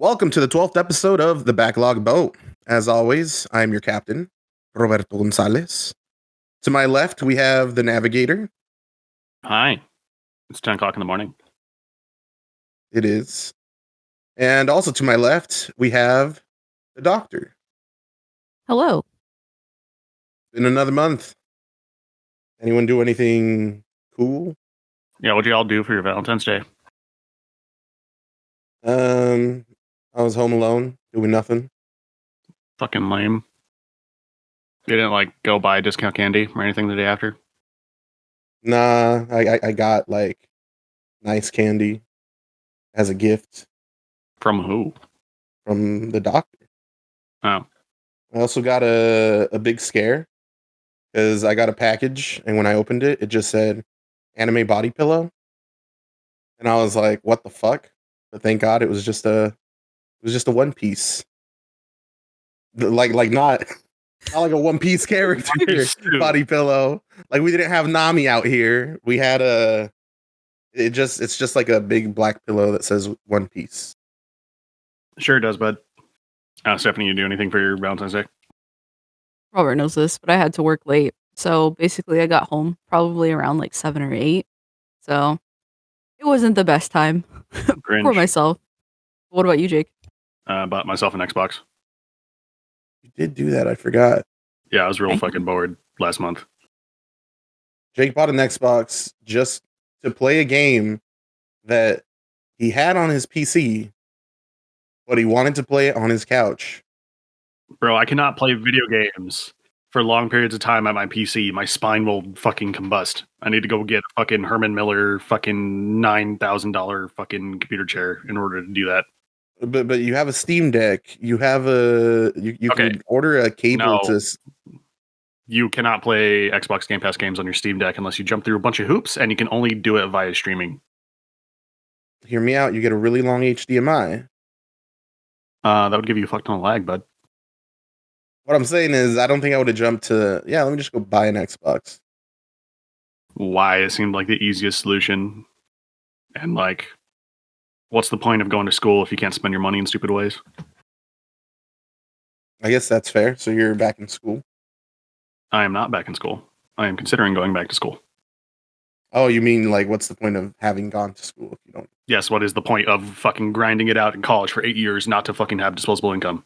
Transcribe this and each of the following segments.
Welcome to the 12th episode of the Backlog Boat. As always, I'm your captain, Roberto Gonzalez. To my left, we have the navigator. Hi. It's 10 o'clock in the morning. It is. And also to my left, we have the doctor. Hello. In another month. Anyone do anything cool? Yeah, what'd y'all do for your Valentine's Day? I was home alone, doing nothing. Fucking lame. You didn't, go buy discount candy or anything the day after? Nah, I got, nice candy as a gift. From who? From the doctor. Oh. I also got a big scare because I got a package, and when I opened it, it just said anime body pillow. And I was like, what the fuck? But thank God it was just a One Piece. Like not like a One Piece character body pillow. Like we didn't have Nami out here. We had it's just like a big black pillow that says One Piece. Sure does, bud. Stephanie, you do anything for your Valentine's Day? Robert knows this, but I had to work late. So basically I got home probably around 7 or 8. So it wasn't the best time for myself. What about you, Jake? Bought myself an Xbox. You did do that, I forgot. Yeah, I was real fucking bored last month. Jake bought an Xbox just to play a game that he had on his PC, but he wanted to play it on his couch. Bro, I cannot play video games for long periods of time on my PC. My spine will fucking combust. I need to go get a fucking Herman Miller fucking $9,000 fucking computer chair in order to do that. But you have a Steam Deck. You have you Okay. can order a cable to. You cannot play Xbox Game Pass games on your Steam Deck unless you jump through a bunch of hoops, and you can only do it via streaming. Hear me out. You get a really long HDMI. That would give you a fuck ton of lag, bud. What I'm saying is, I don't think I would have jumped to. Yeah, let me just go buy an Xbox. Why? It seemed like the easiest solution, and what's the point of going to school if you can't spend your money in stupid ways? I guess that's fair. So you're back in school? I am not back in school. I am considering going back to school. Oh, you mean what's the point of having gone to school if you don't? Yes, what is the point of fucking grinding it out in college for 8 years not to fucking have disposable income?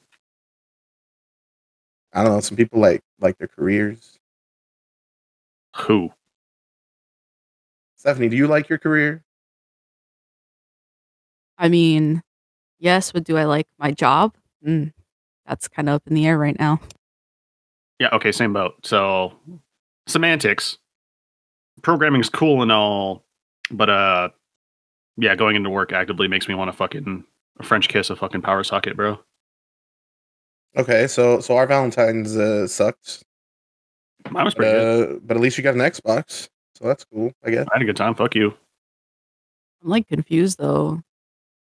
I don't know. Some people like their careers. Who? Stephanie, do you like your career? I mean, yes, but do I like my job? That's kind of up in the air right now. Yeah, okay, same boat. So, semantics. Programming's cool and all, but yeah, going into work actively makes me want to fucking French kiss a fucking power socket, bro. Okay, so our Valentine's sucked. Mine was pretty good. But at least you got an Xbox, so that's cool, I guess. I had a good time. Fuck you. I'm confused though.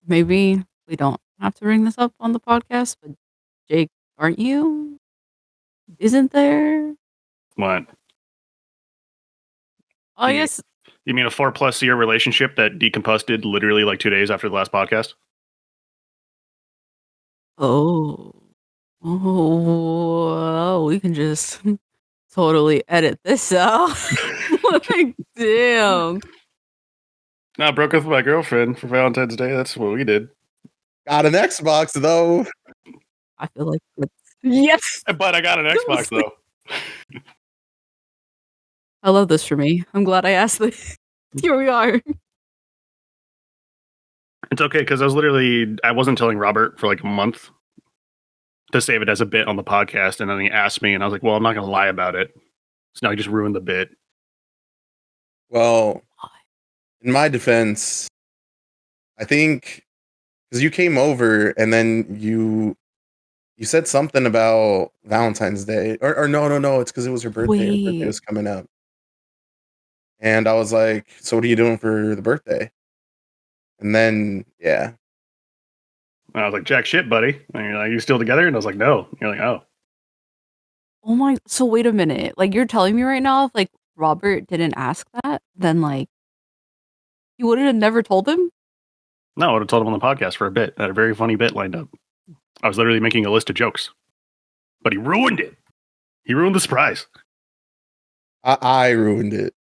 Maybe we don't have to bring this up on the podcast, but Jake, aren't you? Isn't there? What? Oh, yes. You mean a 4+ year relationship that decomposted literally 2 days after the last podcast? Oh, we can just totally edit this out. Damn. Nah, broke up with my girlfriend for Valentine's Day. That's what we did. Got an Xbox though. I feel like yes, but I got an Xbox though. I love this for me. I'm glad I asked this. Here we are. It's okay because I wasn't telling Robert for a month to save it as a bit on the podcast, and then he asked me, and I was like, "Well, I'm not going to lie about it." So now he just ruined the bit. Well, in my defense, I think because you came over and then you said something about Valentine's Day, or no, it's because it was her birthday. Wait. Her birthday was coming up, and I was like, "So what are you doing for the birthday?" And then yeah, and I was like, "Jack shit, buddy. And you're like, you still together?" And I was like, "No." You're like, "Oh." Oh my! So wait a minute. You're telling me right now, if Robert didn't ask that, then you wouldn't have never told him? No, I would have told him on the podcast for a bit. I had a very funny bit lined up. I was literally making a list of jokes, but he ruined it. He ruined the surprise. I ruined it.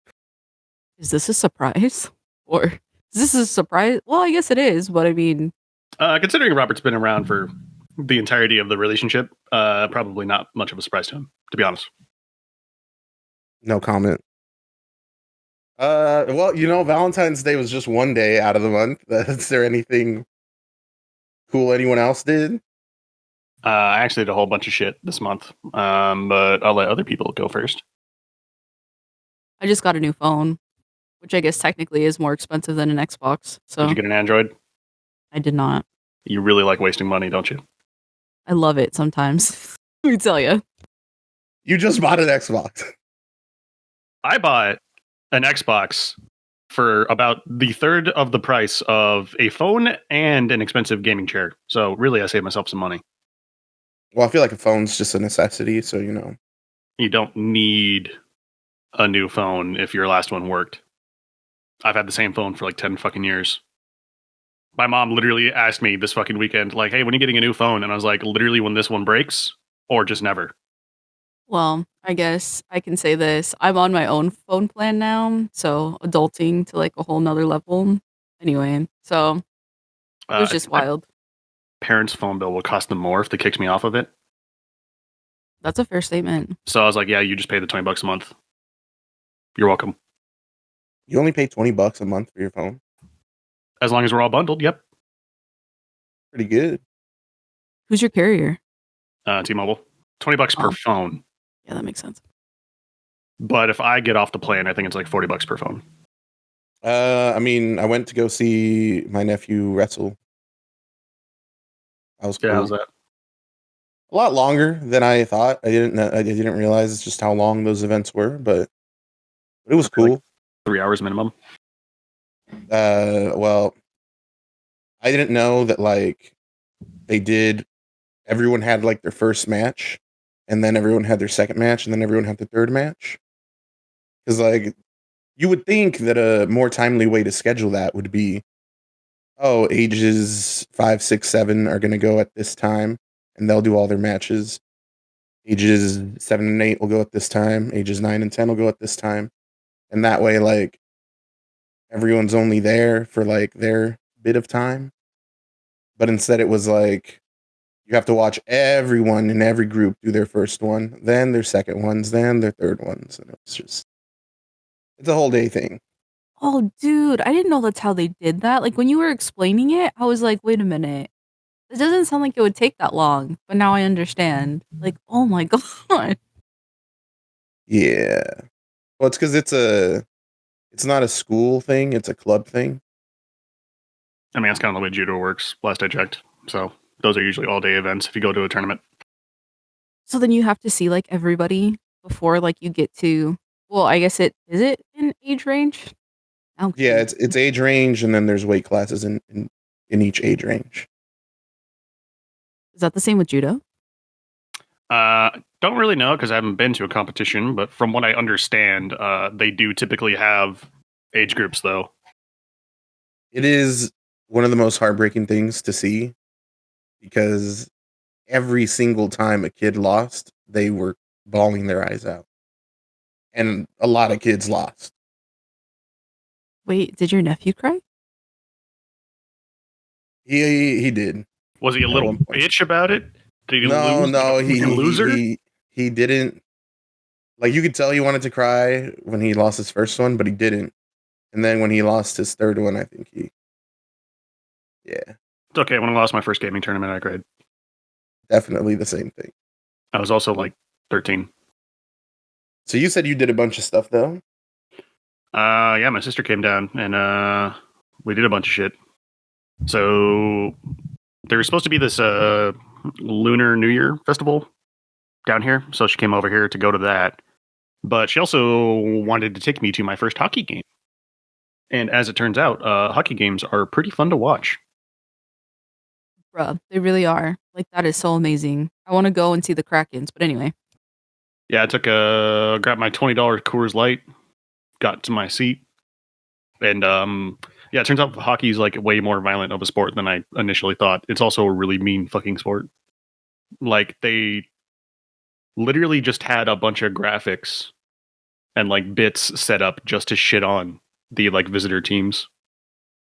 Is this a surprise? Or is this a surprise? Well, I guess it is, but I mean... considering Robert's been around for the entirety of the relationship, probably not much of a surprise to him, to be honest. No comment. Well, Valentine's Day was just one day out of the month. Is there anything cool anyone else did? I actually did a whole bunch of shit this month, but I'll let other people go first. I just got a new phone, which I guess technically is more expensive than an Xbox. So did you get an Android? I did not. You really like wasting money, don't you? I love it sometimes. Let me tell you. You just bought an Xbox. I bought an Xbox for about the third of the price of a phone and an expensive gaming chair. So really, I saved myself some money. Well, I feel like a phone's just a necessity, so You don't need a new phone if your last one worked. I've had the same phone for like 10 fucking years. My mom literally asked me this fucking weekend, like, hey, when are you getting a new phone? And I was like, literally when this one breaks or just never. Well, I guess I can say this. I'm on my own phone plan now, so adulting to like a whole nother level. Anyway, so it was just wild. Parents' phone bill will cost them more if they kicked me off of it. That's a fair statement. So I was like, yeah, you just pay the $20 a month. You're welcome. You only pay $20 a month for your phone? As long as we're all bundled, yep. Pretty good. Who's your carrier? T-Mobile. $20 per phone. Yeah, that makes sense. But if I get off the plan, I think it's like $40 per phone. I went to go see my nephew wrestle. That was cool. Yeah, how was that? A lot longer than I thought. I didn't realize just how long those events were, but it was cool. Like 3 hours minimum. Well, I didn't know that everyone had like their first match, and then everyone had their second match, and then everyone had their third match. Because you would think that a more timely way to schedule that would be, ages 5, 6, 7 are going to go at this time, and they'll do all their matches. Ages 7 and 8 will go at this time. Ages 9 and 10 will go at this time. And that way, everyone's only there for, their bit of time. But instead it was, you have to watch everyone in every group do their first one, then their second ones, then their third ones. And it's a whole day thing. Oh, dude, I didn't know that's how they did that. Like, when you were explaining it, I was like, wait a minute. It doesn't sound like it would take that long, but now I understand. Like, oh my God. Yeah. Well, it's because it's not a school thing, it's a club thing. I mean, that's kind of the way judo works, last I checked. So those are usually all-day events if you go to a tournament. So then you have to see, everybody before, you get to... Well, I guess is it in age range? Okay. Yeah, it's age range, and then there's weight classes in each age range. Is that the same with judo? Don't really know because I haven't been to a competition, but from what I understand, they do typically have age groups, though. It is one of the most heartbreaking things to see because every single time a kid lost, they were bawling their eyes out. And a lot of kids lost. Wait, did your nephew cry? He did. Was he a little bitch about it? Did he lose? No, he didn't. You could tell he wanted to cry when he lost his first one, but he didn't. And then when he lost his third one, I think yeah. It's okay. When I lost my first gaming tournament, I cried. Definitely the same thing. I was also 13. So you said you did a bunch of stuff, though? Yeah, my sister came down, and we did a bunch of shit. So there was supposed to be this Lunar New Year festival down here, so she came over here to go to that. But she also wanted to take me to my first hockey game. And as it turns out, hockey games are pretty fun to watch. Bruh, they really are. That is so amazing. I want to go and see the Krakens, but anyway. Yeah, I grabbed my $20 Coors Light, got to my seat, and Yeah, it turns out hockey is like way more violent of a sport than I initially thought. It's also a really mean fucking sport. Like they literally just had a bunch of graphics and like bits set up just to shit on the like visitor teams.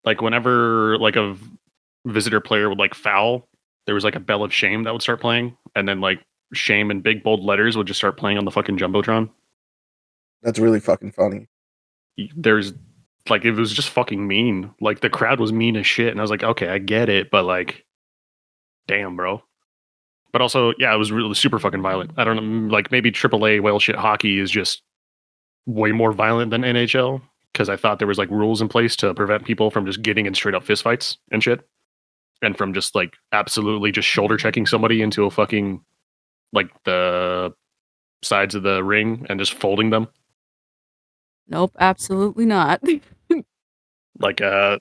Like whenever like a visitor player would like foul, there was like a bell of shame that would start playing, and then like shame in big bold letters would just start playing on the fucking jumbotron. That's really fucking funny. There's like it was just fucking mean. Like the crowd was mean as shit, and I was like, okay, I get it, but like, damn, bro. But also, yeah, it was really super fucking violent. I don't know, like maybe AAA whale shit hockey is just way more violent than NHL because I thought there was like rules in place to prevent people from just getting in straight up fistfights and shit, and from just like absolutely just shoulder checking somebody into a fucking like the sides of the ring and just folding them. Nope, absolutely not. Like yeah,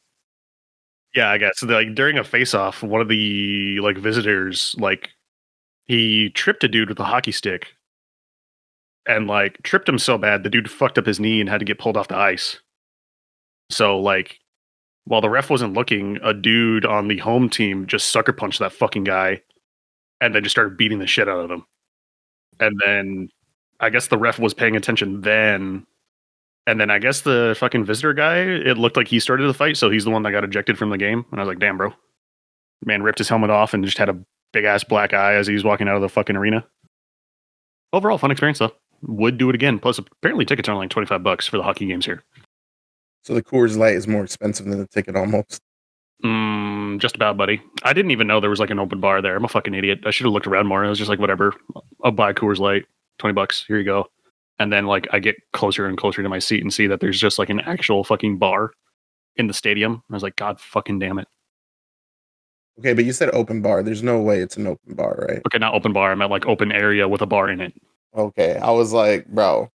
I guess like during a face off, one of the like visitors like he tripped a dude with a hockey stick and like tripped him so bad the dude fucked up his knee and had to get pulled off the ice. So like while the ref wasn't looking, a dude on the home team just sucker punched that fucking guy and then just started beating the shit out of him. And then I guess the ref was paying attention then. And then I guess the fucking visitor guy, it looked like he started the fight, so he's the one that got ejected from the game. And I was like, damn, bro. Man ripped his helmet off and just had a big ass black eye as he was walking out of the fucking arena. Overall, fun experience though. Would do it again. Plus, apparently tickets are like $25 for the hockey games here. So the Coors Light is more expensive than the ticket almost. Just about, buddy. I didn't even know there was like an open bar there. I'm a fucking idiot. I should have looked around more. I was just like, whatever. I'll buy Coors Light. $20. Here you go. And then like I get closer and closer to my seat and see that there's just like an actual fucking bar in the stadium. And I was like, God fucking damn it. Okay, but you said open bar. There's no way it's an open bar, right? Okay, not open bar. I'm at like open area with a bar in it. Okay, I was like, bro,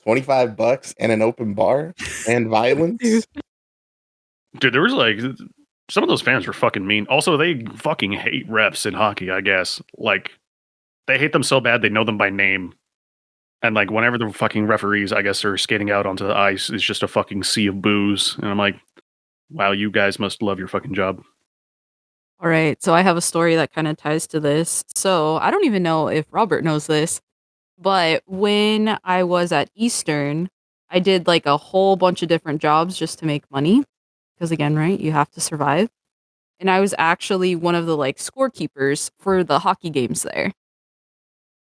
$25 and an open bar and violence? Dude, there was like some of those fans were fucking mean. Also, they fucking hate refs in hockey, I guess. Like they hate them so bad they know them by name. And like whenever the fucking referees, I guess, are skating out onto the ice, it's just a fucking sea of booze. And I'm like, wow, you guys must love your fucking job. All right, so I have a story that kind of ties to this. So I don't even know if Robert knows this, but when I was at Eastern, I did like a whole bunch of different jobs just to make money. Because again, right, you have to survive. And I was actually one of the like scorekeepers for the hockey games there.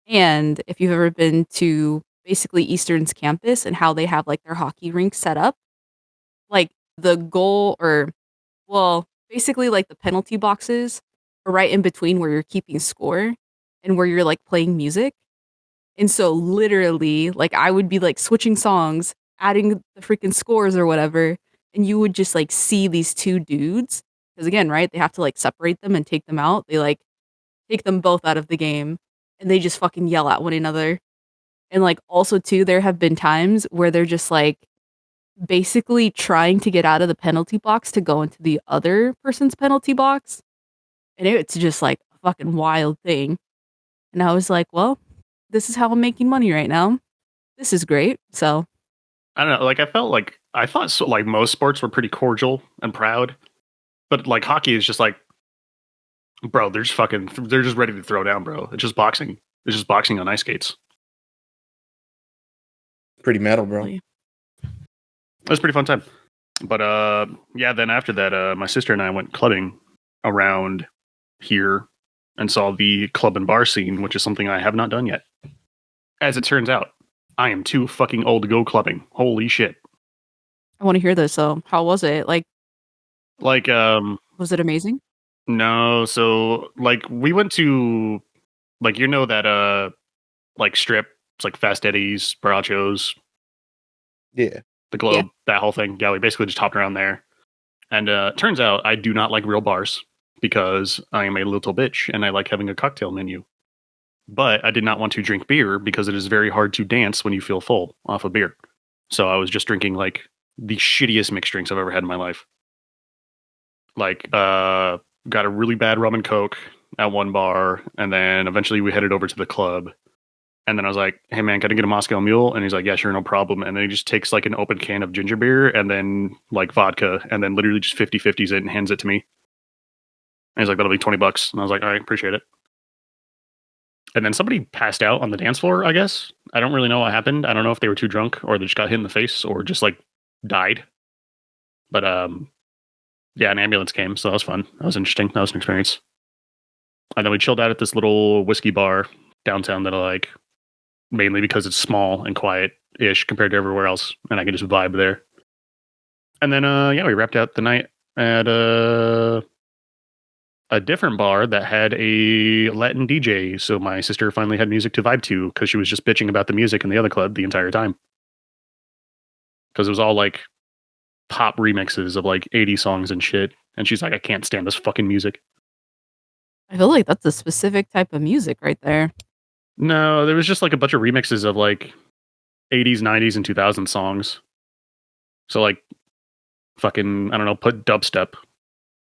And if you've ever been to basically Eastern's campus and how they have like their hockey rink set up, like the goal or, well, basically like the penalty boxes are right in between where you're keeping score and where you're like playing music. And so literally, like I would be like switching songs, adding the freaking scores or whatever, and you would just like see these two dudes. Because again, right, they have to like separate them and take them out. They like take them both out of the game and they just fucking yell at one another. And like also too, there have been times where they're just like basically trying to get out of the penalty box to go into the other person's penalty box. And it's just like a fucking wild thing. And I was like, well, this is how I'm making money right now. This is great. So I don't know. Like I thought so, like most sports were pretty cordial and proud, but like hockey is just like, bro, they're just ready to throw down, bro. It's just boxing. It's just boxing on ice skates. Pretty metal, bro. It was a pretty fun time. But yeah, then after that, my sister and I went clubbing around here and saw the club and bar scene, which is something I have not done yet. As it turns out, I am too fucking old to go clubbing. Holy shit. I want to hear this. So how was it? Like, was it amazing? No, so like we went to like that like strip, it's like Fast Eddie's, Barachos, Yeah. the Globe, that whole thing. Yeah, we basically just hopped around there. And turns out I do not like real bars because I am a little bitch and I like having a cocktail menu. But I did not want to drink beer because it is very hard to dance when you feel full off of beer. So I was just drinking like the shittiest mixed drinks I've ever had in my life. Like got a really bad rum and coke at one bar, and then eventually we headed over to the club. And then I was like, hey man, can I get a Moscow Mule? And he's like, yeah, sure, no problem. And then he just takes like an open can of ginger beer and then like vodka and then literally just 50-50s it and hands it to me. And he's like, that'll be $20. And I was like, all right, appreciate it. And then somebody passed out on the dance floor, I guess. I don't really know what happened. I don't know if they were too drunk or they just got hit in the face or just like died. But yeah, an ambulance came, so that was fun. That was interesting. That was an experience. And then we chilled out at this little whiskey bar downtown that I like, mainly because it's small and quiet-ish compared to everywhere else, and I can just vibe there. And then, yeah, we wrapped out the night at a different bar that had a Latin DJ, so my sister finally had music to vibe to, because she was just bitching about the music in the other club the entire time. Because it was all, like, pop remixes of, like, 80 songs and shit, and she's like, I can't stand this fucking music. I feel like that's a specific type of music right there. No, there was just like a bunch of remixes of like 80s, 90s, and 2000 songs. So like fucking, I don't know, put dubstep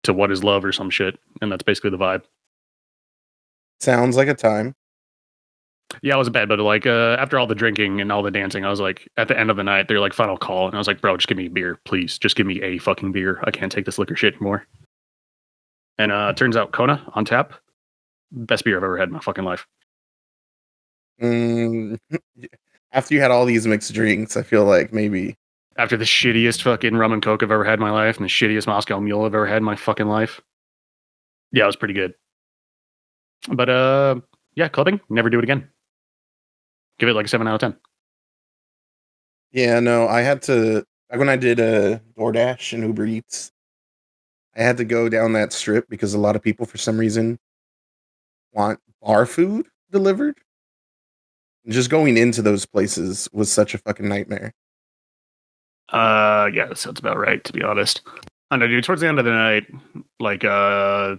to What Is Love or some shit. And that's basically the vibe. Sounds like a time. Yeah, it was bad, but like after all the drinking and all the dancing, I was like, at the end of the night, they're like, final call. And I was like, bro, just give me a beer, please. Just give me a fucking beer. I can't take this liquor shit anymore. And turns out Kona on tap, best beer I've ever had in my fucking life. After you had all these mixed drinks, I feel like maybe after the shittiest fucking rum and coke I've ever had in my life and the shittiest Moscow Mule I've ever had in my fucking life. Yeah, it was pretty good. But yeah, clubbing, never do it again. Give it like a 7 out of 10. Yeah, no, I had to, like when I did DoorDash and Uber Eats, I had to go down that strip because a lot of people, for some reason, want bar food delivered. Just going into those places was such a fucking nightmare. Yeah, that sounds about right, to be honest. I know, dude, towards the end of the night, like, I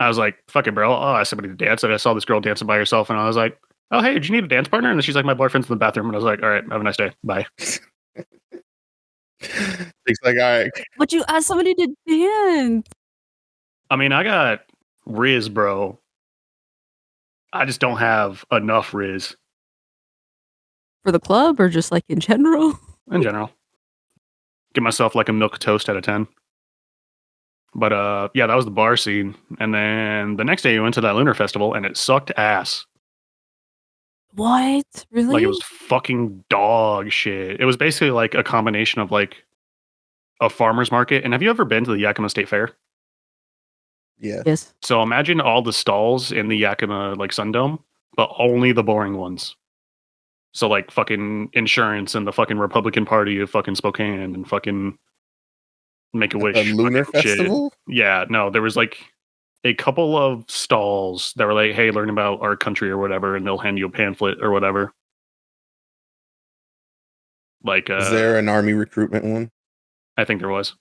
was like, fuck it, bro. I'll ask somebody to dance. And I saw this girl dancing by herself, and I was like, oh, hey, do you need a dance partner? And then she's like, my boyfriend's in the bathroom. And I was like, all right, have a nice day. Bye. It's like, all right. But you asked somebody to dance. I mean, I got Riz, bro. I just don't have enough Riz. For the club or just like in general? In general. Give myself like a milk toast out of 10. But yeah, that was the bar scene. And then the next day we went to that Lunar Festival and it sucked ass. What? Really? Like it was fucking dog shit. It was basically like a combination of like a farmer's market. And have you ever been to the Yakima State Fair? Yeah. Yes. So imagine all the stalls in the Yakima like Sundome, but only the boring ones. So like fucking insurance and the fucking Republican Party of fucking Spokane and fucking Make-A-Wish. The Lunar Festival? Shit. Yeah, no, there was like a couple of stalls that were like, hey, learn about our country or whatever, and they'll hand you a pamphlet or whatever. Like, is there an army recruitment one? I think there was.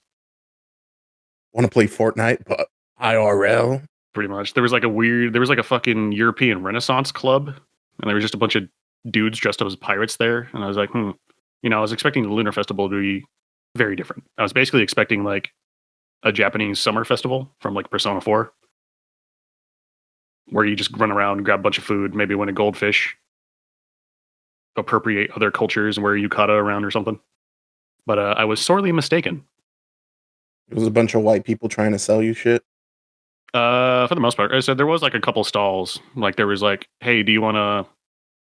Want to play Fortnite, but IRL? Pretty much. There was like a fucking European Renaissance club, and there was just a bunch of dudes dressed up as pirates there, and I was like, you know, I was expecting the Lunar Festival to be very different. I was basically expecting like a Japanese summer festival from like Persona 4, where you just run around, grab a bunch of food, maybe win a goldfish, appropriate other cultures and wear yukata around or something. But I was sorely mistaken. It was a bunch of white people trying to sell you shit. For the most part, I said there was like a couple stalls. Like there was like, hey, do you want to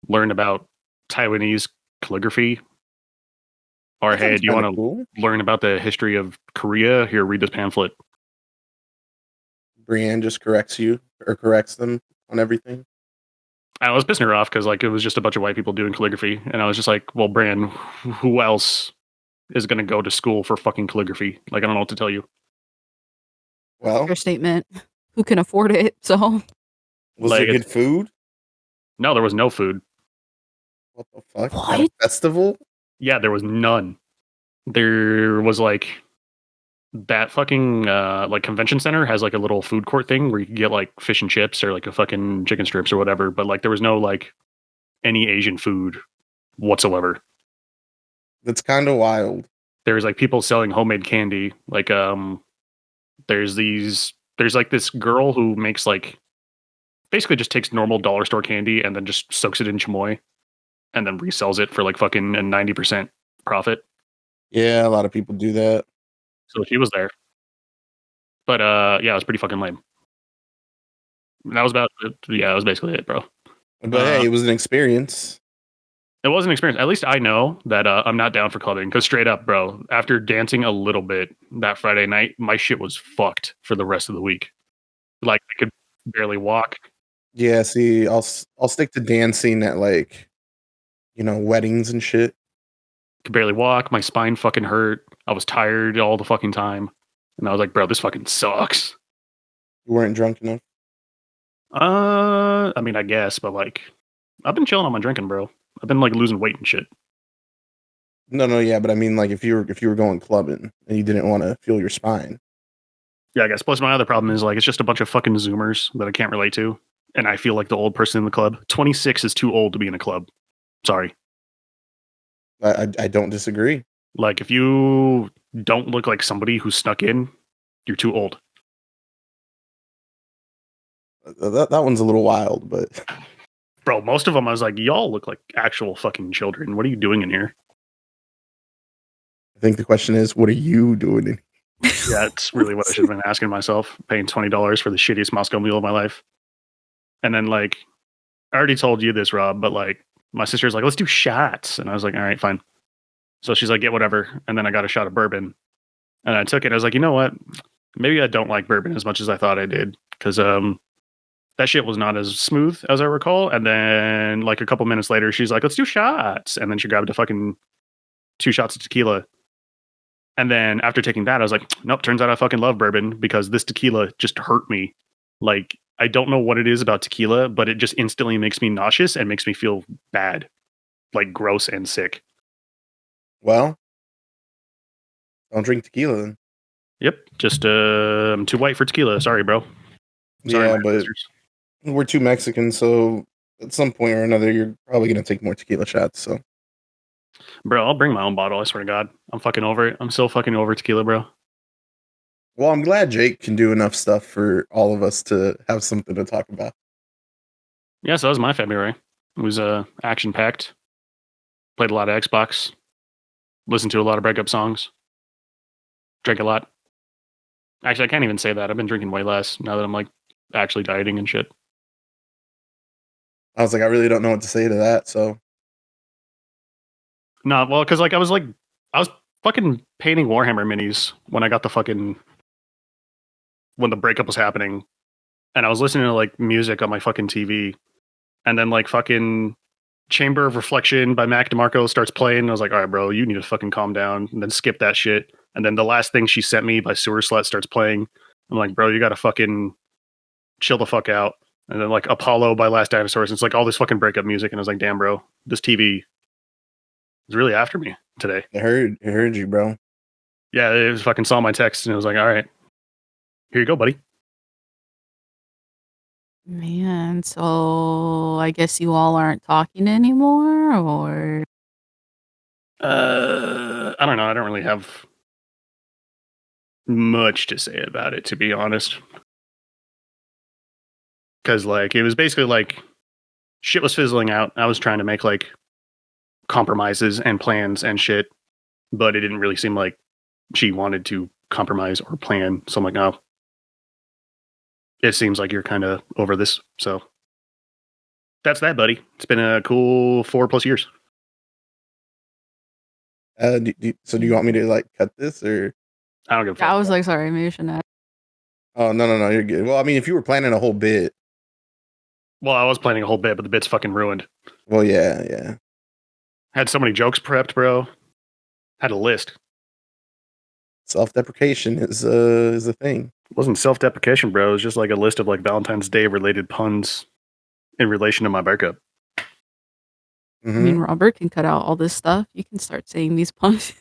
learn about Taiwanese calligraphy? Or That hey, sounds do you want to cool. learn about the history of Korea? Here, read this pamphlet. Brienne just corrects them on everything. I was pissing her off because like it was just a bunch of white people doing calligraphy, and I was just like, well, Brian, who else is going to go to school for fucking calligraphy? Like, I don't know what to tell you. Well, Your statement. Who can afford it? So was like, there good food? No, there was no food. What the fuck? What? At a festival? Yeah, there was none. There was like that fucking like convention center has like a little food court thing where you can get like fish and chips or like a fucking chicken strips or whatever, but like there was no like any Asian food whatsoever. That's kind of wild. There was like people selling homemade candy. Like there's like this girl who makes like basically just takes normal dollar store candy and then just soaks it in chamoy and then resells it for like fucking a 90% profit. Yeah, a lot of people do that. So she was there. But yeah, it was pretty fucking lame. That was about it. Yeah, that was basically it, bro. But hey, it was an experience. It was an experience. At least I know that I'm not down for clubbing. Because straight up, bro, after dancing a little bit that Friday night, my shit was fucked for the rest of the week. Like, I could barely walk. Yeah, see, I'll stick to dancing at like, weddings and shit. Could barely walk. My spine fucking hurt. I was tired all the fucking time. And I was like, bro, this fucking sucks. You weren't drunk enough? I mean, I guess, but like, I've been chilling on my drinking, bro. I've been like losing weight and shit. No, yeah, but I mean, like, if you were going clubbing and you didn't want to feel your spine. Yeah, I guess. Plus, my other problem is like it's just a bunch of fucking Zoomers that I can't relate to, and I feel like the old person in the club. 26 is too old to be in a club. Sorry. I don't disagree. Like, if you don't look like somebody who snuck in, you're too old. That one's a little wild, but bro, most of them I was like, y'all look like actual fucking children. What are you doing in here? I think the question is, what are you doing in here? Yeah, that's really what I should have been asking myself. Paying $20 for the shittiest Moscow meal of my life. And then, like, I already told you this, Rob, but like, my sister's like, let's do shots. And I was like, all right, fine. So she's like, get whatever. And then I got a shot of bourbon. And I took it. I was like, you know what? Maybe I don't like bourbon as much as I thought I did. Because that shit was not as smooth as I recall. And then, like, a couple minutes later, she's like, let's do shots. And then she grabbed a fucking 2 shots of tequila. And then after taking that, I was like, nope, turns out I fucking love bourbon because this tequila just hurt me. Like, I don't know what it is about tequila, but it just instantly makes me nauseous and makes me feel bad. Like, gross and sick. Well, don't drink tequila then. Yep. Just, I'm too white for tequila. Sorry, bro. Sorry, yeah, but we're too Mexican, so at some point or another, you're probably going to take more tequila shots, so. Bro, I'll bring my own bottle, I swear to God. I'm fucking over it. I'm so fucking over tequila, bro. Well, I'm glad Jake can do enough stuff for all of us to have something to talk about. Yeah, so that was my February. It was action-packed. Played a lot of Xbox. Listened to a lot of breakup songs. Drank a lot. Actually, I can't even say that. I've been drinking way less now that I'm like actually dieting and shit. I was like, I really don't know what to say to that, so. No, well, because like I was fucking painting Warhammer minis when I got when the breakup was happening, and I was listening to like music on my fucking TV, and then like fucking Chamber of Reflection by Mac DeMarco starts playing, and I was like, all right, bro, you need to fucking calm down, and then skip that shit. And then The Last Thing She Sent Me by Sewer Slut starts playing. I'm like, bro, you gotta fucking chill the fuck out. And then like Apollo by Last Dinosaurs, it's like all this fucking breakup music, and I was like, damn, bro, this TV is really after me today. It heard you, bro. Yeah, it fucking saw my text, and it was like, all right, here you go, buddy. Man, so I guess you all aren't talking anymore, or? I don't know. I don't really have much to say about it, to be honest. Because, like, it was basically like shit was fizzling out. I was trying to make, like, compromises and plans and shit, but it didn't really seem like she wanted to compromise or plan. So I'm like, no. It seems like you're kind of over this. So that's that, buddy. It's been a cool 4+ years. Do you want me to, like, cut this, or? I don't give a fuck. I was like, sorry, maybe you shouldn't have. Oh, no, you're good. Well, I mean, if you were planning a whole bit. Well, I was planning a whole bit, but the bit's fucking ruined. Well, yeah. Had so many jokes prepped, bro. Had a list. Self-deprecation is a thing. It wasn't self-deprecation, bro. It was just like a list of like Valentine's Day related puns in relation to my breakup. Mm-hmm. I mean, Robert can cut out all this stuff. You can start saying these puns.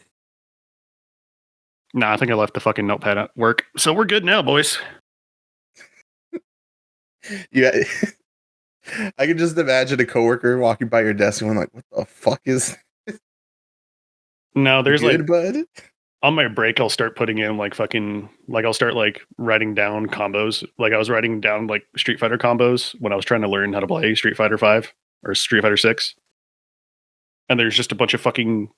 Nah, I think I left the fucking notepad at work. So we're good now, boys. Yeah. I can just imagine a coworker walking by your desk and going like, what the fuck is this? No, there's good, like, bud? On my break, I'll start putting in like fucking like I'll start like writing down combos. Like I was writing down like Street Fighter combos when I was trying to learn how to play Street Fighter 5 or Street Fighter 6. And there's just a bunch of fucking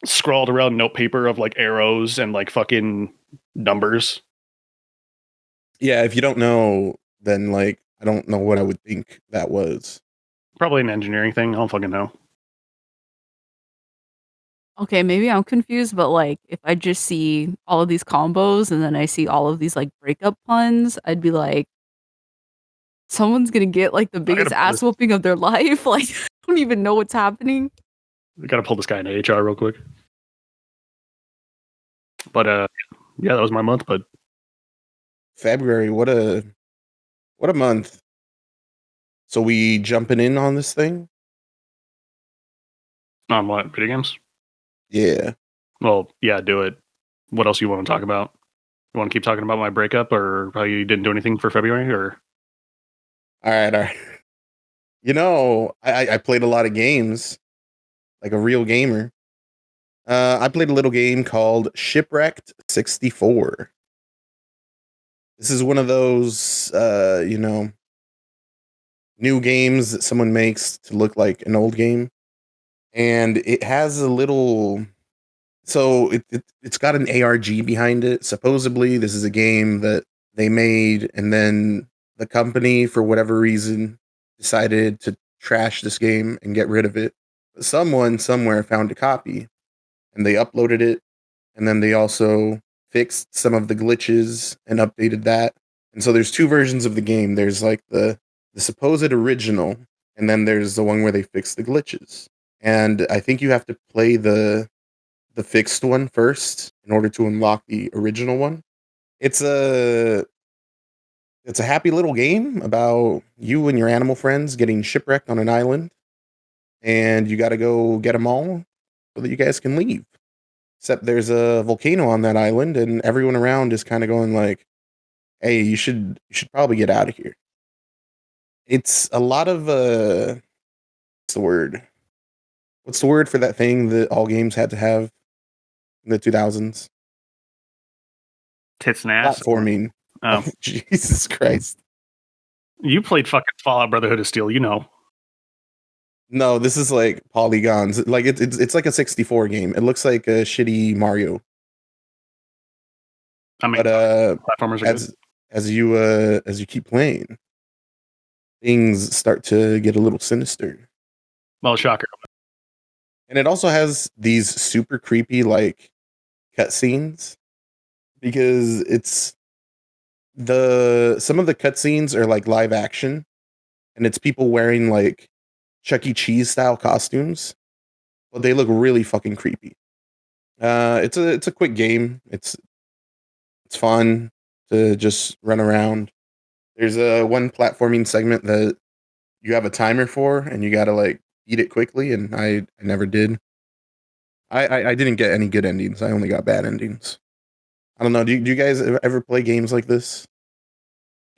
scrawled around note paper of like arrows and like fucking numbers. Yeah, if you don't know, then like I don't know what I would think that was. Probably an engineering thing. I don't fucking know. Okay, maybe I'm confused, but like if I just see all of these combos and then I see all of these like breakup puns, I'd be like, someone's gonna get like the biggest ass whooping of their life. Like I don't even know what's happening. We gotta pull this guy into HR real quick. But yeah, that was my month, bud. February, what a month. So we jumping in on this thing? On what? Video games? Yeah. Well, yeah, do it. What else you want to talk about? You want to keep talking about my breakup or how you didn't do anything for February? Or all right. You know, I played a lot of games, like a real gamer. I played a little game called Shipwrecked 64. This is one of those, new games that someone makes to look like an old game. And it has a little... So it's got an ARG behind it. Supposedly, this is a game that they made, and then the company, for whatever reason, decided to trash this game and get rid of it. But someone somewhere found a copy, and they uploaded it, and then they also fixed some of the glitches and updated that. And so there's two versions of the game. There's like the supposed original, and then there's the one where they fixed the glitches. And I think you have to play the fixed one first in order to unlock the original one. It's a happy little game about you and your animal friends getting shipwrecked on an island, and you got to go get them all so that you guys can leave. Except there's a volcano on that island, and everyone around is kind of going like, "Hey, you should probably get out of here." It's a lot of what's the word? What's the word for that thing that all games had to have in the 2000s? Tits and ass. Platforming. Oh, Jesus Christ. You played fucking Fallout Brotherhood of Steel, you know. No, this is like polygons. Like it's like a 64 game. It looks like a shitty Mario. I mean, but platformers are good. As you keep playing, things start to get a little sinister. Well, shocker. And it also has these super creepy like cutscenes, because it's some of the cutscenes are like live action, and it's people wearing like Chuck E. Cheese style costumes, but they look really fucking creepy. It's a quick game. It's fun to just run around. There's one platforming segment that you have a timer for, and you gotta like beat it quickly, and I never did. I didn't get any good endings. I only got bad endings. I don't know. Do you guys ever play games like this?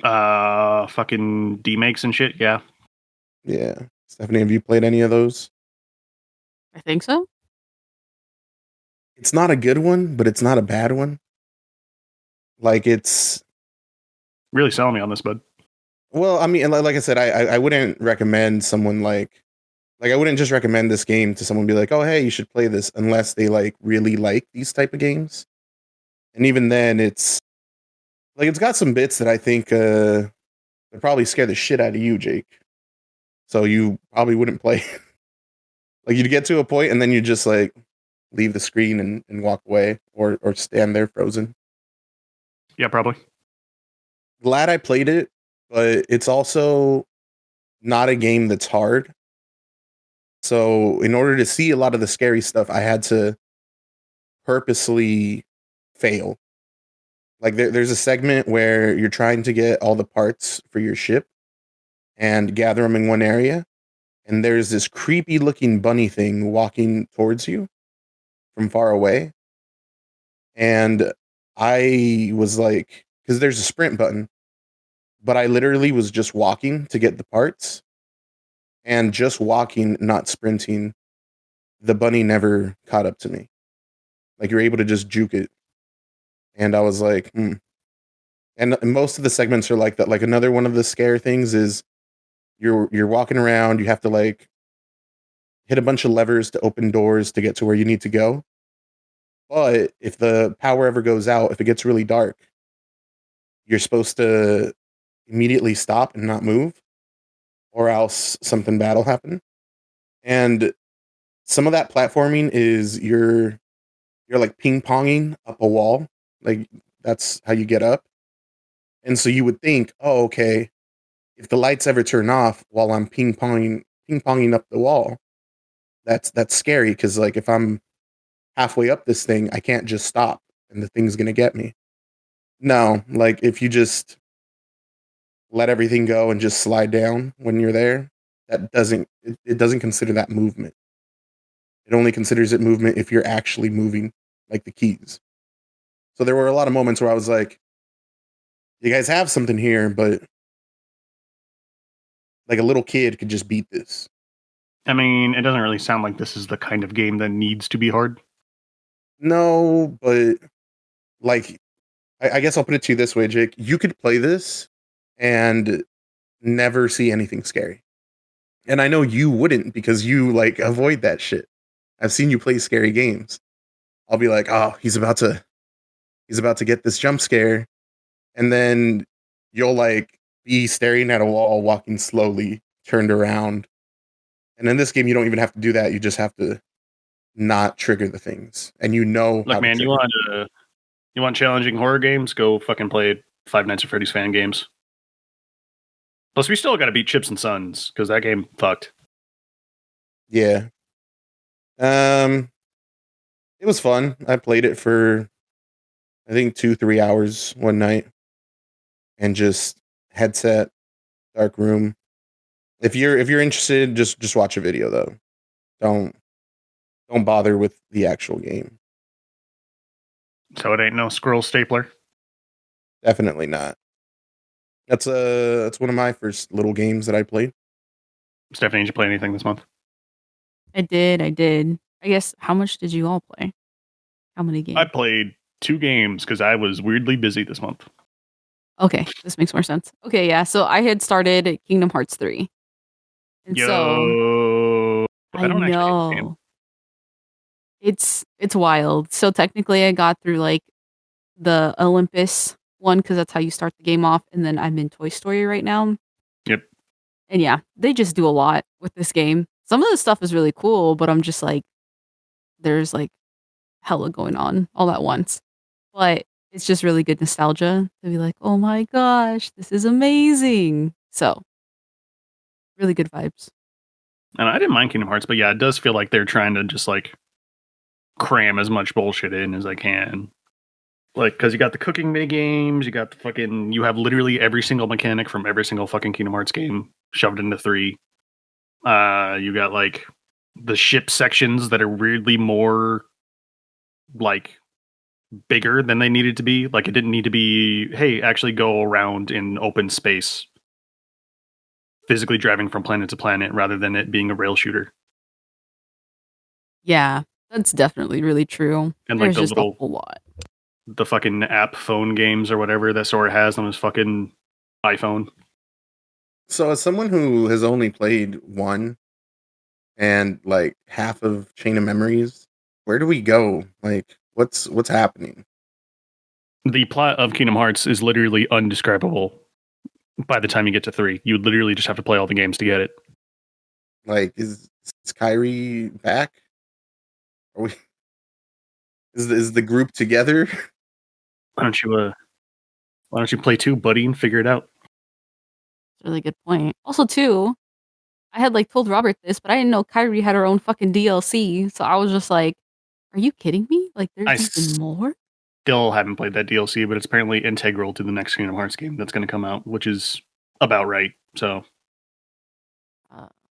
Fucking D-makes and shit, yeah. Yeah. Stephanie, have you played any of those? I think so. It's not a good one, but it's not a bad one. Like, it's... Really selling me on this, bud. Well, I mean, like I said, I wouldn't recommend someone like I wouldn't just recommend this game to someone, be like, oh, hey, you should play this, unless they like really like these type of games. And even then, it's like, it's got some bits that I think they probably scare the shit out of you, Jake. So you probably wouldn't play. Like, you'd get to a point and then you just like leave the screen and walk away, or stand there frozen. Yeah, probably. Glad I played it, but it's also not a game that's hard. So in order to see a lot of the scary stuff, I had to purposely fail. Like, there's a segment where you're trying to get all the parts for your ship and gather them in one area, and there's this creepy looking bunny thing walking towards you from far away. And I was like, because there's a sprint button, but I literally was just walking to get the parts, and just walking, not sprinting, the bunny never caught up to me. Like you're able to just juke it. And I was like, And most of the segments are like that. Like another one of the scare things is you're walking around, you have to like hit a bunch of levers to open doors to get to where you need to go. But if the power ever goes out, if it gets really dark, you're supposed to immediately stop and not move, or else something bad will happen. And some of that platforming is you're like ping ponging up a wall, like that's how you get up. And so you would think, oh, okay, if the lights ever turn off while I'm ping ponging up the wall, that's scary because like if I'm halfway up this thing, I can't just stop and the thing's gonna get me. No, like if you just let everything go and just slide down when you're there, it doesn't consider that movement. It only considers it movement if you're actually moving, like the keys. So there were a lot of moments where I was like, you guys have something here, but like a little kid could just beat this. I mean, it doesn't really sound like this is the kind of game that needs to be hard. No, but like, I guess I'll put it to you this way, Jake. You could play this and never see anything scary. And I know you wouldn't because you like avoid that shit. I've seen you play scary games. I'll be like, oh, he's about to get this jump scare. And then you'll like be staring at a wall, walking slowly, turned around. And in this game, you don't even have to do that. You just have to not trigger the things. And you know Look, man, you want challenging horror games? Go fucking play Five Nights at Freddy's fan games. Plus, we still got to beat Chips and Sons because that game fucked. Yeah. It was fun. I played it for I think 2-3 hours one night, and just headset, dark room. If you're interested, just watch a video though. Don't bother with the actual game. So it ain't no scroll stapler. Definitely not. That's one of my first little games that I played. Stephanie, did you play anything this month? I did. I guess, how much did you all play? How many games? I played 2 games because I was weirdly busy this month. Okay, this makes more sense. Okay, yeah. So I had started Kingdom Hearts 3. And so I don't know. It's wild. So technically I got through like the Olympus one because that's how you start the game off, and then I'm in Toy Story right now. Yep. And yeah, they just do a lot with this game. Some of the stuff is really cool, but I'm just like, there's like hella going on all at once. But it's just really good nostalgia to be like, oh my gosh, this is amazing. So, really good vibes. And I didn't mind Kingdom Hearts, but yeah, it does feel like they're trying to just like cram as much bullshit in as I can. Like, because you got the cooking mini games, you got the fucking, you have literally every single mechanic from every single fucking Kingdom Hearts game shoved into 3. You got like the ship sections that are weirdly more like bigger than they needed to be. Like, it didn't need to be, hey, actually go around in open space, physically driving from planet to planet rather than it being a rail shooter. Yeah, that's definitely really true. And there's like just a whole lot. The fucking app phone games or whatever that Sora has on his fucking iPhone. So as someone who has only played 1 and like half of Chain of Memories, where do we go? Like what's happening? The plot of Kingdom Hearts is literally undescribable by the time you get to 3. You literally just have to play all the games to get it. Like is Kyrie back? Are we is the group together? Why don't you play 2, buddy, and figure it out? That's a really good point. Also, too, I had like told Robert this, but I didn't know Kyrie had her own fucking DLC. So I was just like, "Are you kidding me? Like, there's even more." Still haven't played that DLC, but it's apparently integral to the next Kingdom Hearts game that's going to come out, which is about right. So,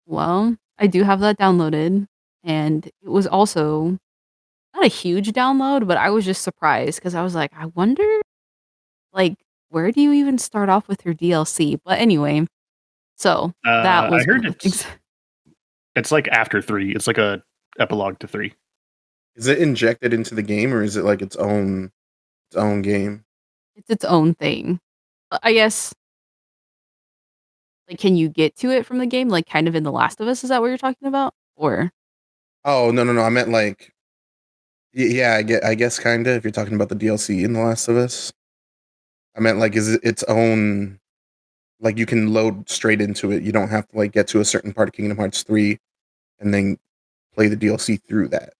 well, I do have that downloaded, and it was also not a huge download, but I was just surprised because I was like, I wonder, like, where do you even start off with your DLC? But anyway, so that was I heard it's like after 3. It's like a epilogue to 3. Is it injected into the game, or is it like its own game? It's its own thing. I guess. Like, can you get to it from the game? Like, kind of in The Last of Us? Is that what you're talking about? Or Oh no! I meant like, yeah, I guess kind of. If you're talking about the DLC in The Last of Us, I meant like, is it its own? Like, you can load straight into it. You don't have to like get to a certain part of Kingdom Hearts 3 and then play the DLC through that.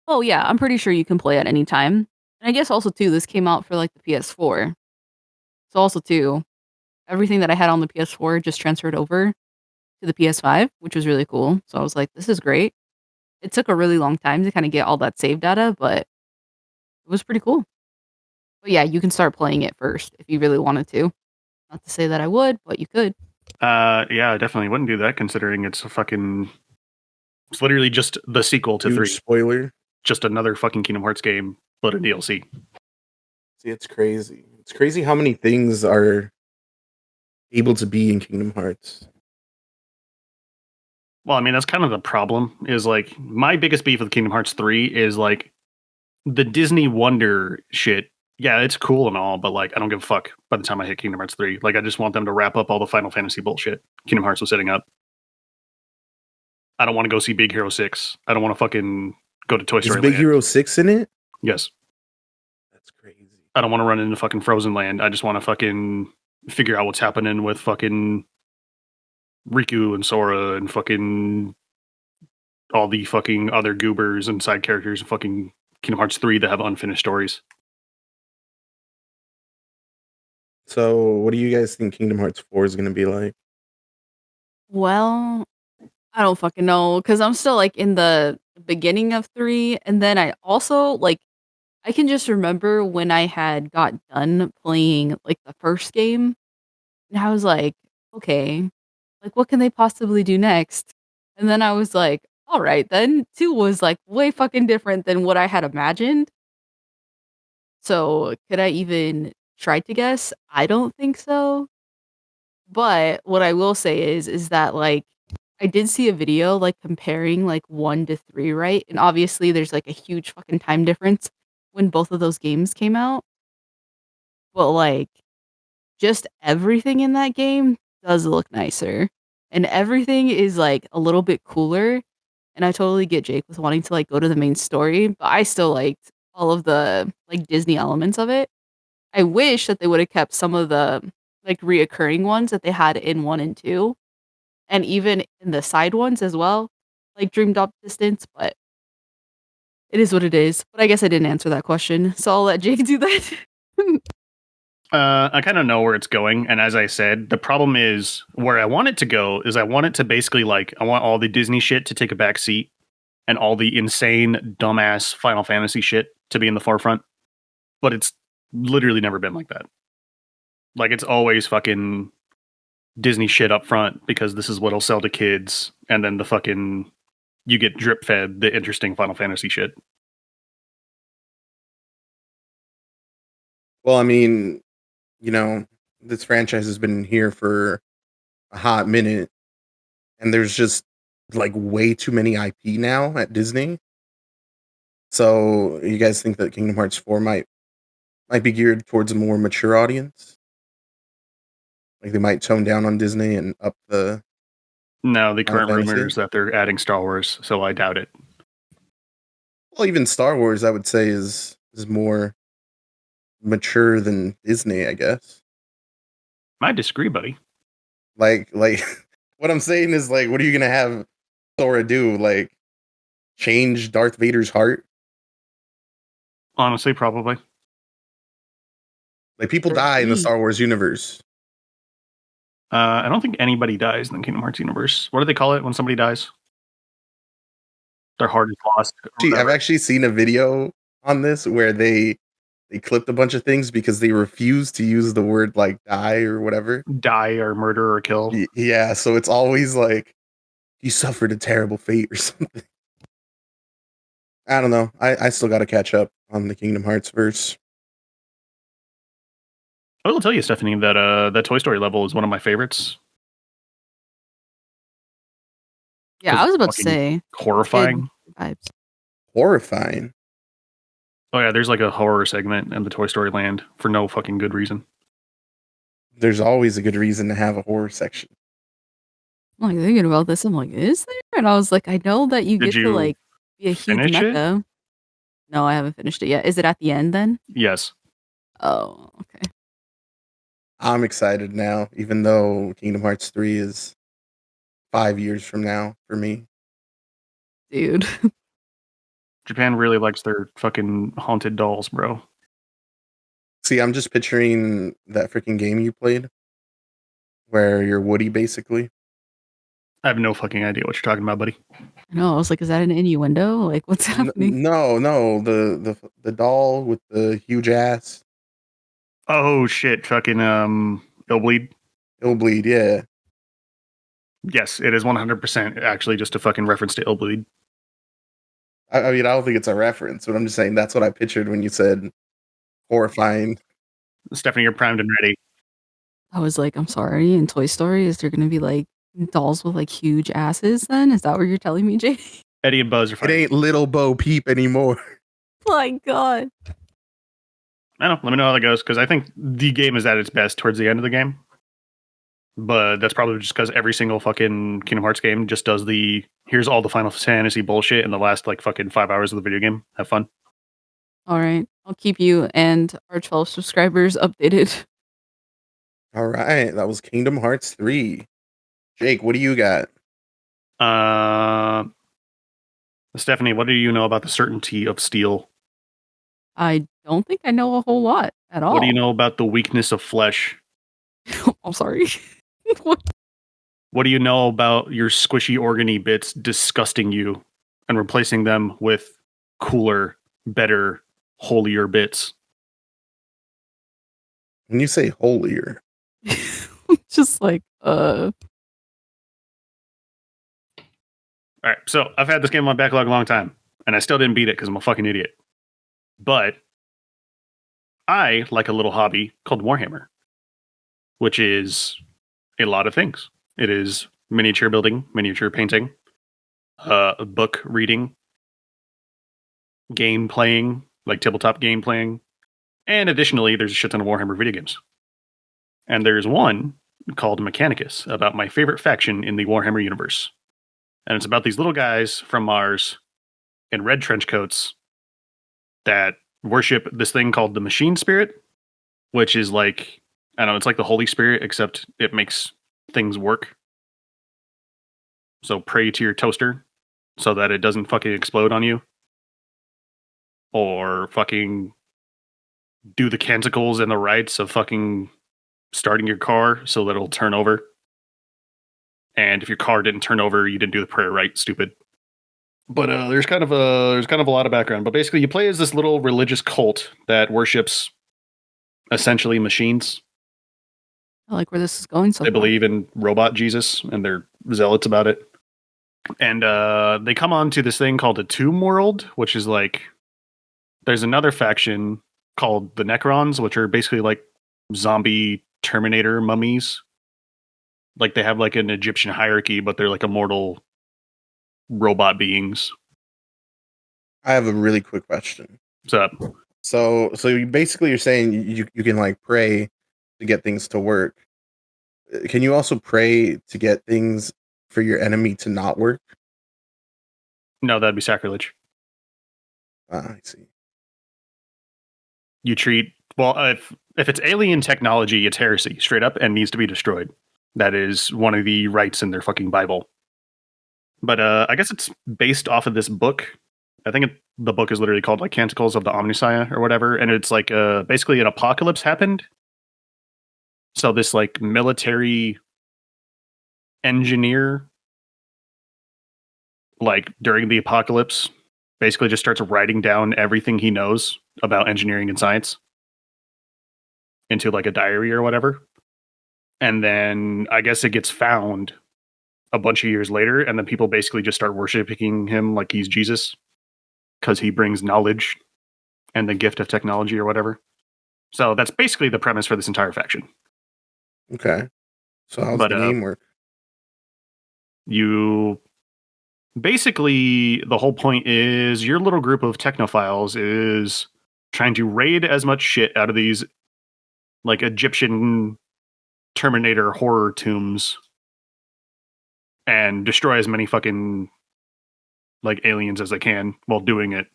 oh yeah, I'm pretty sure you can play at any time. And I guess also too, this came out for like the PS4. So also too, everything that I had on the PS4 just transferred over to the PS5, which was really cool. So I was like, this is great. It took a really long time to kind of get all that save data, but it was pretty cool. But yeah, you can start playing it first if you really wanted to. Not to say that I would, but you could. Yeah, I definitely wouldn't do that considering it's literally just the sequel to Huge 3. Spoiler. Just another fucking Kingdom Hearts game, but a DLC. See, it's crazy. It's crazy how many things are able to be in Kingdom Hearts. Well, I mean, that's kind of the problem, is like, my biggest beef with Kingdom Hearts 3 is like, the Disney Wonder shit. Yeah, it's cool and all, but like, I don't give a fuck by the time I hit Kingdom Hearts 3. Like, I just want them to wrap up all the Final Fantasy bullshit Kingdom Hearts was setting up. I don't want to go see Big Hero 6. I don't want to fucking go to Toy Story Is Big Land. Hero 6 in it? Yes. That's crazy. I don't want to run into fucking Frozen Land. I just want to fucking figure out what's happening with fucking Riku and Sora and fucking all the fucking other goobers and side characters in fucking Kingdom Hearts 3 that have unfinished stories. So, what do you guys think Kingdom Hearts 4 is going to be like? Well, I don't fucking know because I'm still like in the beginning of 3, and then I also like I can just remember when I had got done playing like the first game, and I was like, okay, like what can they possibly do next? And then I was like, all right, then 2 was like way fucking different than what I had imagined. So could I even try to guess? I don't think so. But what I will say is that like I did see a video like comparing like 1 to 3, right? And obviously there's like a huge fucking time difference when both of those games came out. But like just everything in that game does look nicer. And everything is like a little bit cooler. And I totally get Jake with wanting to like go to the main story, but I still liked all of the like Disney elements of it. I wish that they would have kept some of the like reoccurring ones that they had in 1 and 2, and even in the side ones as well, like Dream Drop Distance, but it is what it is. But I guess I didn't answer that question, so I'll let Jake do that. I kind of know where it's going, and as I said, the problem is where I want it to go is I want it to basically like I want all the Disney shit to take a back seat, and all the insane dumbass Final Fantasy shit to be in the forefront. But it's literally never been like that. Like it's always fucking Disney shit up front because this is what'll sell to kids, and then the fucking you get drip fed the interesting Final Fantasy shit. Well, I mean, this franchise has been here for a hot minute, and there's just like way too many IP now at Disney. So, you guys think that Kingdom Hearts 4 might be geared towards a more mature audience? Like they might tone down on Disney and up the No, the Final current Fantasy? rumors that they're adding Star Wars, so I doubt it. Well, even Star Wars, I would say, is more mature than Disney, I guess. I disagree, buddy. Like what I'm saying is like, what are you gonna have Sora do? Like change Darth Vader's heart? Honestly, probably. Like people die in the Star Wars universe. I don't think anybody dies in the Kingdom Hearts universe. What do they call it when somebody dies? Their heart is lost. See, I've actually seen a video on this where they clipped a bunch of things because they refused to use the word like die or whatever. Die or murder or kill. Yeah, so it's always like he suffered a terrible fate or something. I don't know. I still got to catch up on the Kingdom Hearts verse. I will tell you, Stephanie, that that Toy Story level is one of my favorites. Yeah, I was about to say horrifying vibes. Horrifying. Oh yeah, there's like a horror segment in the Toy Story Land for no fucking good reason. There's always a good reason to have a horror section. I'm like thinking about this. I'm like, is there? And I was like, I know that you get to like be a huge mecha. It? No, I haven't finished it yet. Is it at the end then? Yes. Oh, okay. I'm excited now, even though Kingdom Hearts 3 is 5 years from now for me. Dude. Japan really likes their fucking haunted dolls, bro. See, I'm just picturing that freaking game you played where you're Woody, basically. I have no fucking idea what you're talking about, buddy. No, I was like, is that an innuendo? Like, what's happening? No, the doll with the huge ass. Oh shit, fucking Illbleed. Illbleed, yeah. Yes, it is 100% actually just a fucking reference to Illbleed. I mean, I don't think it's a reference, but I'm just saying that's what I pictured when you said horrifying. Stephanie, you're primed and ready. I was like, I'm sorry, in Toy Story, is there going to be like dolls with like huge asses then? Is that what you're telling me, Jay? Eddie and Buzz are fine. It ain't Little Bo Peep anymore. My God. I don't know. Let me know how that goes, because I think the game is at its best towards the end of the game. But that's probably just because every single fucking Kingdom Hearts game just does the here's all the Final Fantasy bullshit in the last like fucking 5 hours of the video game. Have fun. All right. I'll keep you and our 12 subscribers updated. All right. That was Kingdom Hearts 3. Jake, what do you got? Stephanie, what do you know about the certainty of steel? I don't think I know a whole lot at all. What do you know about the weakness of flesh? I'm sorry. What do you know about your squishy organy bits disgusting you and replacing them with cooler, better, holier bits? When you say holier, just like All right, so I've had this game on backlog a long time, and I still didn't beat it because I'm a fucking idiot. But I like a little hobby called Warhammer, which is a lot of things. It is miniature building, miniature painting, book reading, game playing, like tabletop game playing, and additionally, there's a shit ton of Warhammer video games. And there's one called Mechanicus about my favorite faction in the Warhammer universe. And it's about these little guys from Mars in red trench coats that worship this thing called the Machine Spirit, which is like, I don't know, it's like the Holy Spirit, except it makes things work. So pray to your toaster so that it doesn't fucking explode on you. Or fucking do the canticles and the rites of fucking starting your car so that it'll turn over. And if your car didn't turn over, you didn't do the prayer right, stupid. But there's kind of a lot of background. But basically, you play as this little religious cult that worships essentially machines. I like where this is going. So they believe in robot Jesus, and they're zealots about it. And they come on to this thing called a tomb world, which is like there's another faction called the Necrons, which are basically like zombie Terminator mummies. Like they have like an Egyptian hierarchy, but they're like immortal robot beings. I have a really quick question. What's up? So you basically you're saying you can like pray to get things to work. Can you also pray to get things for your enemy to not work? No, that'd be sacrilege. I see. You treat if it's alien technology, it's heresy straight up and needs to be destroyed. That is one of the rites in their fucking Bible. But I guess it's based off of this book. I think the book is literally called like Canticles of the Omnissiah or whatever, and it's like basically an apocalypse happened. So this like military engineer, like during the apocalypse, basically just starts writing down everything he knows about engineering and science into like a diary or whatever. And then I guess it gets found a bunch of years later, and then people basically just start worshiping him like he's Jesus because he brings knowledge and the gift of technology or whatever. So that's basically the premise for this entire faction. Okay. So how's the game work? You basically, the whole point is your little group of technophiles is trying to raid as much shit out of these like Egyptian Terminator horror tombs and destroy as many fucking like aliens as they can while doing it.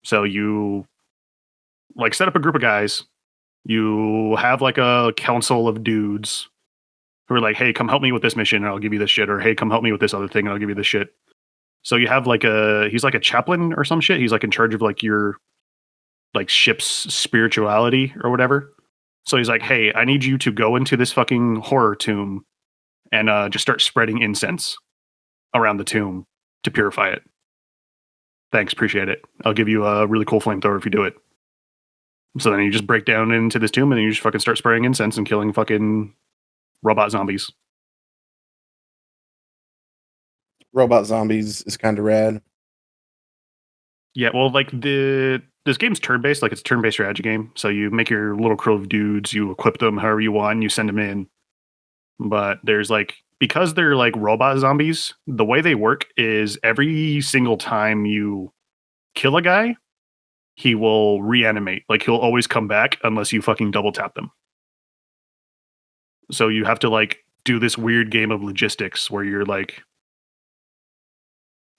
So you like set up a group of guys. You have like a council of dudes who are like, hey, come help me with this mission and I'll give you this shit. Or hey, come help me with this other thing and I'll give you this shit. So you have like he's like a chaplain or some shit. He's like in charge of like your like ship's spirituality or whatever. So he's like, hey, I need you to go into this fucking horror tomb and just start spreading incense around the tomb to purify it. Thanks, appreciate it. I'll give you a really cool flamethrower if you do it. So then you just break down into this tomb and then you just fucking start spraying incense and killing fucking robot zombies. Robot zombies is kind of rad. Yeah, well, like this game's turn-based, like it's a turn-based strategy game. So you make your little crew of dudes, you equip them however you want, and you send them in. But there's like, because they're like robot zombies, the way they work is every single time you kill a guy, he will reanimate. Like he'll always come back unless you fucking double tap them. So you have to like do this weird game of logistics where you're like,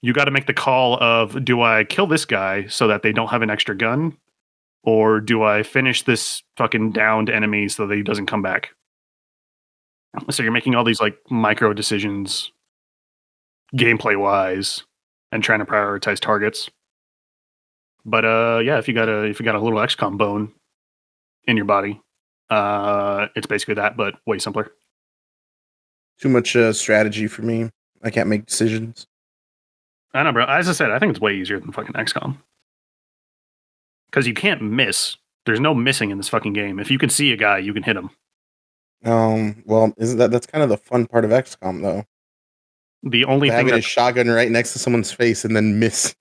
you got to make the call of, do I kill this guy so that they don't have an extra gun? Or do I finish this fucking downed enemy so that he doesn't come back? So you're making all these like micro decisions gameplay wise and trying to prioritize targets. But yeah, if you got a little XCOM bone in your body, it's basically that, but way simpler. Too much strategy for me. I can't make decisions. I know, bro. As I said, I think it's way easier than fucking XCOM. Because you can't miss. There's no missing in this fucking game. If you can see a guy, you can hit him. Well, isn't that's kind of the fun part of XCOM, though? The only thing having a shotgun right next to someone's face and then miss.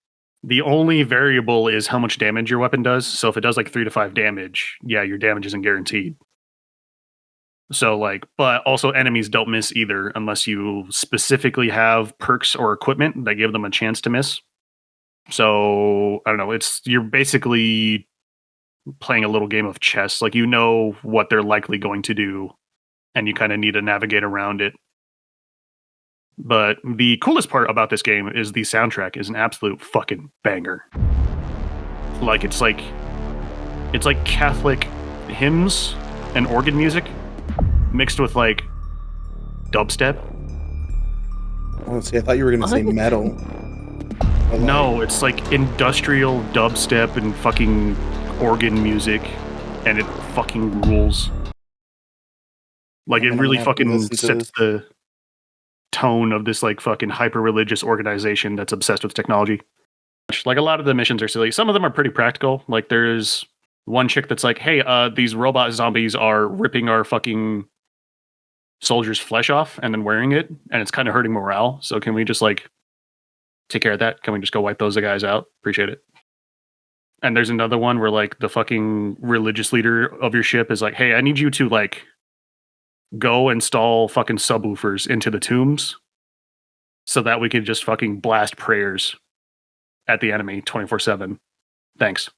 The only variable is how much damage your weapon does. So if it does like 3 to 5 damage, yeah, your damage isn't guaranteed. So like, but also enemies don't miss either unless you specifically have perks or equipment that give them a chance to miss. So I don't know. You're basically playing a little game of chess. Like you know what they're likely going to do, and you kind of need to navigate around it. But the coolest part about this game is the soundtrack is an absolute fucking banger. Like it's like Catholic hymns and organ music mixed with like dubstep. Oh, see, I thought you were gonna say metal. No, it's like industrial dubstep and fucking organ music, and it fucking rules. Like it really fucking sets the tone of this like fucking hyper-religious organization that's obsessed with technology. Like a lot of the missions are silly. Some of them are pretty practical. Like there's one chick that's like, hey, these robot zombies are ripping our fucking soldiers' flesh off and then wearing it, and it's kind of hurting morale. So can we just like take care of that? Can we just go wipe those guys out? Appreciate it. And there's another one where like the fucking religious leader of your ship is like, hey, I need you to like go install fucking subwoofers into the tombs so that we can just fucking blast prayers at the enemy 24/7. Thanks.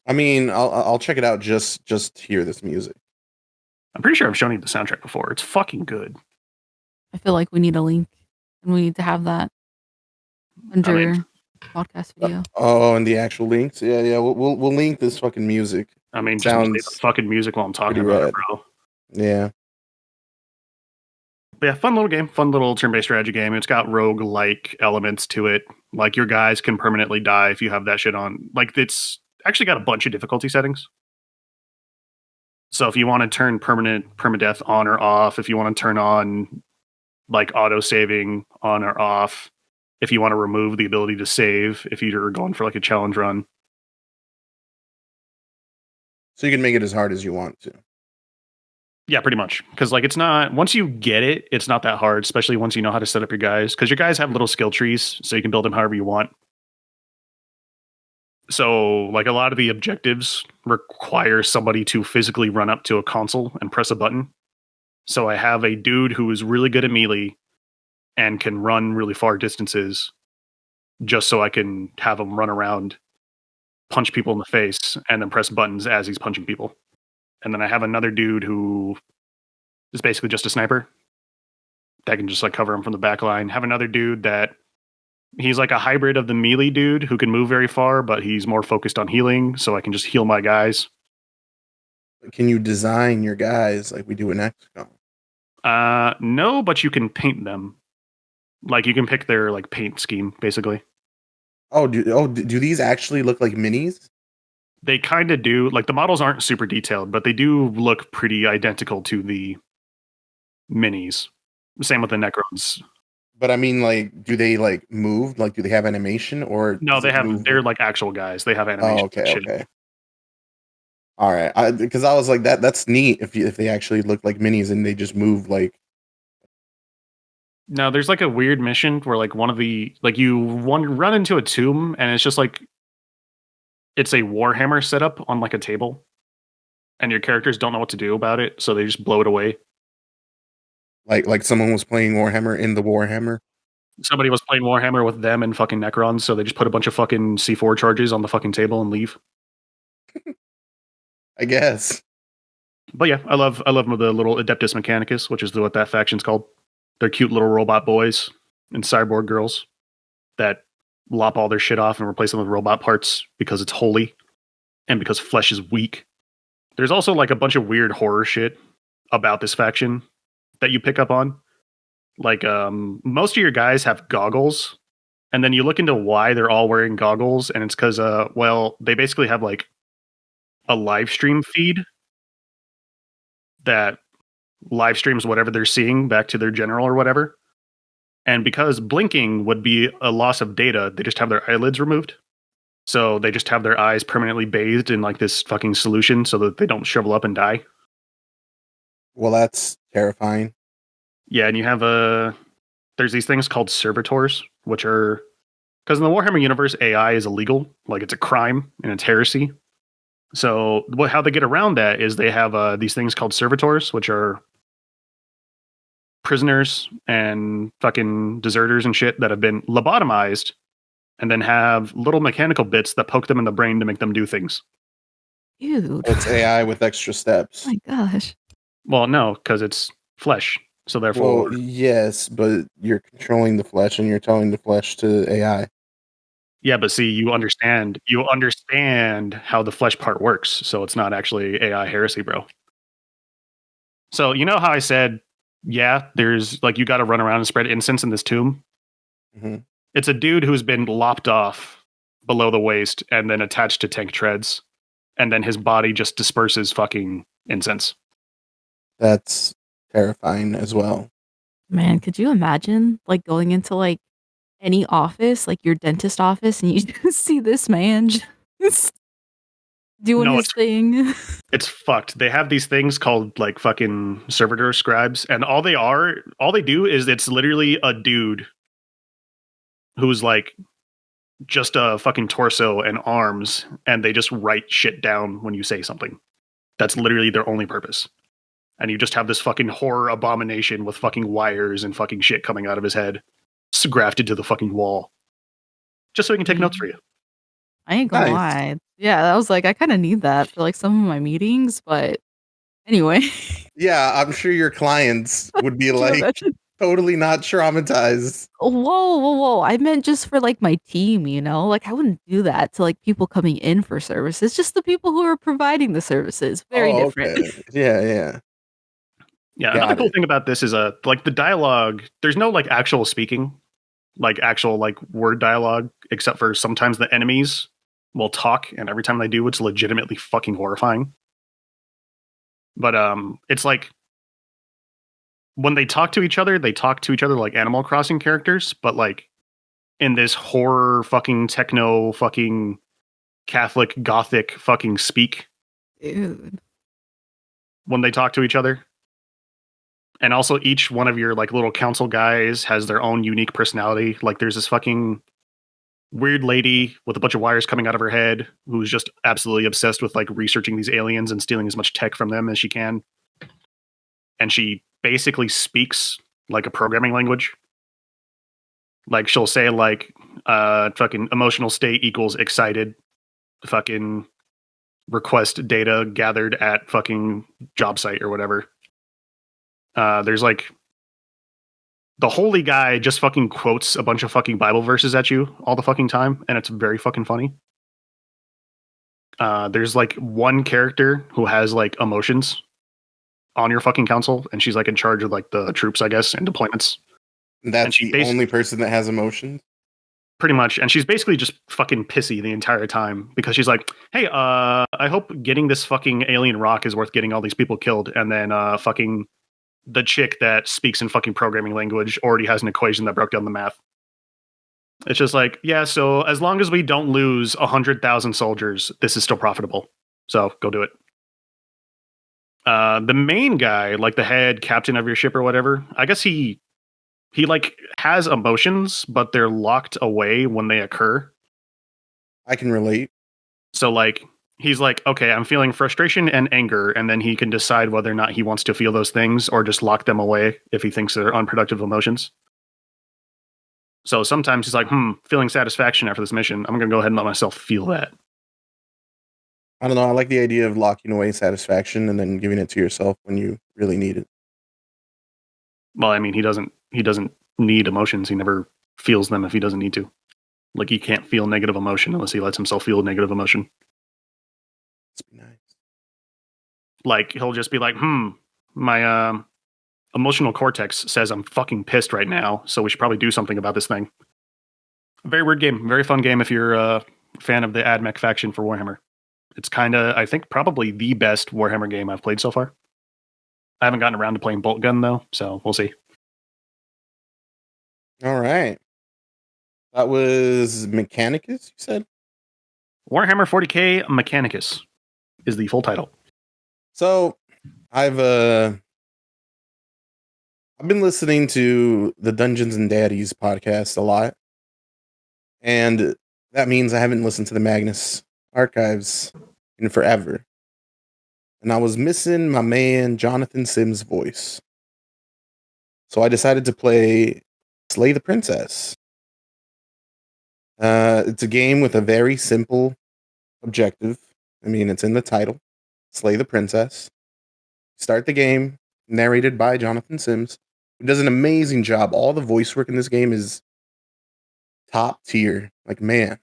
I mean, I'll check it out just to hear this music. I'm pretty sure I've shown you the soundtrack before. It's fucking good. I feel like we need a link, and we need to have that under podcast video. And the actual links, yeah. We'll link this fucking music. I mean, just play the fucking music while I'm talking about it, bro. Yeah. But yeah, fun little game, fun little turn-based strategy game. It's got rogue-like elements to it. Like your guys can permanently die if you have that shit on. Like it's actually got a bunch of difficulty settings. So if you want to turn permadeath on or off, if you want to turn on like auto saving on or off, if you want to remove the ability to save, if you're going for like a challenge run. So you can make it as hard as you want to. Yeah, pretty much. Because like it's not, once you get it, it's not that hard, especially once you know how to set up your guys. Because your guys have little skill trees, so you can build them however you want. So like a lot of the objectives require somebody to physically run up to a console and press a button. So I have a dude who is really good at melee, and can run really far distances just so I can have him run around, punch people in the face, and then press buttons as he's punching people. And then I have another dude who is basically just a sniper that can just like cover him from the back line. Have another dude that he's like a hybrid of the melee dude who can move very far, but he's more focused on healing, so I can just heal my guys. Can you design your guys like we do in XCOM? No, but you can paint them. Like you can pick their like paint scheme, basically. Do these actually look like minis? They kind of do. Like the models aren't super detailed, but they do look pretty identical to the minis. Same with the Necrons. But I mean, like, do they like move? Like, do they have animation or no? They have. They're like actual guys. They have animation. Oh, okay. All right, because I was like that's neat if they actually look like minis and they just move like. No, there's like a weird mission where like one of the like you run into a tomb and it's just like it's a Warhammer setup on like a table, and your characters don't know what to do about it, so they just blow it away. Like someone was playing Warhammer in the Warhammer. Somebody was playing Warhammer with them and fucking Necrons, so they just put a bunch of fucking C4 charges on the fucking table and leave. I guess. But yeah, I love the little Adeptus Mechanicus, which is what that faction's called. They're cute little robot boys and cyborg girls that lop all their shit off and replace them with robot parts because it's holy and because flesh is weak. There's also like a bunch of weird horror shit about this faction that you pick up on. Like most of your guys have goggles, and then you look into why they're all wearing goggles, and it's because they basically have like a live stream feed that live streams whatever they're seeing back to their general or whatever. And because blinking would be a loss of data, they just have their eyelids removed. So they just have their eyes permanently bathed in like this fucking solution so that they don't shrivel up and die. Well, that's terrifying. Yeah, and you have there's these things called servitors, which are because in the Warhammer universe, AI is illegal, like it's a crime and it's heresy. So how they get around that is they have these things called servitors, which are prisoners and fucking deserters and shit that have been lobotomized and then have little mechanical bits that poke them in the brain to make them do things. Dude. It's AI with extra steps. Oh my gosh. Well, no, because it's flesh. So therefore... Well, yes, but you're controlling the flesh and you're telling the flesh to AI. Yeah, but see, you understand how the flesh part works, so it's not actually AI heresy, bro. So you know how I said, yeah, there's like you got to run around and spread incense in this tomb? Mm-hmm. It's a dude who's been lopped off below the waist and then attached to tank treads, and then his body just disperses fucking incense. That's terrifying as well. Man, could you imagine like going into like any office, like your dentist office, and you just see this man just doing his thing? It's fucked. They have these things called like fucking servitor scribes, and all they do is it's literally a dude who's like just a fucking torso and arms, and they just write shit down when you say something. That's literally their only purpose. And you just have this fucking horror abomination with fucking wires and fucking shit coming out of his head, grafted to the fucking wall, just so he can take notes for you. I ain't gonna lie. Yeah, I was like, I kind of need that for like some of my meetings, but anyway. Yeah, I'm sure your clients would be like totally not traumatized. Whoa. I meant just for like my team, you know? Like I wouldn't do that to like people coming in for services, just the people who are providing the services. Very different. Okay. Yeah. Yeah, another cool thing about this is like the dialogue, there's no like actual speaking, like actual like word dialogue, except for sometimes the enemies will talk, and every time they do, it's legitimately fucking horrifying. But it's like when they talk to each other like Animal Crossing characters, but like in this horror fucking techno fucking Catholic Gothic fucking speak. Dude. When they talk to each other. And also each one of your like little council guys has their own unique personality. Like there's this fucking weird lady with a bunch of wires coming out of her head who's just absolutely obsessed with like researching these aliens and stealing as much tech from them as she can. And she basically speaks like a programming language. Like she'll say like fucking emotional state equals excited, fucking request data gathered at fucking job site or whatever. There's like the holy guy just fucking quotes a bunch of fucking Bible verses at you all the fucking time, and it's very fucking funny. There's like one character who has like emotions on your fucking council, and she's like in charge of like the troops, I guess, and deployments. That's the only person that has emotions? Pretty much. And she's basically just fucking pissy the entire time because she's like, hey, I hope getting this fucking alien rock is worth getting all these people killed. And then fucking the chick that speaks in fucking programming language already has an equation that broke down the math. It's just like, yeah, so as long as we don't lose 100,000 soldiers, this is still profitable. So go do it. The main guy, like the head captain of your ship or whatever, I guess he like has emotions, but they're locked away when they occur. I can relate. So like he's like, okay, I'm feeling frustration and anger, and then he can decide whether or not he wants to feel those things or just lock them away if he thinks they're unproductive emotions. So sometimes he's like, feeling satisfaction after this mission. I'm gonna go ahead and let myself feel that. I don't know. I like the idea of locking away satisfaction and then giving it to yourself when you really need it. Well, I mean, he doesn't need emotions. He never feels them if he doesn't need to. Like, he can't feel negative emotion unless he lets himself feel negative emotion. Must be nice. Like, he'll just be like, my emotional cortex says I'm fucking pissed right now, so we should probably do something about this thing. A very weird game. Very fun game if you're a fan of the AdMech faction for Warhammer. It's kind of, I think, probably the best Warhammer game I've played so far. I haven't gotten around to playing Bolt Gun, though, so we'll see. All right. That was Mechanicus, you said? Warhammer 40k Mechanicus is the full title. So, I've been listening to the Dungeons and Daddies podcast a lot. And that means I haven't listened to the Magnus archives in forever. And I was missing my man Jonathan Sims' voice. So I decided to play Slay the Princess. It's a game with a very simple objective. I mean, it's in the title. Slay the Princess. Start the game, narrated by Jonathan Sims, who does an amazing job. All the voice work in this game is top tier. Like, man.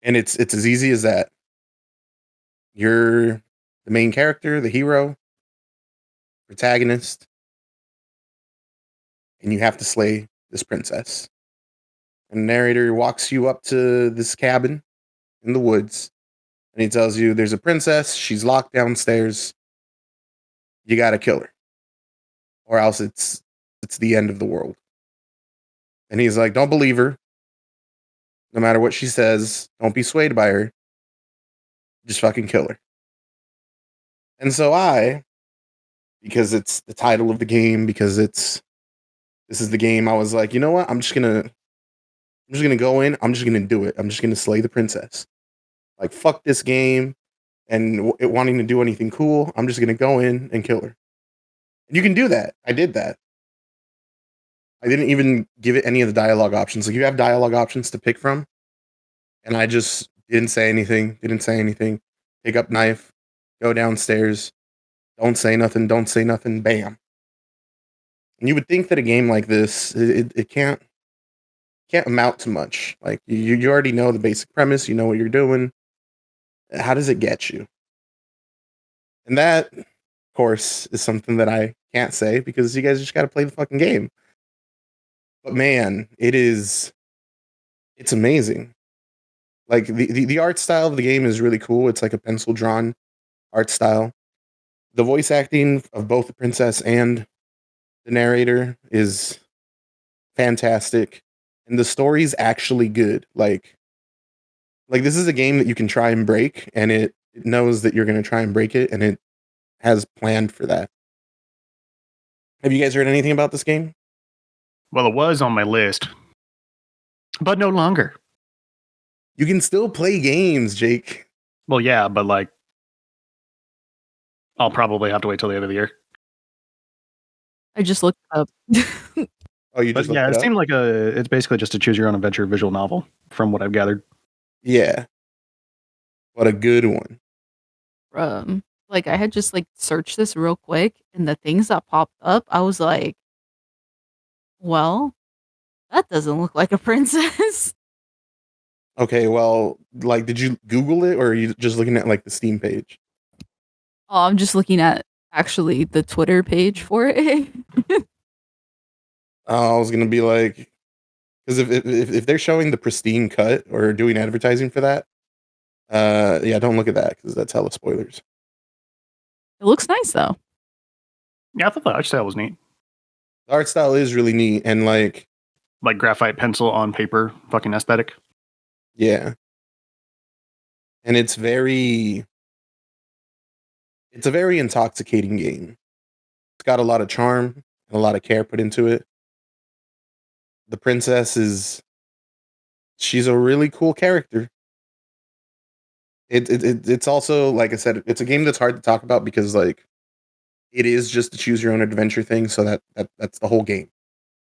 And it's as easy as that. You're the main character, the hero, protagonist, and you have to slay this princess. And the narrator walks you up to this cabin in the woods, and he tells you there's a princess, she's locked downstairs, you gotta kill her, or else it's the end of the world. And he's like, don't believe her, no matter what she says, don't be swayed by her, just fucking kill her. And so because it's the title of the game, because this is the game, I was like, you know what? I'm just gonna go in. I'm just gonna do it. I'm just gonna slay the princess. Like, fuck this game and it wanting to do anything cool. I'm just gonna go in and kill her. And you can do that. I did that. I didn't even give it any of the dialogue options. Like, you have dialogue options to pick from, and I just didn't say anything. Pick up knife, go downstairs. Don't say nothing. Bam. And you would think that a game like this, it can't amount to much. Like, you already know the basic premise. You know what you're doing. How does it get you? And that, of course, is something that I can't say because you guys just got to play the fucking game. But man, it's amazing. Like, the art style of the game is really cool. It's like a pencil drawn art style. The voice acting of both the princess and the narrator is fantastic. And the story's actually good. Like this is a game that you can try and break, and it knows that you're going to try and break it, and it has planned for that. Have you guys heard anything about this game? Well, it was on my list, but no longer. You can still play games, Jake. Well, yeah, but like, I'll probably have to wait till the end of the year. I just looked up. Oh, you just it seemed like it's basically just a choose your own adventure visual novel, from what I've gathered. Yeah. What a good one. Like I had just like searched this real quick, and the things that popped up, I was like, well, that doesn't look like a princess. Okay, well, like, did you Google it, or are you just looking at like the Steam page? Oh, I'm just looking at actually the Twitter page for it. I was gonna be like, because if they're showing the pristine cut or doing advertising for that, yeah, don't look at that because that's hella spoilers. It looks nice though. Yeah, I thought the art style was neat. The art style is really neat and like graphite pencil on paper, fucking aesthetic. Yeah, and it's a very intoxicating game. It's got a lot of charm and a lot of care put into it. The princess she's a really cool character. It's also, like I said, it's a game that's hard to talk about because like it is just a choose your own adventure thing. So that's the whole game.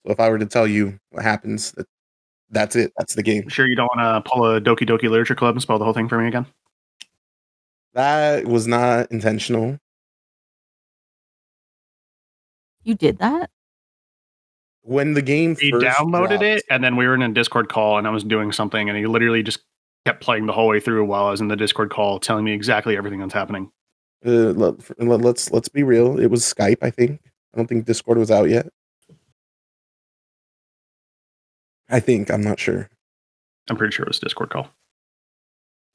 So if I were to tell you what happens, that's it. That's the game. Sure, you don't want to pull a Doki Doki Literature Club and spell the whole thing for me again? That was not intentional. You did that? When the game he first downloaded dropped, it, and then we were in a Discord call, and I was doing something, and he literally just kept playing the whole way through while I was in the Discord call, telling me exactly everything that's happening. Let's be real. It was Skype, I think. I don't think Discord was out yet. I'm not sure. I'm pretty sure it was a Discord call.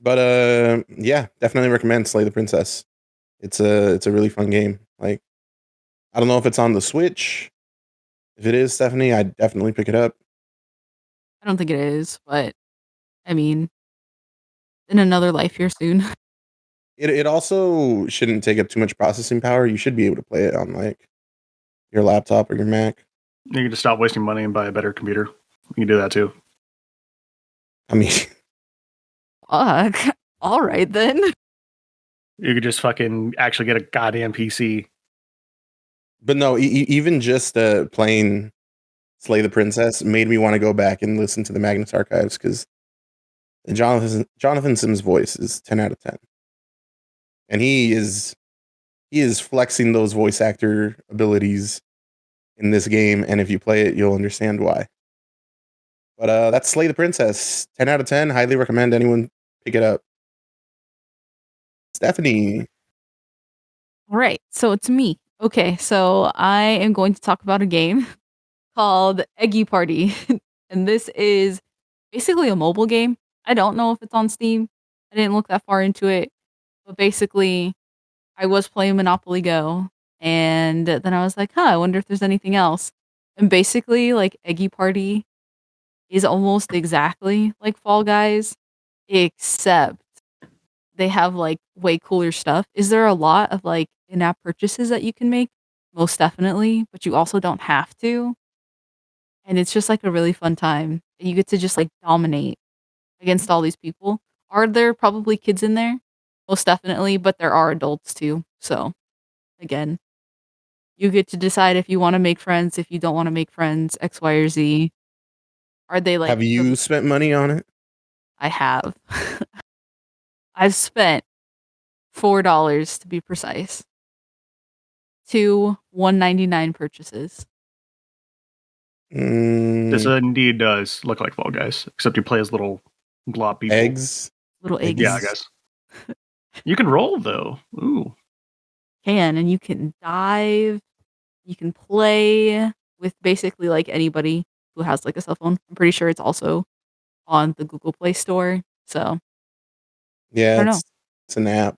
But yeah, definitely recommend Slay the Princess. It's a really fun game. Like, I don't know if it's on the Switch. If it is, Stephanie, I'd definitely pick it up. I don't think it is, but I mean, in another life here soon. It also shouldn't take up too much processing power. You should be able to play it on like your laptop or your Mac. You can just stop wasting money and buy a better computer. You can do that too. I mean, fuck. All right then. You could just fucking actually get a goddamn PC. But no, even just playing Slay the Princess made me want to go back and listen to the Magnus archives because Jonathan Sims' voice is 10 out of 10, and he is flexing those voice actor abilities in this game. And if you play it, you'll understand why. But that's Slay the Princess, 10 out of 10. Highly recommend anyone pick it up. Stephanie. All right, so it's me. Okay, so I am going to talk about a game called Eggy Party. And this is basically a mobile game. I don't know if it's on Steam. I didn't look that far into it. But basically, I was playing Monopoly Go. And then I was like, I wonder if there's anything else. And basically, like, Eggy Party is almost exactly like Fall Guys, except they have like way cooler stuff. Is there a lot of like in-app purchases that you can make? Most definitely, but you also don't have to. And it's just like a really fun time. You get to just like dominate against all these people. Are there probably kids in there? Most definitely, but there are adults too. So again, you get to decide if you want to make friends, if you don't want to make friends, X, Y, or Z. Are they like Have you spent money on it? I have. I've spent $4 to be precise. 2 $1.99 purchases. This indeed does look like Fall Guys, except you play as little glob people. Little eggs. Yeah, I guess. You can roll though. Ooh. And you can dive. You can play with basically like anybody who has like a cell phone. I'm pretty sure it's also on the Google Play Store. So yeah, it's an app.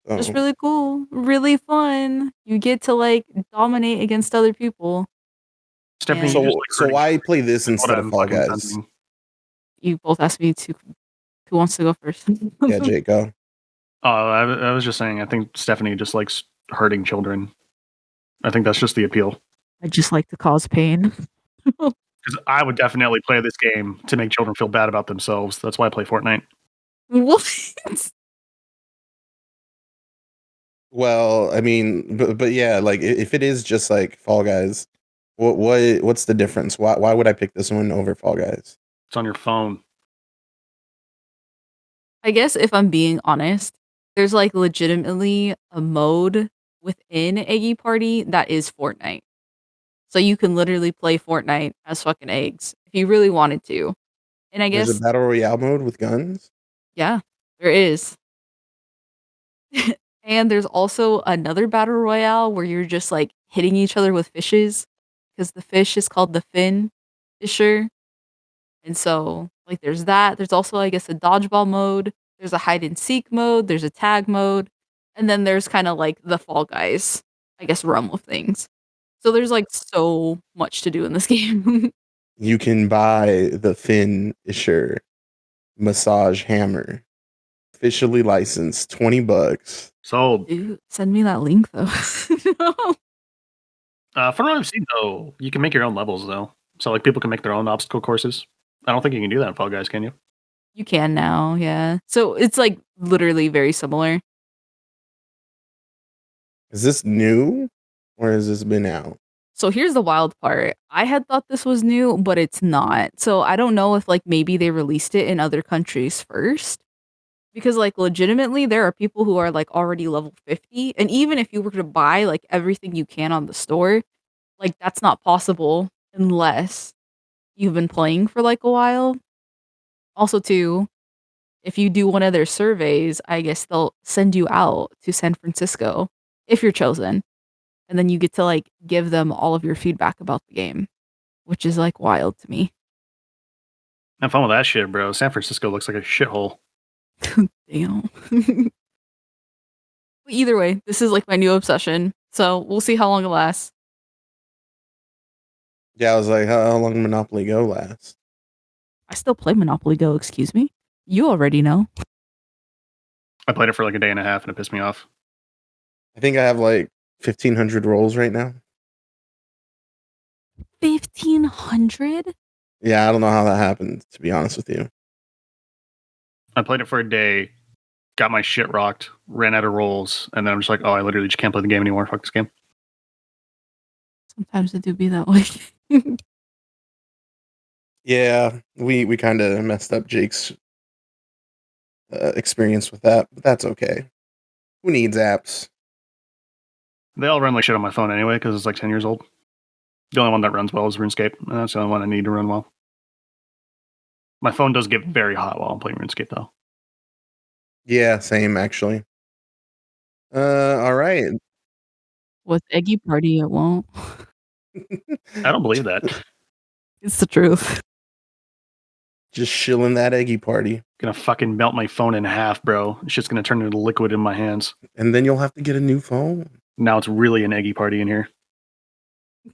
It's really cool, really fun. You get to like dominate against other people. Stephanie, so why play this instead of Fall Guys? Sensing. You both asked me to. Who wants to go first? Yeah, Jake, go. I was just saying. I think Stephanie just likes hurting children. I think that's just the appeal. I just like to cause pain. Because I would definitely play this game to make children feel bad about themselves. That's why I play Fortnite. What? Well, I mean, but yeah, like if it is just like Fall Guys, What's the difference? Why would I pick this one over Fall Guys? It's on your phone. I guess if I'm being honest, there's like legitimately a mode within Eggy Party that is Fortnite. So you can literally play Fortnite as fucking eggs if you really wanted to. And I There's a guess, battle royale mode with guns. yeah, there is. And there's also another battle royale where you're just like hitting each other with fishes because the fish is called the fin fisher. And so, like, there's that. There's also, I guess, a dodgeball mode. There's a hide and seek mode. There's a tag mode. And then there's kind of like the Fall Guys, I guess, realm of things. So there's like so much to do in this game. You can buy the Fin Fisher massage hammer. Officially licensed, $20. Sold. Dude, send me that link though. From what I've seen, though, you can make your own levels, though. So, like, people can make their own obstacle courses. I don't think you can do that in Fall Guys, can you? You can now, yeah. So it's like literally very similar. Is this new or has this been out? So here's the wild part. I had thought this was new, but it's not. So I don't know if like maybe they released it in other countries first. Because like legitimately there are people who are like already level 50. And even if you were to buy like everything you can on the store, like that's not possible unless you've been playing for like a while. Also too, if you do one of their surveys, I guess they'll send you out to San Francisco if you're chosen. And then you get to like give them all of your feedback about the game, which is like wild to me. Have fun with that shit, bro. San Francisco looks like a shithole. Damn. But either way, this is like my new obsession. So we'll see how long it lasts. Yeah, I was like, how long did Monopoly Go last? I still play Monopoly Go, excuse me. You already know. I played it for like a day and a half and it pissed me off. I think I have like 1,500 rolls right now. 1,500? Yeah, I don't know how that happened, to be honest with you. I played it for a day, got my shit rocked, ran out of rolls, and then I'm just like, oh, I literally just can't play the game anymore. Fuck this game. Sometimes it do be that way. Yeah, we kind of messed up Jake's experience with that, but that's okay. Who needs apps? They all run like shit on my phone anyway because it's like 10 years old. The only one that runs well is RuneScape, and that's the only one I need to run well. My phone does get very hot while I'm playing RuneScape, though. Yeah, same actually. All right. With Eggy Party, it won't. I don't believe that. It's the truth. Just shilling that Eggy Party. Gonna fucking melt my phone in half, bro. It's just gonna turn into liquid in my hands. And then you'll have to get a new phone. Now it's really an Eggy Party in here.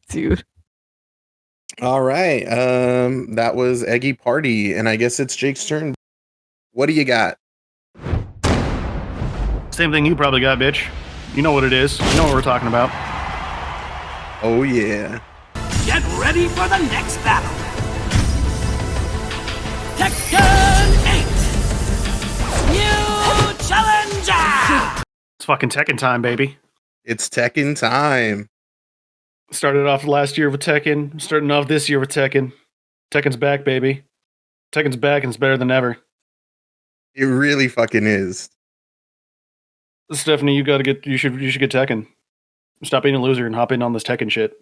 Dude. All right. That was Eggy Party, and I guess it's Jake's turn. What do you got? Same thing you probably got, bitch. You know what it is. You know what we're talking about. Oh, yeah. Get ready for the next battle. Tekken 8! New challenger! It's fucking Tekken time, baby. It's Tekken time. Started off last year with Tekken. Starting off this year with Tekken. Tekken's back, baby. Tekken's back and it's better than ever. It really fucking is. Stephanie, you should get Tekken. Stop being a loser and hop in on this Tekken shit.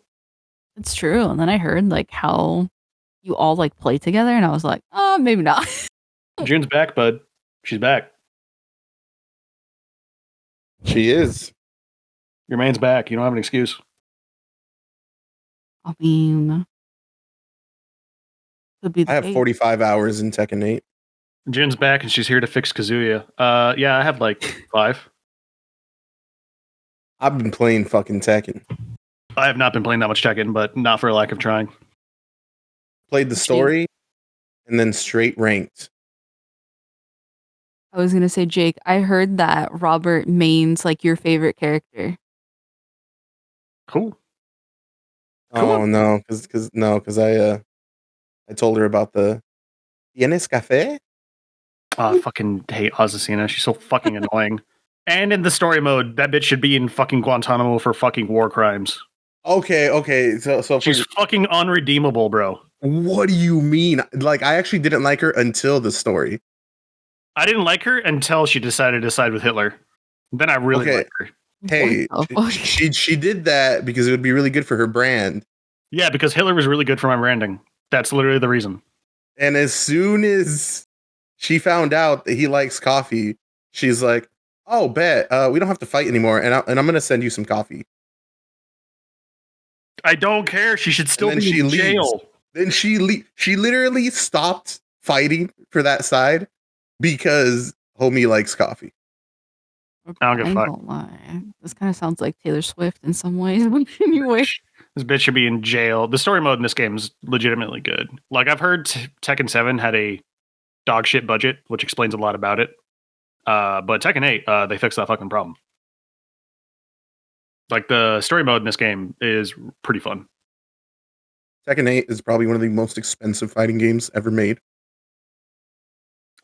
It's true. And then I heard like how you all like play together, and I was like, oh, maybe not. June's back, bud. She's back. She is. Your man's back. You don't have an excuse. I mean, could be the I have case. 45 hours in Tekken 8. Jin's back and she's here to fix Kazuya. Yeah, I have like 5. I've been playing fucking Tekken. I have not been playing that much Tekken, but not for a lack of trying. Played the story and then straight ranked. I was gonna say, Jake, I heard that Robert Main's like your favorite character. Cool. Oh no, because I told her about the ¿Tienes café? I fucking hate Azucena. She's so fucking annoying. And in the story mode, that bitch should be in fucking Guantanamo for fucking war crimes. Okay. So She's fucking unredeemable, bro. What do you mean? Like, I actually didn't like her until the story. I didn't like her until she decided to side with Hitler. Then I really liked her. Hey, she did that because it would be really good for her brand. Yeah, because Hitler was really good for my branding. That's literally the reason. And as soon as she found out that he likes coffee, she's like, "Oh, bet we don't have to fight anymore, and I'm going to send you some coffee." I don't care. She should still be in jail. Then she literally stopped fighting for that side because homie likes coffee. I don't give a fuck. Won't lie. This kind of sounds like Taylor Swift in some ways, but anyway. This bitch should be in jail. The story mode in this game is legitimately good. Like, I've heard Tekken 7 had a dog shit budget, which explains a lot about it. But Tekken 8, they fixed that fucking problem. Like, the story mode in this game is pretty fun. Tekken 8 is probably one of the most expensive fighting games ever made.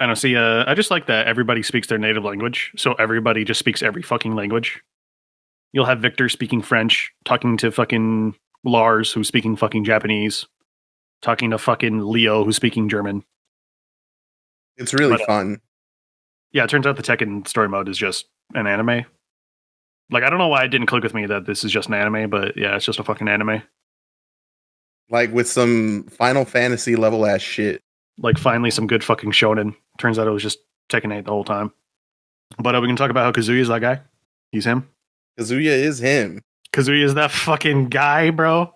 I don't see. I just like that everybody speaks their native language, so everybody just speaks every fucking language. You'll have Victor speaking French, talking to fucking Lars, who's speaking fucking Japanese, talking to fucking Leo, who's speaking German. It's really fun. Yeah, it turns out the Tekken story mode is just an anime. Like, I don't know why it didn't click with me that this is just an anime, but yeah, it's just a fucking anime. Like, with some Final Fantasy level ass shit. Like, finally some good fucking shonen. Turns out it was just Tekken 8 the whole time. But we can talk about how Kazuya is that guy. He's him. Kazuya is him. Kazuya is that fucking guy, bro.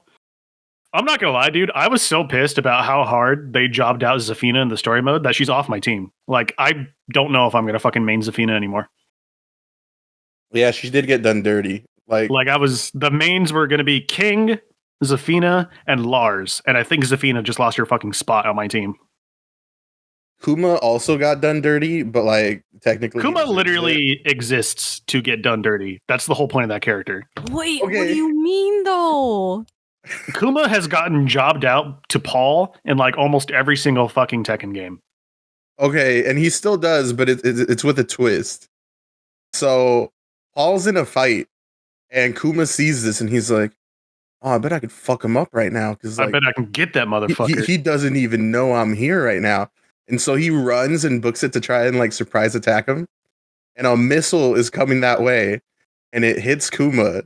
I'm not gonna lie, dude. I was so pissed about how hard they jobbed out Zafina in the story mode that she's off my team. Like, I don't know if I'm gonna fucking main Zafina anymore. Yeah, she did get done dirty. Like the mains were gonna be King, Zafina, and Lars, and I think Zafina just lost her fucking spot on my team. Kuma also got done dirty, but like technically Kuma literally exists to get done dirty. That's the whole point of that character. Wait, what do you mean though? Kuma has gotten jobbed out to Paul in like almost every single fucking Tekken game. Okay, and he still does, but it's with a twist. So Paul's in a fight, and Kuma sees this, and he's like, "Oh, I bet I could fuck him up right now because I bet I can get that motherfucker." He doesn't even know I'm here right now. And so he runs and books it to try and like surprise attack him. And a missile is coming that way. And it hits Kuma.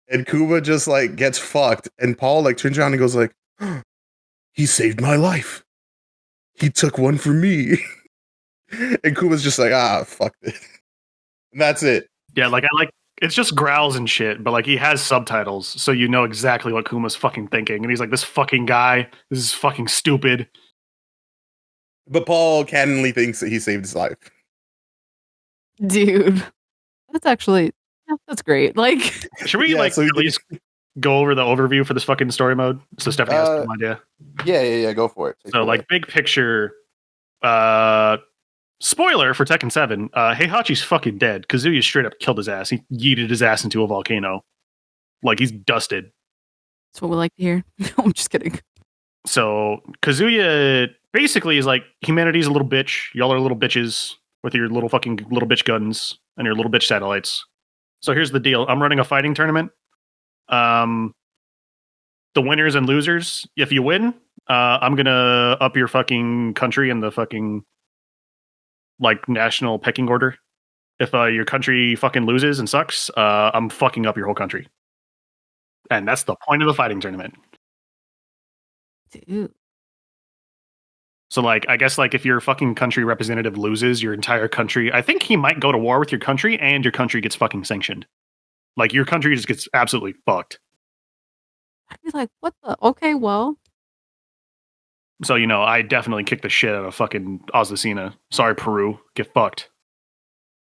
And Kuma just like gets fucked. And Paul like turns around and goes like, oh, he saved my life. He took one for me. And Kuma's just like, fuck this. And that's it. Yeah, like it's just growls and shit, but like he has subtitles, so you know exactly what Kuma's fucking thinking. And he's like, this fucking guy, this is fucking stupid. But Paul cannonly thinks that he saved his life. Dude. That's actually that's great. Like, should we at least go over the overview for this fucking story mode? So Stephanie has some idea. Yeah, go for it. So like big picture, spoiler for Tekken 7, Heihachi's fucking dead. Kazuya straight up killed his ass. He yeeted his ass into a volcano. Like, he's dusted. That's what we like to hear. No, I'm just kidding. So Kazuya basically is like, humanity's a little bitch. Y'all are little bitches with your little fucking little bitch guns and your little bitch satellites. So here's the deal. I'm running a fighting tournament. The winners and losers, if you win, I'm gonna up your fucking country in the fucking like national pecking order. If your country fucking loses and sucks, I'm fucking up your whole country. And that's the point of the fighting tournament. Dude. So, like, I guess, like, if your fucking country representative loses, your entire country, I think he might go to war with your country, and your country gets fucking sanctioned. Like, your country just gets absolutely fucked. I'd be like, what the? Okay, well. So, you know, I definitely kicked the shit out of fucking Azucena. Sorry, Peru. Get fucked.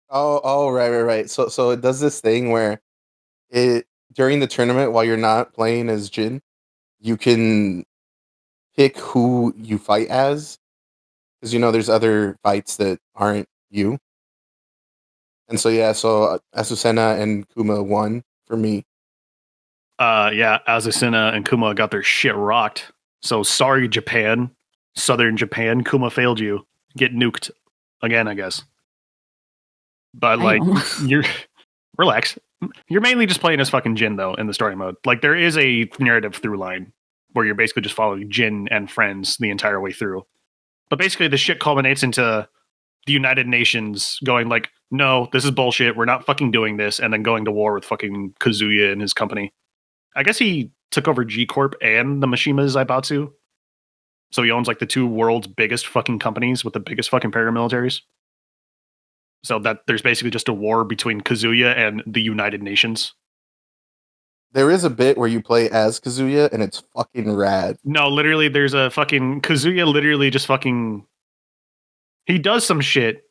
Oh, right. So it does this thing where during the tournament, while you're not playing as Jin, you can pick who you fight as, because you know there's other fights that aren't you. And so Azucena and Kuma won for me. Yeah, Azucena and Kuma got their shit rocked. So sorry, Japan, Southern Japan, Kuma failed you. Get nuked again, I guess. But like, you're relax. You're mainly just playing as fucking Jin, though, in the story mode. Like, there is a narrative through line where you're basically just following Jin and friends the entire way through. But basically, the shit culminates into the United Nations going like, no, this is bullshit. We're not fucking doing this. And then going to war with fucking Kazuya and his company. I guess he took over G Corp and the Mishima Zaibatsu. So he owns like the two world's biggest fucking companies with the biggest fucking paramilitaries. So that there's basically just a war between Kazuya and the United Nations. There is a bit where you play as Kazuya and it's fucking rad. No, literally, there's a fucking Kazuya literally just fucking. He does some shit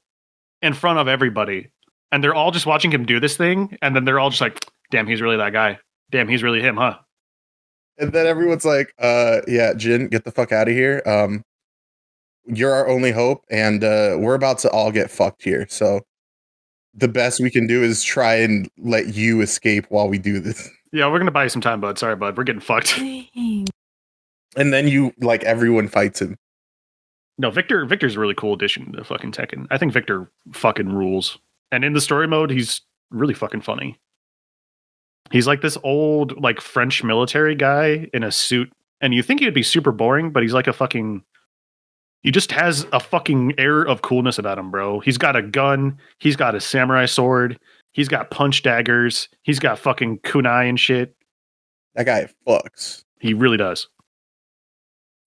in front of everybody, and they're all just watching him do this thing, and then they're all just like, damn, he's really that guy. Damn, he's really him, huh? And then everyone's like, yeah, Jin, get the fuck out of here. You're our only hope, and we're about to all get fucked here. So the best we can do is try and let you escape while we do this. Yeah, we're gonna buy you some time, bud. Sorry, bud. We're getting fucked. Dang. And then you, like, everyone fights him. No, Victor's a really cool addition to fucking Tekken. I think Victor fucking rules. And in the story mode, he's really fucking funny. He's like this old, like, French military guy in a suit. And you think he would be super boring, but he's like a fucking... He just has a fucking air of coolness about him, bro. He's got a gun. He's got a samurai sword. He's got punch daggers. He's got fucking kunai and shit. That guy fucks. He really does.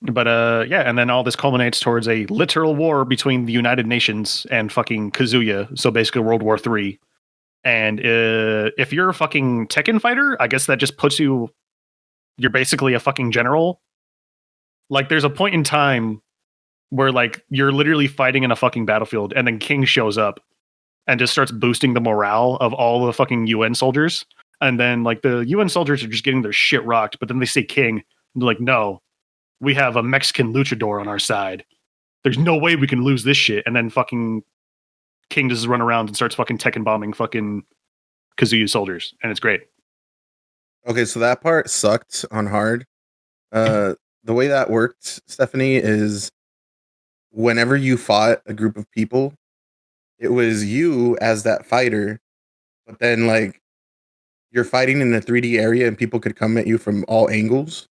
But yeah, and then all this culminates towards a literal war between the United Nations and fucking Kazuya. So basically World War III. And if you're a fucking Tekken fighter, I guess that just puts you... You're basically a fucking general. Like, there's a point in time where, like, you're literally fighting in a fucking battlefield, and then King shows up and just starts boosting the morale of all the fucking UN soldiers. And then, like, the UN soldiers are just getting their shit rocked, but then they say King, and they're like, no, we have a Mexican luchador on our side. There's no way we can lose this shit. And then fucking King just run around and starts fucking Tekken bombing fucking Kazuya soldiers, and it's great. Okay, so that part sucked on hard. The way that worked, Stephanie, is whenever you fought a group of people, it was you as that fighter, but then, like, you're fighting in a 3D area and people could come at you from all angles.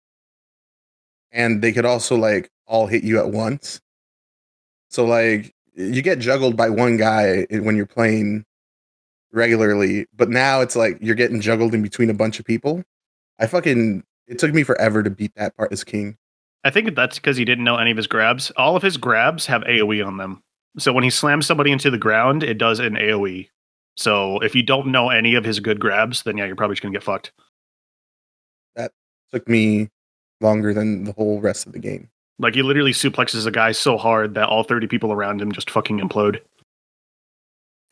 And they could also, like, all hit you at once. So, like, you get juggled by one guy when you're playing regularly, but now it's like you're getting juggled in between a bunch of people. It took me forever to beat that part as King. I think that's because he didn't know any of his grabs. All of his grabs have AoE on them. So when he slams somebody into the ground, it does an AoE. So if you don't know any of his good grabs, then yeah, you're probably just going to get fucked. That took me longer than the whole rest of the game. Like, he literally suplexes a guy so hard that all 30 people around him just fucking implode.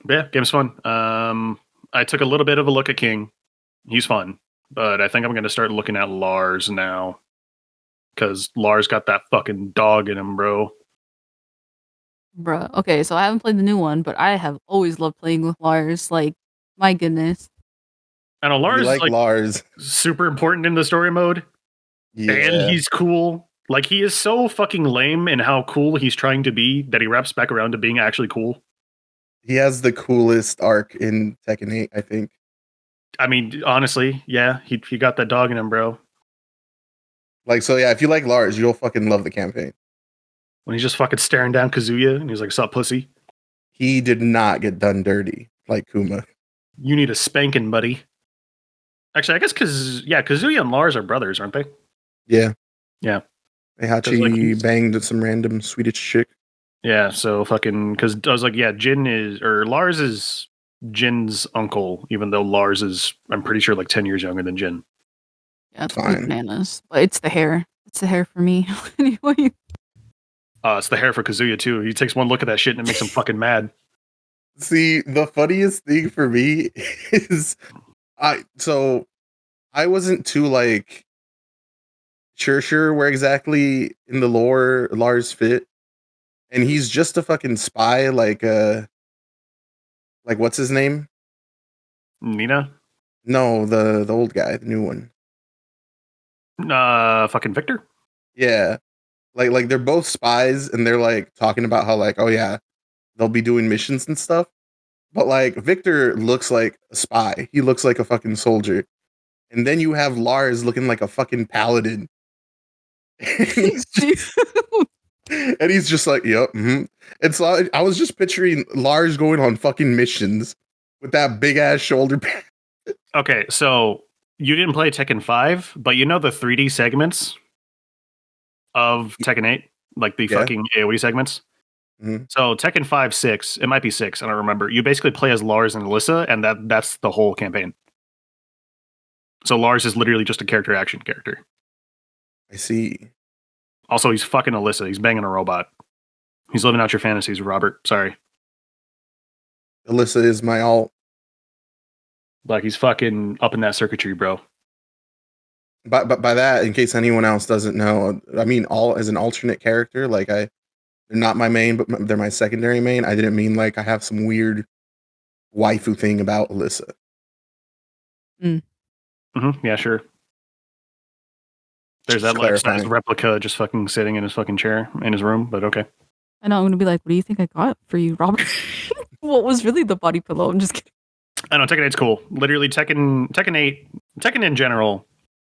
But yeah, game's fun. I took a little bit of a look at King. He's fun. But I think I'm going to start looking at Lars now. Because Lars got that fucking dog in him, bro. Bruh. Okay, so I haven't played the new one, but I have always loved playing with Lars. Like, my goodness. I know Lars like is Lars. super important in the story mode. Yeah. And he's cool. Like, he is so fucking lame in how cool he's trying to be that he wraps back around to being actually cool. He has the coolest arc in Tekken 8, I think. I mean, honestly, yeah, he got that dog in him, bro. Like, so yeah, if you like Lars, you'll fucking love the campaign. When he's just fucking staring down Kazuya and he's like, sup, pussy? He did not get done dirty like Kuma. You need a spanking, buddy. Actually, I guess Kazuya and Lars are brothers, aren't they? Yeah. Yeah. Heihachi banged some random Swedish chick. Yeah, so fucking, because I was like, yeah, Lars is Jin's uncle, even though Lars is, I'm pretty sure, like 10 years younger than Jin. Yeah, it's like bananas. But it's the hair. It's the hair for me. Anyway. It's the hair for Kazuya, too. He takes one look at that shit and it makes him fucking mad. See, the funniest thing for me is I wasn't too, like, sure where exactly in the lore Lars fit. And he's just a fucking spy, like what's his name? Nina? No, the old guy, the new one. Fucking Victor? Yeah. Like they're both spies and they're like talking about how, like, oh yeah, they'll be doing missions and stuff. But like Victor looks like a spy. He looks like a fucking soldier. And then you have Lars looking like a fucking paladin. And he's just like, yep. Mm-hmm. It's like, I was just picturing Lars going on fucking missions with that big ass shoulder pad. Okay, so you didn't play Tekken 5, but you know the 3D segments of Tekken 8? Like the fucking AoE segments? Mm-hmm. So Tekken 5, 6, it might be 6, I don't remember. You basically play as Lars and Alyssa, and that's the whole campaign. So Lars is literally just a action character. I see. Also, he's fucking Alyssa. He's banging a robot. He's living out your fantasies, Robert. Sorry. Alyssa is my alt. Like, he's fucking up in that circuitry, bro. But by that, in case anyone else doesn't know, I mean, all as an alternate character, like they're not my main, but they're my secondary main. I didn't mean like I have some weird waifu thing about Alyssa. Yeah, sure. There's that life-size replica just fucking sitting in his fucking chair in his room, but okay. I know, I'm gonna be like, what do you think I got for you, Robert? What was really the body pillow? I'm just kidding. I know, Tekken 8's cool. Literally, Tekken 8, Tekken in general,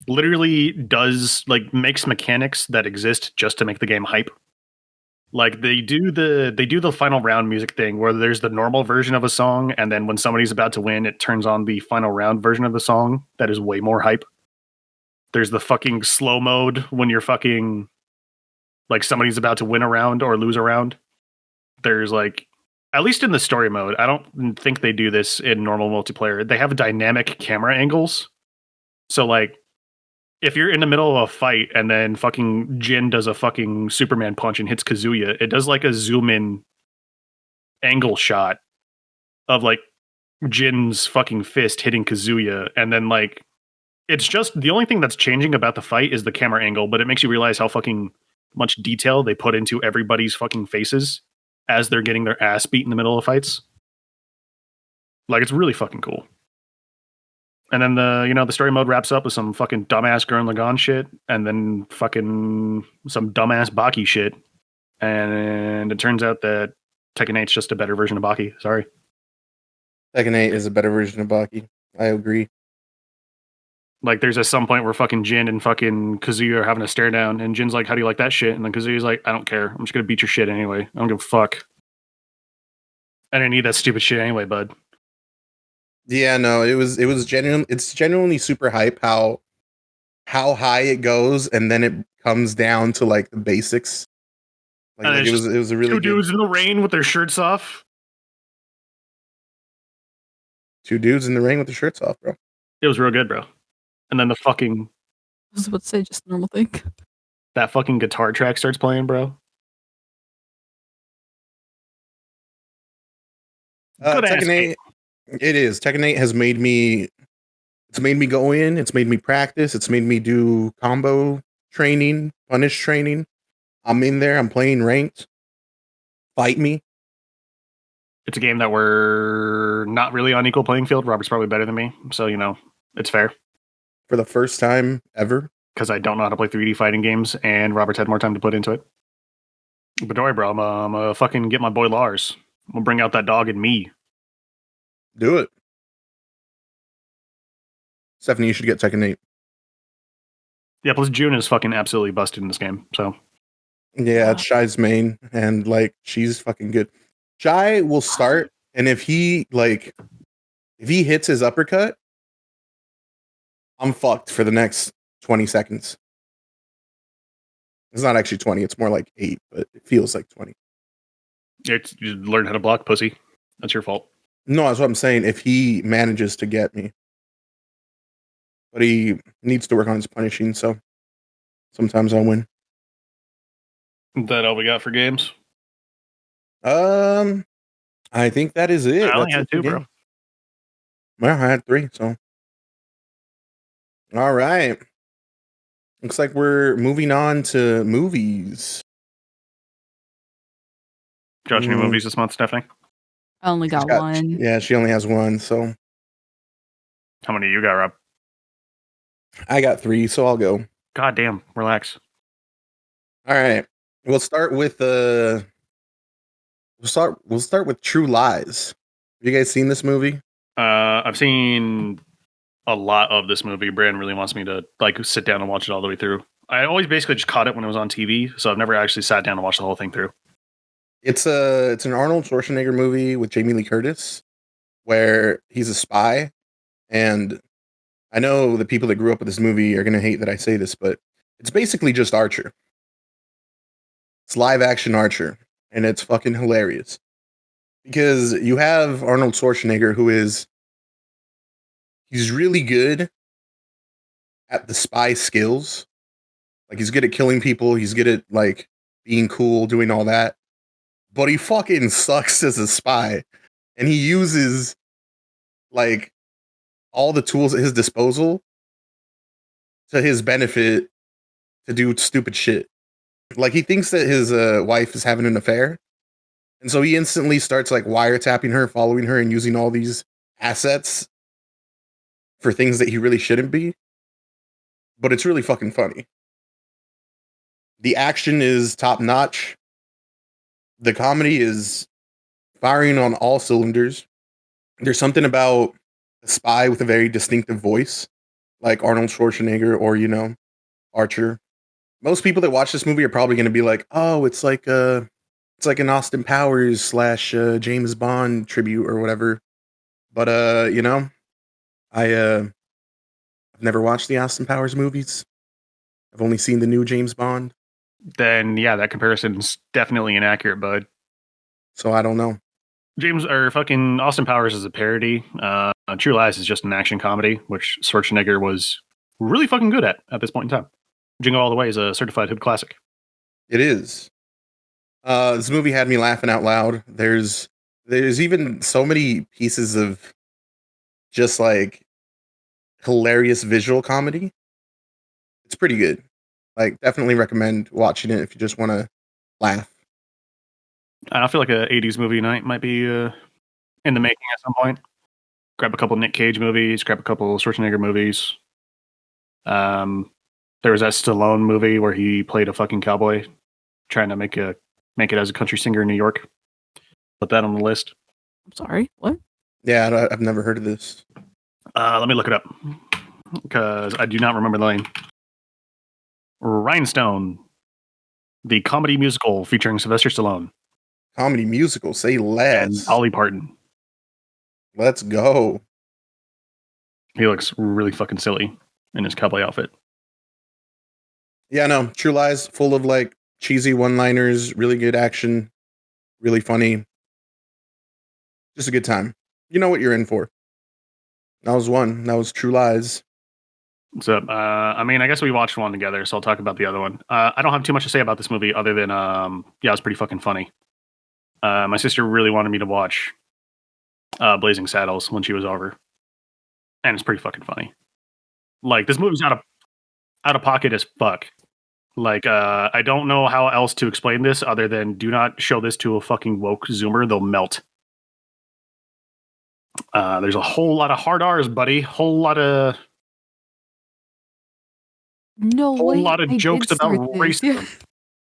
literally does, like, makes mechanics that exist just to make the game hype. Like, they do the final round music thing where there's the normal version of a song, and then when somebody's about to win, it turns on the final round version of the song that is way more hype. There's the fucking slow mode when you're fucking, like, somebody's about to win a round or lose a round. There's, like, at least in the story mode, I don't think they do this in normal multiplayer. They have dynamic camera angles. So, like, if you're in the middle of a fight and then fucking Jin does a fucking Superman punch and hits Kazuya, it does, like, a zoom-in angle shot of, like, Jin's fucking fist hitting Kazuya, and then, like, it's just the only thing that's changing about the fight is the camera angle, but it makes you realize how fucking much detail they put into everybody's fucking faces as they're getting their ass beat in the middle of fights. Like, it's really fucking cool. And then the story mode wraps up with some fucking dumbass Gurren Lagann shit, and then fucking some dumbass Baki shit. And it turns out that Tekken 8's just a better version of Baki. Sorry. Tekken 8 is a better version of Baki. I agree. Like, there's at some point where fucking Jin and fucking Kazuya are having a stare down, and Jin's like, how do you like that shit? And then Kazuya's like, I don't care. I'm just gonna beat your shit anyway. I don't give a fuck. I didn't need that stupid shit anyway, bud. Yeah, no, it's genuinely super hype how high it goes, and then it comes down to like the basics. Like it was a really two dudes in the rain with their shirts off. Two dudes in the rain with their shirts off, bro. It was real good, bro. And then the fucking... I was about to say just a normal thing. That fucking guitar track starts playing, bro. Tekken 8, it is. Tekken 8 has made me... It's made me go in. It's made me practice. It's made me do combo training, punish training. I'm in there. I'm playing ranked. Fight me. It's a game that we're not really on equal playing field. Robert's probably better than me. So, it's fair. For the first time ever. Because I don't know how to play 3D fighting games, and Robert's had more time to put into it. But don't worry, bro. I'm gonna fucking get my boy Lars. I'm gonna bring out that dog in me. Do it. Stephanie, you should get Tekken 8. Yeah, plus June is fucking absolutely busted in this game, so. Yeah, it's Shy's main, and, like, she's fucking good. Shy will start, and if he hits his uppercut, I'm fucked for the next 20 seconds. It's not actually 20, it's more like 8, but it feels like 20. You learn how to block, pussy. That's your fault. No, that's what I'm saying. If he manages to get me. But he needs to work on his punishing, so sometimes I'll win. Is that all we got for games? I think that is it. I only had 2, bro. Well, I had 3, so. All right. Looks like we're moving on to movies. Got any movies this month, Stephanie? I only got one. Yeah, she only has one, so. How many you got, Rob? I got 3, so I'll go. God damn, relax. All right. We'll start with we'll start with True Lies. you guys seen this movie? I've seen a lot of this movie. Brandon really wants me to like sit down and watch it all the way through. I always basically just caught it when it was on TV, so I've never actually sat down and watched the whole thing through. It's an Arnold Schwarzenegger movie with Jamie Lee Curtis, where he's a spy, and I know the people that grew up with this movie are gonna hate that I say this, but it's basically just Archer. It's live action Archer, and it's fucking hilarious. Because you have Arnold Schwarzenegger, he's really good at the spy skills. Like, he's good at killing people, he's good at, like, being cool, doing all that. But he fucking sucks as a spy. And he uses, like, all the tools at his disposal to his benefit to do stupid shit. Like, he thinks that his wife is having an affair. And so he instantly starts like wiretapping her, following her, and using all these assets for things that he really shouldn't be. But it's really fucking funny. The action is top notch. The comedy is firing on all cylinders. There's something about a spy with a very distinctive voice, like Arnold Schwarzenegger or, you know, Archer. Most people that watch this movie are probably going to be like, oh, it's like an Austin Powers / James Bond tribute or whatever. But you know, I've never watched the Austin Powers movies. I've only seen the new James Bond. Then yeah, that comparison's definitely inaccurate, bud. So I don't know. Fucking Austin Powers is a parody. True Lies is just an action comedy, which Schwarzenegger was really fucking good at this point in time. Jingle All the Way is a certified hood classic. It is. This movie had me laughing out loud. There's even so many pieces of just like hilarious visual comedy. It's pretty good. Like, definitely recommend watching it if you just want to laugh. I feel like a 80s movie night might be in the making at some point. Grab a couple Nick Cage movies, grab a couple Schwarzenegger movies. There was that Stallone movie where he played a fucking cowboy trying to make it as a country singer in New York. Put that on the list. I'm sorry, what? Yeah, I've never heard of this. Let me look it up because I do not remember the name. Rhinestone, the comedy musical featuring Sylvester Stallone. Comedy musical, say less. And Dolly Parton. Let's go. He looks really fucking silly in his cowboy outfit. Yeah, no, True Lies, full of like cheesy one-liners, really good action, really funny. Just a good time. You know what you're in for. That was one. That was True Lies. So, I mean, I guess we watched one together, so I'll talk about the other one. I don't have too much to say about this movie other than, yeah, it was pretty fucking funny. My sister really wanted me to watch Blazing Saddles when she was over. And it's pretty fucking funny. Like, this movie's out of pocket as fuck. Like, I don't know how else to explain this other than do not show this to a fucking woke Zoomer. They'll melt. There's a whole lot of hard R's, buddy. Whole lot of jokes about racism.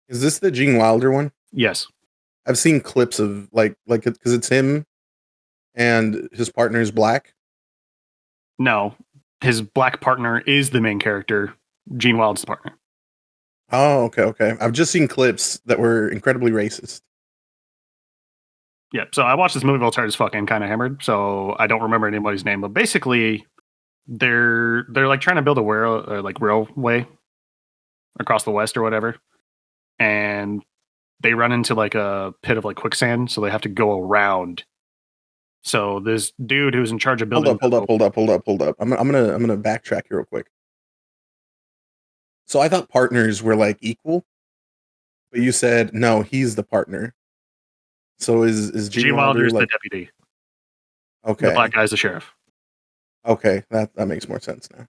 Is this the Gene Wilder one? Yes. I've seen clips of like because it's him and his partner is black. No, his black partner is the main character. Gene Wilder's partner. Oh, okay. I've just seen clips that were incredibly racist. Yeah, so I watched this movie while tired as fuck and kind of hammered, so I don't remember anybody's name. But basically, they're like trying to build a railway across the West or whatever, and they run into like a pit of like quicksand, so they have to go around. So this dude who's in charge of building. Hold up. I'm gonna backtrack here real quick. So I thought partners were like equal, but you said no, he's the partner. So is Gene Wilder like the deputy? Okay, the black guy's the sheriff. Okay, that makes more sense now.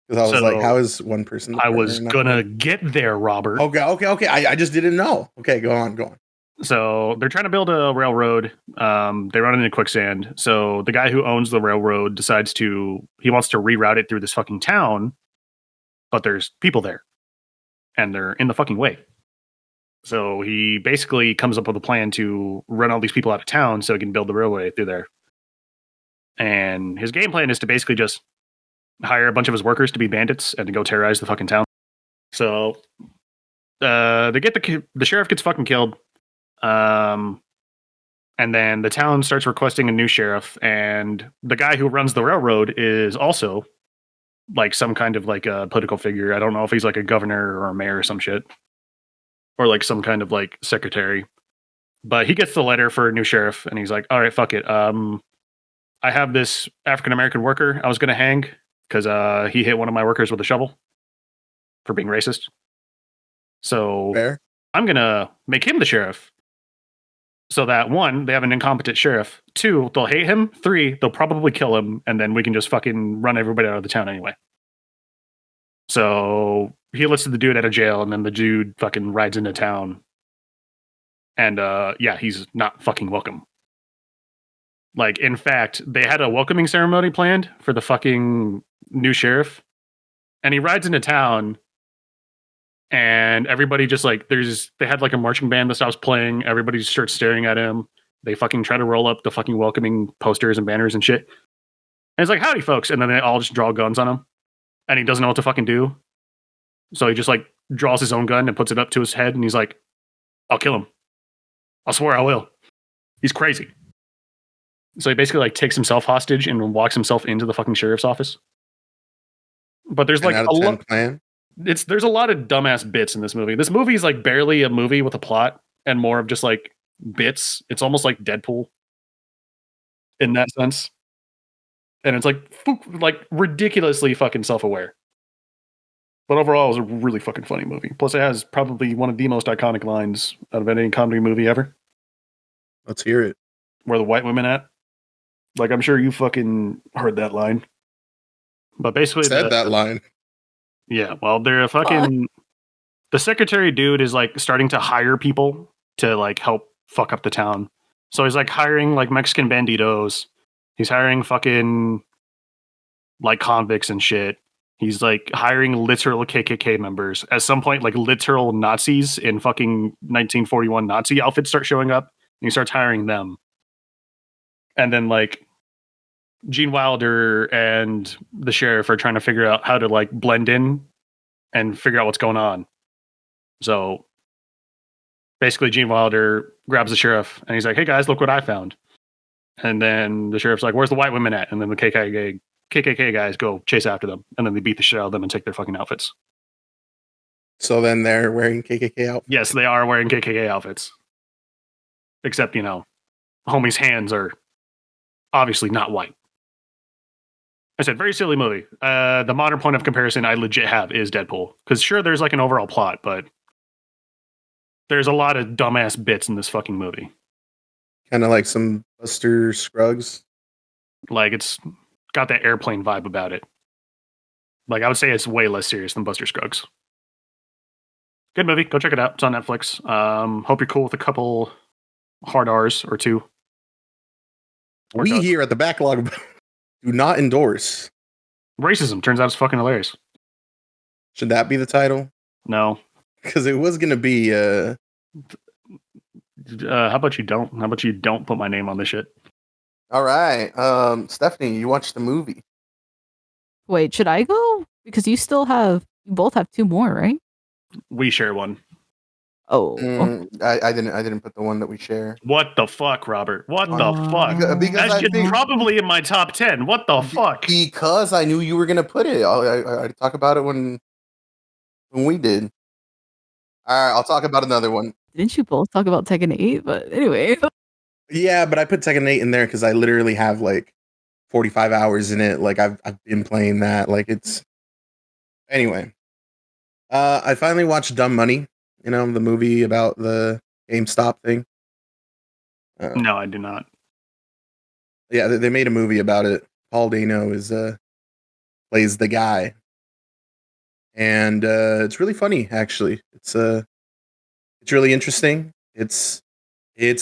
Because I was like, how is one person? I was gonna get there, Robert. Okay. I just didn't know. Okay, go on. So they're trying to build a railroad. They run into quicksand. So the guy who owns the railroad decides he wants to reroute it through this fucking town, but there's people there, and they're in the fucking way. So he basically comes up with a plan to run all these people out of town so he can build the railway through there. And his game plan is to basically just hire a bunch of his workers to be bandits and to go terrorize the fucking town. So they get the sheriff gets fucking killed. And then the town starts requesting a new sheriff, and the guy who runs the railroad is also like some kind of like a political figure. I don't know if he's like a governor or a mayor or some shit. Or like some kind of like secretary. But he gets the letter for a new sheriff, and he's like, all right, fuck it. I have this African-American worker I was going to hang because he hit one of my workers with a shovel for being racist. So Fair. I'm going to make him the sheriff. So that 1, they have an incompetent sheriff. 2, they'll hate him. 3, they'll probably kill him. And then we can just fucking run everybody out of the town anyway. So he lets the dude out of jail, and then the dude fucking rides into town. And yeah, he's not fucking welcome. Like, in fact, they had a welcoming ceremony planned for the fucking new sheriff. And he rides into town, and everybody just like, they had like a marching band that stops playing. Everybody just starts staring at him. They fucking try to roll up the fucking welcoming posters and banners and shit. And it's like, howdy, folks. And then they all just draw guns on him. And he doesn't know what to fucking do. So he just like draws his own gun and puts it up to his head, and he's like, I'll kill him. I swear I will. He's crazy. So he basically like takes himself hostage and walks himself into the fucking sheriff's office. But there's like there's a lot of dumbass bits in this movie. This movie is like barely a movie with a plot and more of just like bits. It's almost like Deadpool in that sense. And it's like ridiculously fucking self-aware. But overall, it was a really fucking funny movie. Plus, it has probably one of the most iconic lines out of any comedy movie ever. Let's hear it. Where the white women at? Like, I'm sure you fucking heard that line. But basically... Said that line. Yeah, well, they're a fucking... The secretary dude is, like, starting to hire people to, like, help fuck up the town. So he's, like, hiring, like, Mexican banditos. He's hiring fucking, like, convicts and shit. He's, like, hiring literal KKK members. At some point, like, literal Nazis in fucking 1941 Nazi outfits start showing up. And he starts hiring them. And then, like, Gene Wilder and the sheriff are trying to figure out how to, like, blend in and figure out what's going on. So, basically, Gene Wilder grabs the sheriff, and he's like, hey, guys, look what I found. And then the sheriff's like, where's the white women at? And then the KKK guys go chase after them, and then they beat the shit out of them and take their fucking outfits. So then they're wearing KKK outfits? Yes, they are wearing KKK outfits. Except, you know, homie's hands are obviously not white. I said, very silly movie. The modern point of comparison I legit have is Deadpool. Because sure, there's like an overall plot, but there's a lot of dumbass bits in this fucking movie. Kind of like some Buster Scruggs. Like, it's got that airplane vibe about it. Like, I would say it's way less serious than Buster Scruggs. Good movie. Go check it out. It's on Netflix. Hope you're cool with a couple hard R's or 2. We here at the Backlog do not endorse racism. Turns out it's fucking hilarious. Should that be the title? No. Because it was going to be... how about you don't? How about you don't put my name on this shit? All right. Stephanie, you watched the movie. Wait, should I go? Because you both have 2 more, right? We share one. Oh. I didn't put the one that we share. What the fuck, Robert? What the fuck? Because that shit's probably in my top 10. What the fuck? Because I knew you were going to put it. I talk about it when we did. All right, I'll talk about another one. Didn't you both talk about Tekken 8? But anyway. Yeah, but I put Tekken 8 in there because I literally have like 45 hours in it. Like I've been playing that. Like it's... Anyway. I finally watched Dumb Money. You know, the movie about the GameStop thing. No, I do not. Yeah, they made a movie about it. Paul Dano plays the guy. And it's really funny, actually. It's really interesting. It's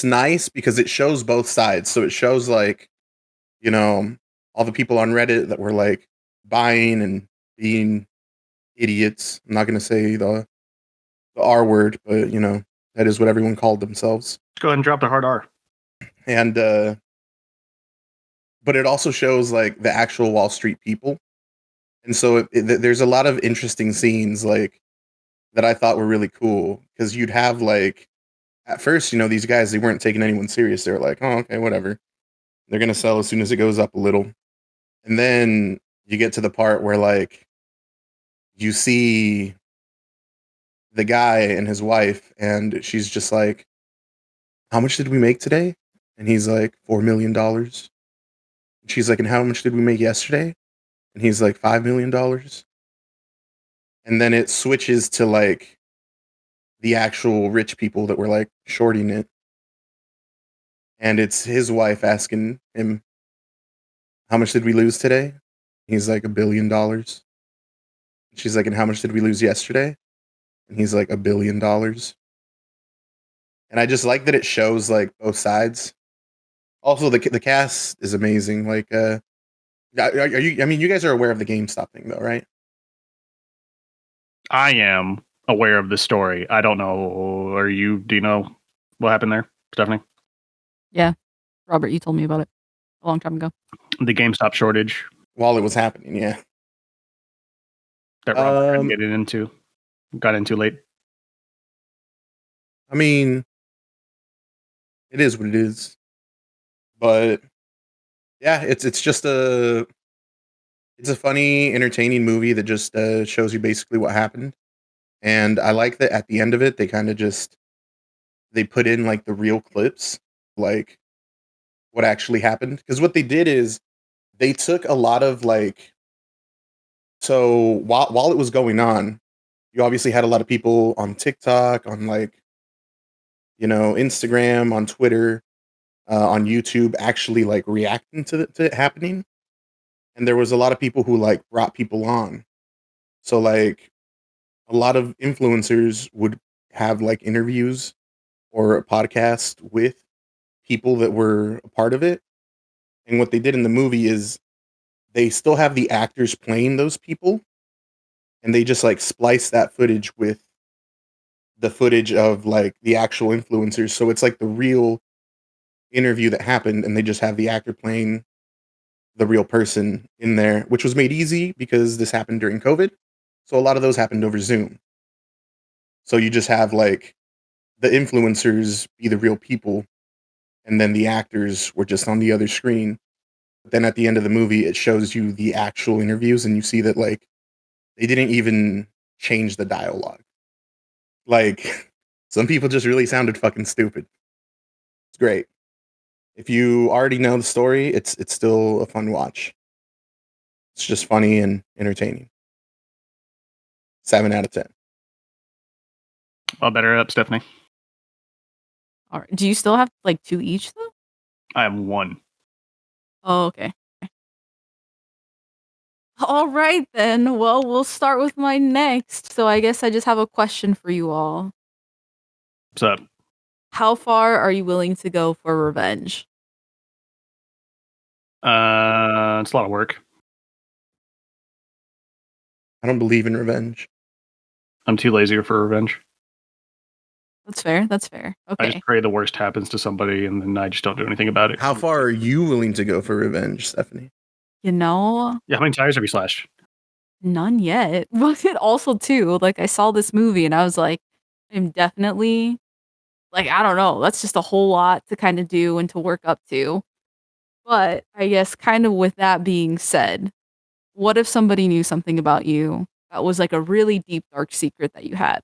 nice because it shows both sides. So it shows like, you know, all the people on Reddit that were like buying and being idiots. I'm not going to say the R word, but you know, That is what everyone called themselves. Go ahead and drop the hard R. And but it also shows like the actual Wall Street people, and so there's a lot of interesting scenes like that I thought were really cool, because you'd have like at first, these guys, they weren't taking anyone serious. They were like, oh, okay, whatever. They're gonna sell as soon as it goes up a little, and then you get to the part where like you see the guy and his wife, and she's just like, how much did we make today? And he's like, $4 million. She's like, and how much did we make yesterday? And he's like, $5 million. And then it switches to like the actual rich people that were like shorting it. And it's his wife asking him, how much did we lose today? He's like, $1 billion. She's like, and how much did we lose yesterday? And he's like, $1 billion. And I just like that it shows like both sides. Also, the cast is amazing. Like, are you? I mean, you guys are aware of the GameStop thing, though, right? I am aware of the story. I don't know. Are you? Do you know what happened there, Stephanie? Yeah, Robert, you told me about it a long time ago. The GameStop shortage while it was happening. Yeah, that Robert got into late. I mean, it is what it is. But yeah, it's just a funny, entertaining movie that just shows you basically what happened. And I like that at the end of it, they kind of they put in like the real clips, like what actually happened. Because what they did is they took a lot of like, so while it was going on, you obviously had a lot of people on TikTok, on like, Instagram, on Twitter, on YouTube, actually like reacting to it happening. And there was a lot of people who like brought people on. So like a lot of influencers would have like interviews or a podcast with people that were a part of it. And what they did in the movie is they still have the actors playing those people, and they just like splice that footage with the footage of like the actual influencers. So it's like the real interview that happened, and they just have the actor playing the real person in there, which was made easy because this happened during COVID. So a lot of those happened over Zoom. So you just have like the influencers be the real people, and then the actors were just on the other screen. But then at the end of the movie, it shows you the actual interviews, and you see that like they didn't even change the dialogue. Like some people just really sounded fucking stupid. It's great. If you already know the story, it's still a fun watch. It's just funny and entertaining. 7 out of 10. I'll better up, Stephanie. All right. Do you still have like 2 each though? I have 1. Oh, okay. All right then. Well, we'll start with my next. So I guess I just have a question for you all. What's up? How far are you willing to go for revenge? It's a lot of work. I don't believe in revenge. I'm too lazy for revenge. That's fair. That's fair. Okay. I just pray the worst happens to somebody, and then I just don't do anything about it. How far are you willing to go for revenge, Stephanie? Yeah, how many tires have you slashed? None yet. But it also too, like I saw this movie and I was like, I'm definitely like, I don't know, that's just a whole lot to kind of do and to work up to. But I guess kind of with that being said, what if somebody knew something about you that was like a really deep, dark secret that you had?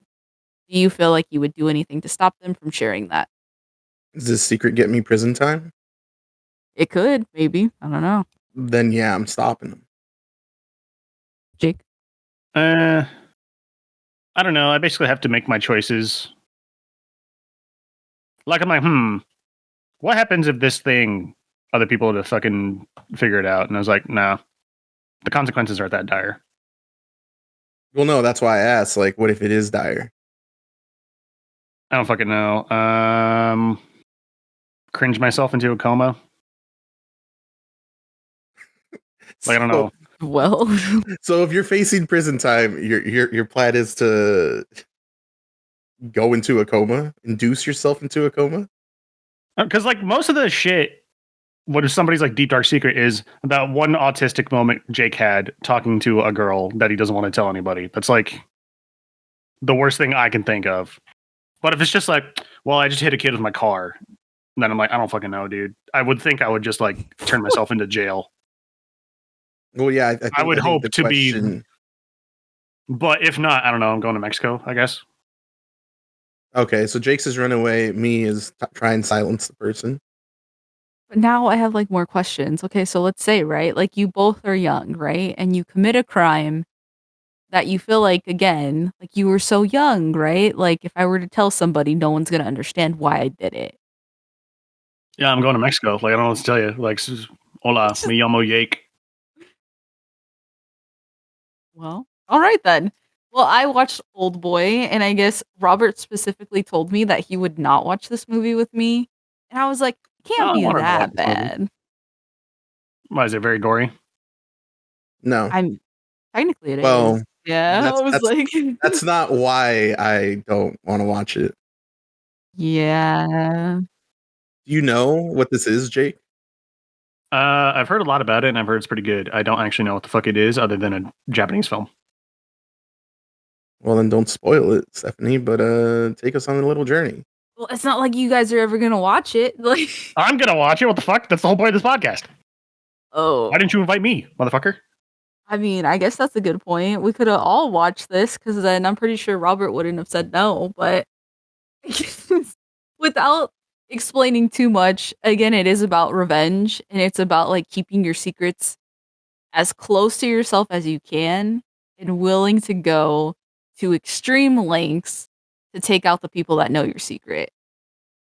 Do you feel like you would do anything to stop them from sharing that? Does this secret get me prison time? It could, maybe. I don't know. Then yeah, I'm stopping them. Jake? I don't know. I basically have to make my choices. Like, I'm like, what happens if this thing, other people to fucking figure it out? And I was like, nah, the consequences aren't that dire. Well, no, that's why I asked, like, what if it is dire? I don't fucking know. Cringe myself into a coma. Like, I don't know. Well, so if you're facing prison time, your plan is to go into a coma, induce yourself into a coma. Because like most of the shit, what if somebody's like deep dark secret is that one autistic moment Jake had talking to a girl that he doesn't want to tell anybody. That's like the worst thing I can think of. But if it's just like, well, I just hit a kid with my car, then I'm like, I don't fucking know, dude. I would think I would just like turn myself into jail. Well, yeah, I would hope the to question... be. But if not, I don't know. I'm going to Mexico, I guess. Okay, so Jake's is run away. Me is try and silence the person. But now I have like more questions. Okay, so let's say, right, like you both are young, right? And you commit a crime that you feel like, again, like you were so young, right? Like if I were to tell somebody, no one's going to understand why I did it. Yeah, I'm going to Mexico. Like, I don't know what to tell you. Like, hola, me llamo Jake. Well, all right then. Well, I watched Old Boy, and I guess Robert specifically told me that he would not watch this movie with me. And I was like, it can't be that bad. Why, is it very gory? No. Technically it well, is. Yeah, I was like... that's not why I don't want to watch it. Yeah. Do you know what this is, Jake? I've heard a lot about it, and I've heard it's pretty good. I don't actually know what the fuck it is, other than a Japanese film. Well, then don't spoil it, Stephanie, but take us on a little journey. Well, it's not like you guys are ever going to watch it. Like, I'm going to watch it. What the fuck? That's the whole point of this podcast. Oh. Why didn't you invite me, motherfucker? I mean, I guess that's a good point. We could have all watched this, because then I'm pretty sure Robert wouldn't have said no, but without explaining too much, again, it is about revenge, and it's about like keeping your secrets as close to yourself as you can and willing to go to extreme lengths to take out the people that know your secret,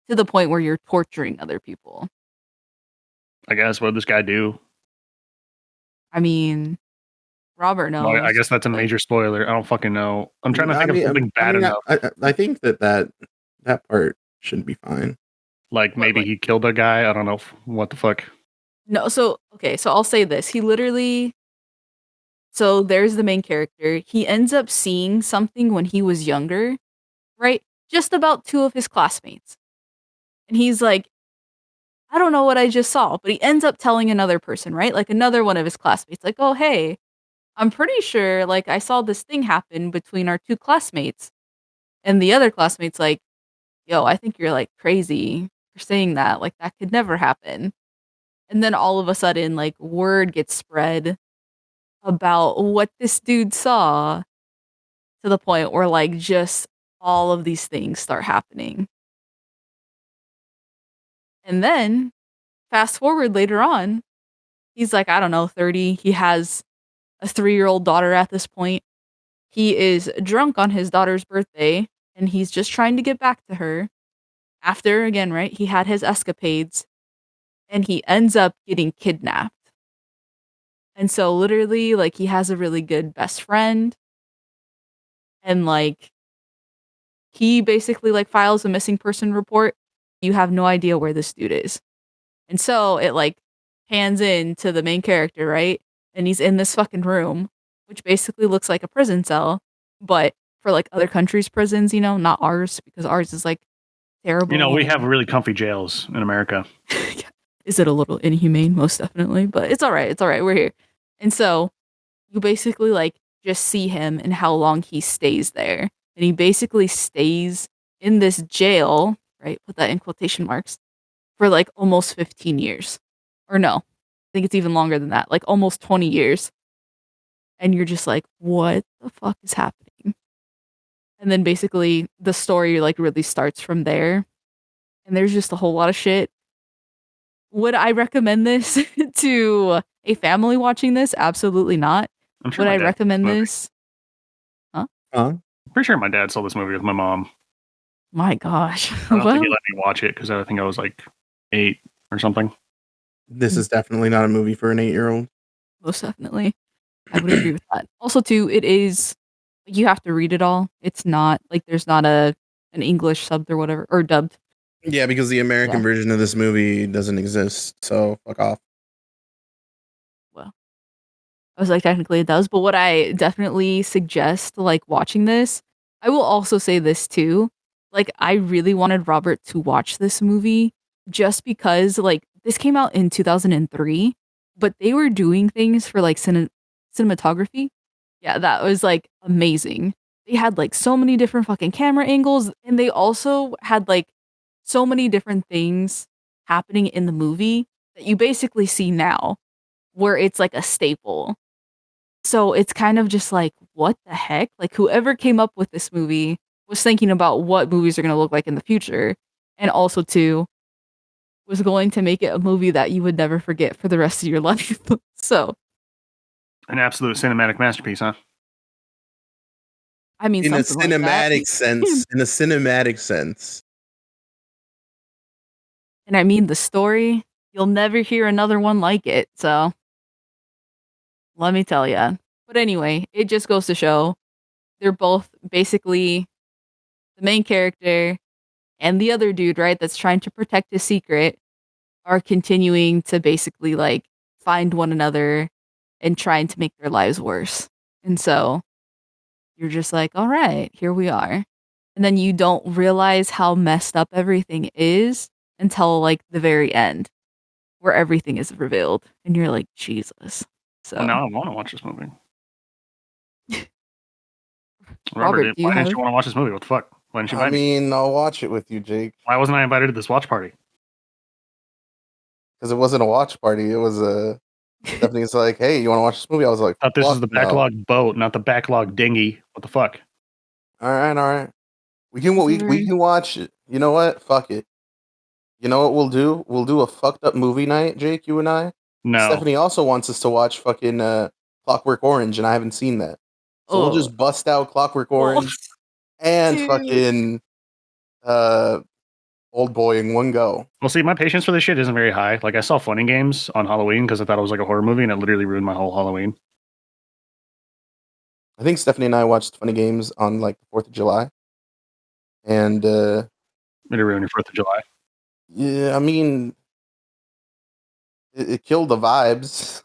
to the point where you're torturing other people. I guess, what did this guy do? I mean, Robert knows. Well, I guess that's a major spoiler. I don't fucking know. I'm trying to think of something bad enough. I think that part should be fine. Like maybe he killed a guy. I don't know what the fuck. No, so okay, so I'll say this. He literally... So there's the main character. He ends up seeing something when he was younger, right? Just about 2 of his classmates. And he's like, I don't know what I just saw, but he ends up telling another person, right? Like another one of his classmates, like, oh, hey, I'm pretty sure like I saw this thing happen between our 2 classmates. And the other classmate's like, yo, I think you're like crazy for saying that. Like that could never happen. And then all of a sudden, like word gets spread about what this dude saw, to the point where like just all of these things start happening. And then fast forward later on, he's like, I don't know, 30. He has a 3-year-old daughter at this point. He is drunk on his daughter's birthday, and he's just trying to get back to her. After, again, right, he had his escapades, and he ends up getting kidnapped. And so literally, like, he has a really good best friend. And, like, he basically, like, files a missing person report. You have no idea where this dude is. And so it, like, pans into the main character, right? And he's in this fucking room, which basically looks like a prison cell. But for, like, other countries' prisons, you know, not ours, because ours is, like, terrible. You know, we have really comfy jails in America. Is it a little inhumane? Most definitely, but it's all right. It's all right. We're here. And so you basically like just see him and how long he stays there. And he basically stays in this jail, right? Put that in quotation marks, for like almost 15 years. Or no, I think it's even longer than that, like almost 20 years. And you're just like, what the fuck is happening? And then basically the story like really starts from there. And there's just a whole lot of shit. Would I recommend this to a family watching this? Absolutely not. Sure would I recommend this? Huh? I'm pretty sure my dad saw this movie with my mom. My gosh. I don't think he let me watch it because I think I was like 8 or something. This is definitely not a movie for an 8-year-old. Most definitely. I would agree with that. Also, too, it is, you have to read it all. It's not, like, there's not an English subbed or whatever, or dubbed. Yeah, because the American version of this movie doesn't exist, so fuck off. Well, I was like, technically it does, but what I definitely suggest, like, watching this, I will also say this, too. like, I really wanted Robert to watch this movie just because, like, this came out in 2003, but they were doing things for, like, cinematography. Yeah, that was, like, amazing. They had, like, so many different fucking camera angles, and they also had, like, so many different things happening in the movie that you basically see now, where it's, like, a staple. So it's kind of just like, what the heck? Like, whoever came up with this movie was thinking about what movies are gonna look like in the future, and also too, was going to make it a movie that you would never forget for the rest of your life. So, An absolute cinematic masterpiece, huh? I mean, In a something like that. cinematic sense. In a cinematic sense. And I mean, the story, you'll never hear another one like it, so let me tell ya. But anyway, it just goes to show they're both basically the main character and the other dude, right, that's trying to protect his secret are continuing to basically, like, find one another and trying to make their lives worse. And so you're just like, all right, here we are. And then you don't realize how messed up everything is until, like, the very end, where everything is revealed. And you're like, Jesus. So, Well, now I want to watch this movie. Robert, do you why didn't have? you want to watch this movie? What the fuck? Why didn't you I invite me? mean, I'll watch it with you, Jake. Why wasn't I invited to this watch party? Because it wasn't a watch party. It was a. Stephanie's like, hey, you want to watch this movie? I was like, I thought this was the no. backlog boat, not the backlog dinghy. What the fuck? All right. We can watch it. You know what? Fuck it. You know what we'll do? We'll do a fucked up movie night, Jake, you and I. No. Stephanie also wants us to watch fucking Clockwork Orange, and I haven't seen that. So we'll just bust out Clockwork Orange and dude. fucking Old Boy in one go. Well, see, my patience for this shit isn't very high. Like, I saw Funny Games on Halloween because I thought it was like a horror movie, and it literally ruined my whole Halloween. I think Stephanie and I watched Funny Games on like the 4th of July. And It ruined your 4th of July. yeah, I mean, it killed the vibes.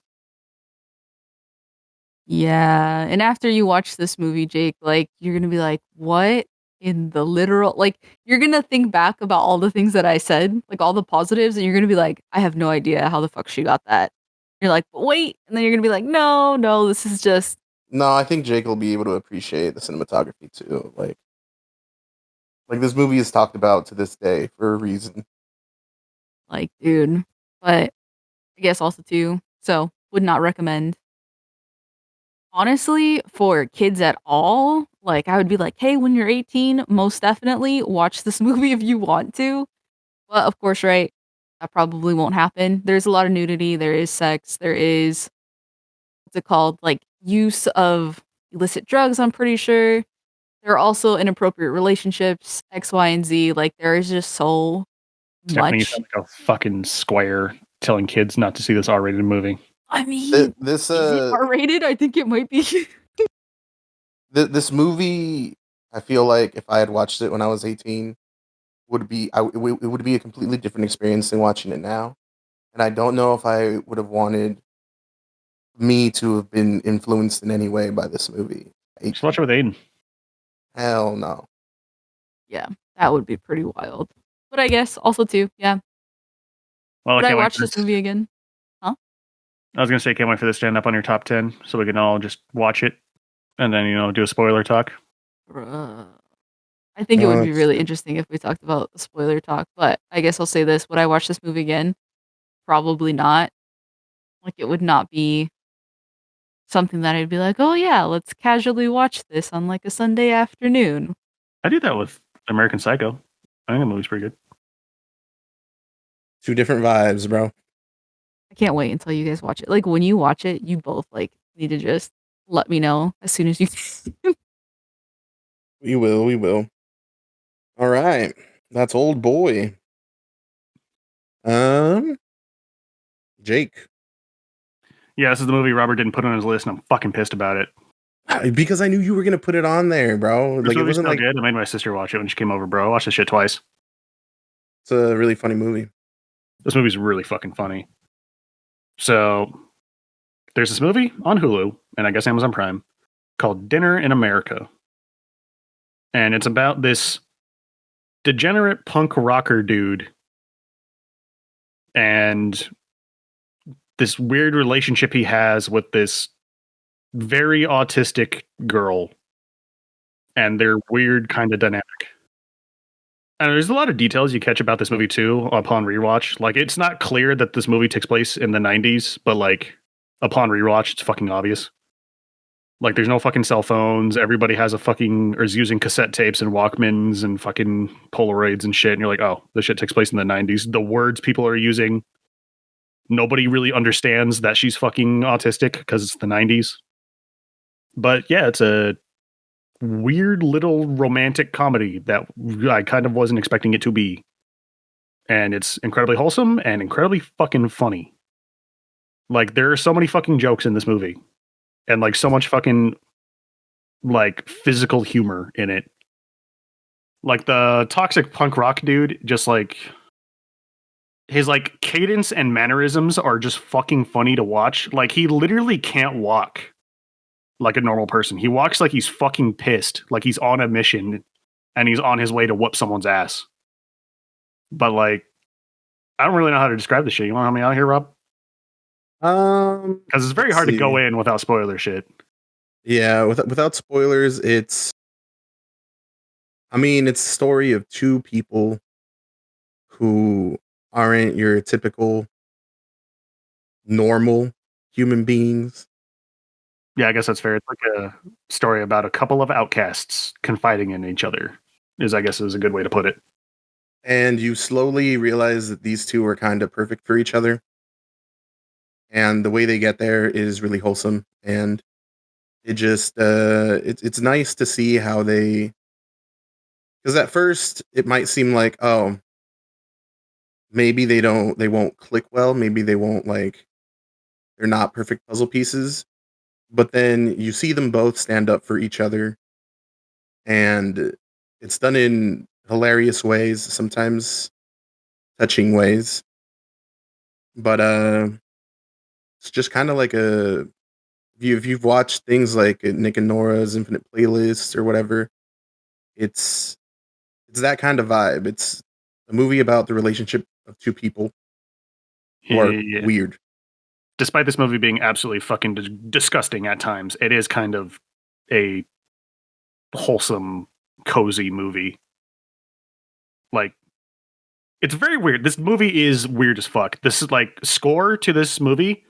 Yeah, and after you watch this movie, Jake, like, you're gonna be like, what in the literal, like, you're gonna think back about all the things that I said, like, all the positives, and you're gonna be like, I have no idea how the fuck she got that. You're like, but wait, and then you're gonna be like, no, this is just. No, I think Jake will be able to appreciate the cinematography too. Like this movie is talked about to this day for a reason. Like, dude, but I guess also too, so would not recommend. Honestly, for kids at all, like, I would be like, hey, when you're 18, most definitely watch this movie if you want to. But of course, right, that probably won't happen. There's a lot of nudity, there is sex, there is, what's it called? Like, use of illicit drugs, I'm pretty sure. There are also inappropriate relationships, X, Y, and Z. Like, there is just so Stephanie, you much. sound like a fucking square telling kids not to see this R-rated movie. I mean, This is it R-rated? I think it might be. This movie, I feel like if I had watched it when I was 18, would be it would be a completely different experience than watching it now. And I don't know if I would have wanted me to have been influenced in any way by this movie. Just watch it with Aiden. Hell no. Yeah, that would be pretty wild. But I guess also too, yeah. Well, Would I I can't wait watch for this movie again? I was gonna say, can't wait for this to end up on your top 10, so we can all just watch it and then do a spoiler talk. I think it would be really interesting if we talked about the spoiler talk. But I guess I'll say this: would I watch this movie again? Probably not. Like, it would not be something that I'd be like, oh yeah, let's casually watch this on like a Sunday afternoon. I do that with American Psycho. I think the movie's pretty good. Two different vibes, bro. I can't wait until you guys watch it. Like, when you watch it, you both like need to just let me know as soon as you can. We will. All right. That's Old Boy. Jake. Yeah, this is the movie Robert didn't put on his list, and I'm fucking pissed about it. Because I knew you were gonna put it on there, bro. This Like, it movie's wasn't so like good. I made my sister watch it when she came over, bro. I watched this shit twice. it's a really funny movie. This movie's really fucking funny. So, there's this movie on Hulu, and I guess Amazon Prime, called Dinner in America. And it's about this degenerate punk rocker dude and this weird relationship he has with this very autistic girl and their weird kind of dynamic. And there's a lot of details you catch about this movie too upon rewatch. Like, it's not clear that this movie takes place in the 90s, but like upon rewatch, it's fucking obvious. Like, there's no fucking cell phones. Everybody has a fucking, or is using cassette tapes and Walkmans and fucking Polaroids and shit. And you're like, oh, this shit takes place in the 90s. The words people are using, nobody really understands that she's fucking autistic because it's the 90s. But yeah, it's a weird little romantic comedy that I kind of wasn't expecting it to be. And it's incredibly wholesome and incredibly fucking funny. Like, there are so many fucking jokes in this movie. And like so much fucking like physical humor in it. Like the toxic punk rock dude, just like his like cadence and mannerisms are just fucking funny to watch. Like, he literally can't walk like a normal person. He walks like he's fucking pissed, like he's on a mission and he's on his way to whoop someone's ass. But like, I don't really know how to describe this shit. You want to help me out here, Rob? Because it's very hard to go in without spoiler shit. Yeah, without spoilers, it's a story of two people who aren't your typical normal human beings. Yeah, I guess that's fair. It's like a story about a couple of outcasts confiding in each other, is a good way to put it. And you slowly realize that these two are kind of perfect for each other. And the way they get there is really wholesome. And it just, it's nice to see how they, because at first it might seem like, oh, maybe they won't click well. Maybe they won't they're not perfect puzzle pieces. But then you see them both stand up for each other, and it's done in hilarious ways, sometimes touching ways. But it's just kind of like if you've watched things like Nick and Nora's Infinite Playlist or whatever, it's that kind of vibe. It's a movie about the relationship of two people who are weird. Despite this movie being absolutely fucking disgusting at times, it is kind of a wholesome, cozy movie. Like, it's very weird. This movie is weird as fuck. This is like, score to this movie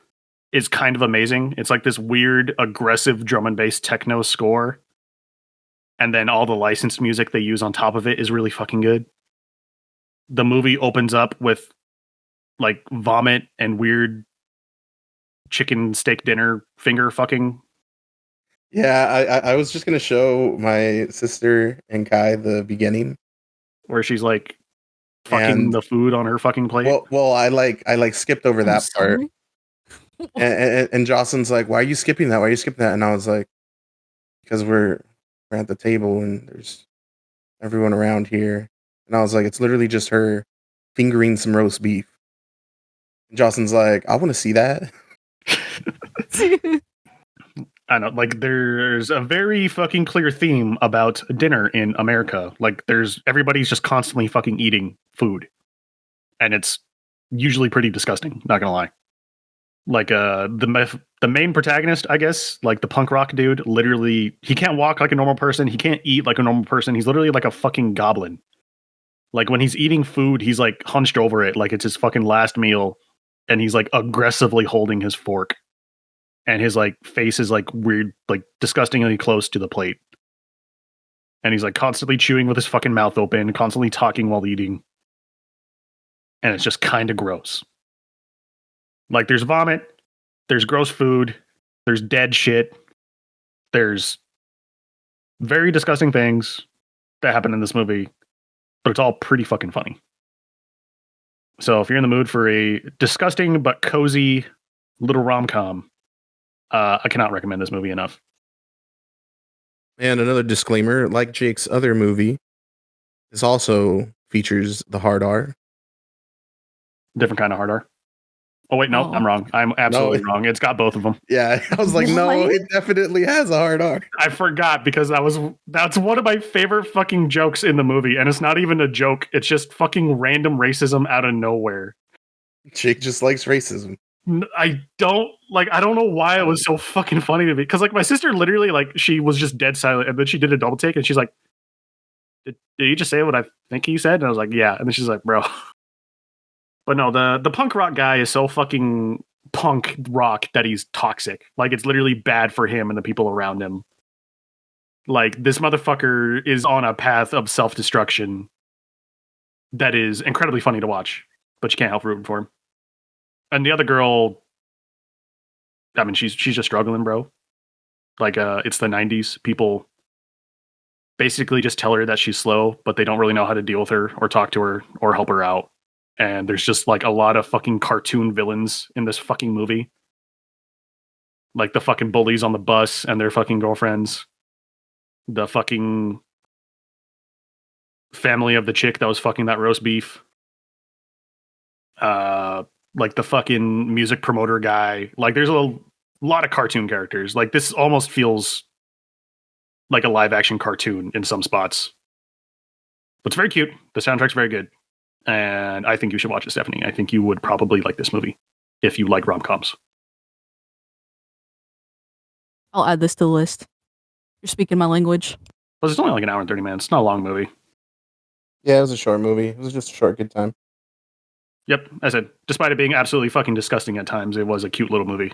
is kind of amazing. It's like this weird, aggressive drum and bass techno score. And then all the licensed music they use on top of it is really fucking good. The movie opens up with like vomit and weird chicken steak dinner finger fucking. Yeah, I was just gonna show my sister and Kai the beginning where she's like fucking the food on her fucking plate. Well, I skipped over that part. and Jocelyn's like, "Why are you skipping that? Why are you skipping that?" And I was like, "Because we're at the table and there's everyone around here." And I was like, "It's literally just her fingering some roast beef." And Jocelyn's like, "I want to see that." I know, like, there's a very fucking clear theme about dinner in America. Like, everybody's just constantly fucking eating food. And it's usually pretty disgusting, not gonna lie. Like, the main protagonist, I guess, like the punk rock dude, literally, he can't walk like a normal person. He can't eat like a normal person. He's literally like a fucking goblin. Like, when he's eating food, he's like hunched over it like it's his fucking last meal. And he's like aggressively holding his fork. And his like face is like weird, like disgustingly close to the plate. And he's like constantly chewing with his fucking mouth open, constantly talking while eating. And it's just kind of gross. Like, there's vomit, there's gross food, there's dead shit, there's very disgusting things that happen in this movie, but it's all pretty fucking funny. So if you're in the mood for a disgusting but cozy little rom-com, I cannot recommend this movie enough. And another disclaimer, like Jake's other movie, this also features the hard R. Different kind of hard R. Oh wait, no, Oh. I'm wrong. I'm absolutely No. wrong. It's got both of them. Yeah, I was like, no, What? it definitely has a hard R. I forgot because that's one of my favorite fucking jokes in the movie, and it's not even a joke. It's just fucking random racism out of nowhere. Jake just likes racism. I don't know why it was so fucking funny to me, because like my sister literally, like, she was just dead silent, and then she did a double take, and she's like, did you just say what I think you said? And I was like, yeah. And then she's like, bro. But no, the punk rock guy is so fucking punk rock that he's toxic. Like, it's literally bad for him and the people around him. Like, this motherfucker is on a path of self-destruction that is incredibly funny to watch, but you can't help rooting for him. And the other girl, I mean, she's just struggling, bro. Like, it's the 90s. People basically just tell her that she's slow, but they don't really know how to deal with her or talk to her or help her out. And there's just like a lot of fucking cartoon villains in this fucking movie. Like the fucking bullies on the bus and their fucking girlfriends. The fucking family of the chick that was fucking that roast beef. Like the fucking music promoter guy. Like there's a lot of cartoon characters. Like this almost feels like a live action cartoon in some spots. But it's very cute. The soundtrack's very good. And I think you should watch it, Stephanie. I think you would probably like this movie if you like rom-coms. I'll add this to the list. You're speaking my language. But it's only like an hour and 30 minutes. It's not a long movie. Yeah, it was a short movie. It was just a short, good time. Yep, I said, despite it being absolutely fucking disgusting at times, it was a cute little movie.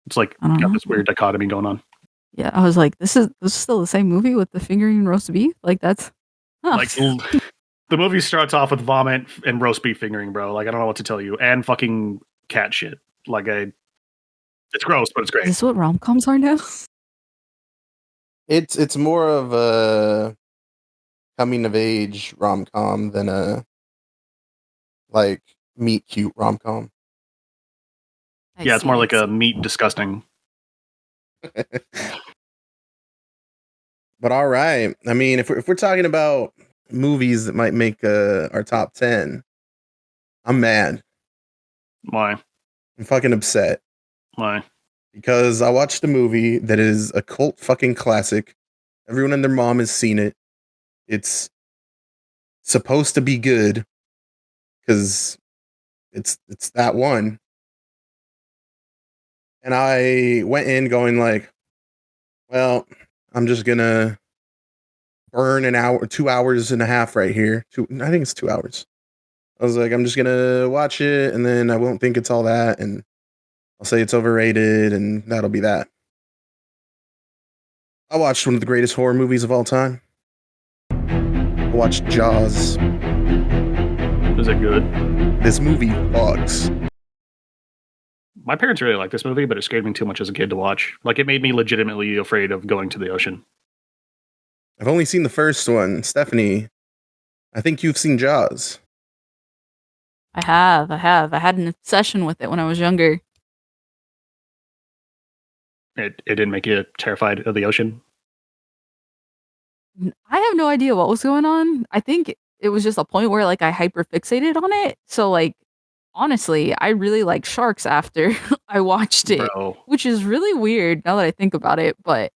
It's like got this weird dichotomy going on. Yeah, I was like, this is still the same movie with the fingering roast beef? Like that's like the movie starts off with vomit and roast beef fingering, bro. Like I don't know what to tell you. And fucking cat shit. Like it's gross, but it's great. Is this what rom-coms are now? It's more of a coming of age rom-com than a like meet cute rom-com. Yeah, it's more like a meat disgusting. But all right. I mean, if we're talking about movies that might make our top 10, I'm mad. Why? I'm fucking upset. Why? Because I watched a movie that is a cult fucking classic. Everyone and their mom has seen it. It's supposed to be good because it's that one. And I went in going like, well, I'm just gonna burn an hour, 2 hours and a half right here. I think it's 2 hours. I was like, I'm just gonna watch it and then I won't think it's all that and I'll say it's overrated and that'll be that. I watched one of the greatest horror movies of all time. I watched Jaws. Is it good? This movie fucks. My parents really like this movie, but it scared me too much as a kid to watch. Like, it made me legitimately afraid of going to the ocean. I've only seen the first one. Stephanie, I think you've seen Jaws. I have. I had an obsession with it when I was younger. It didn't make you terrified of the ocean? I have no idea what was going on. I think it was just a point where like I hyperfixated on it. So like honestly, I really like sharks after I watched it, Bro. which is really weird now that I think about it. But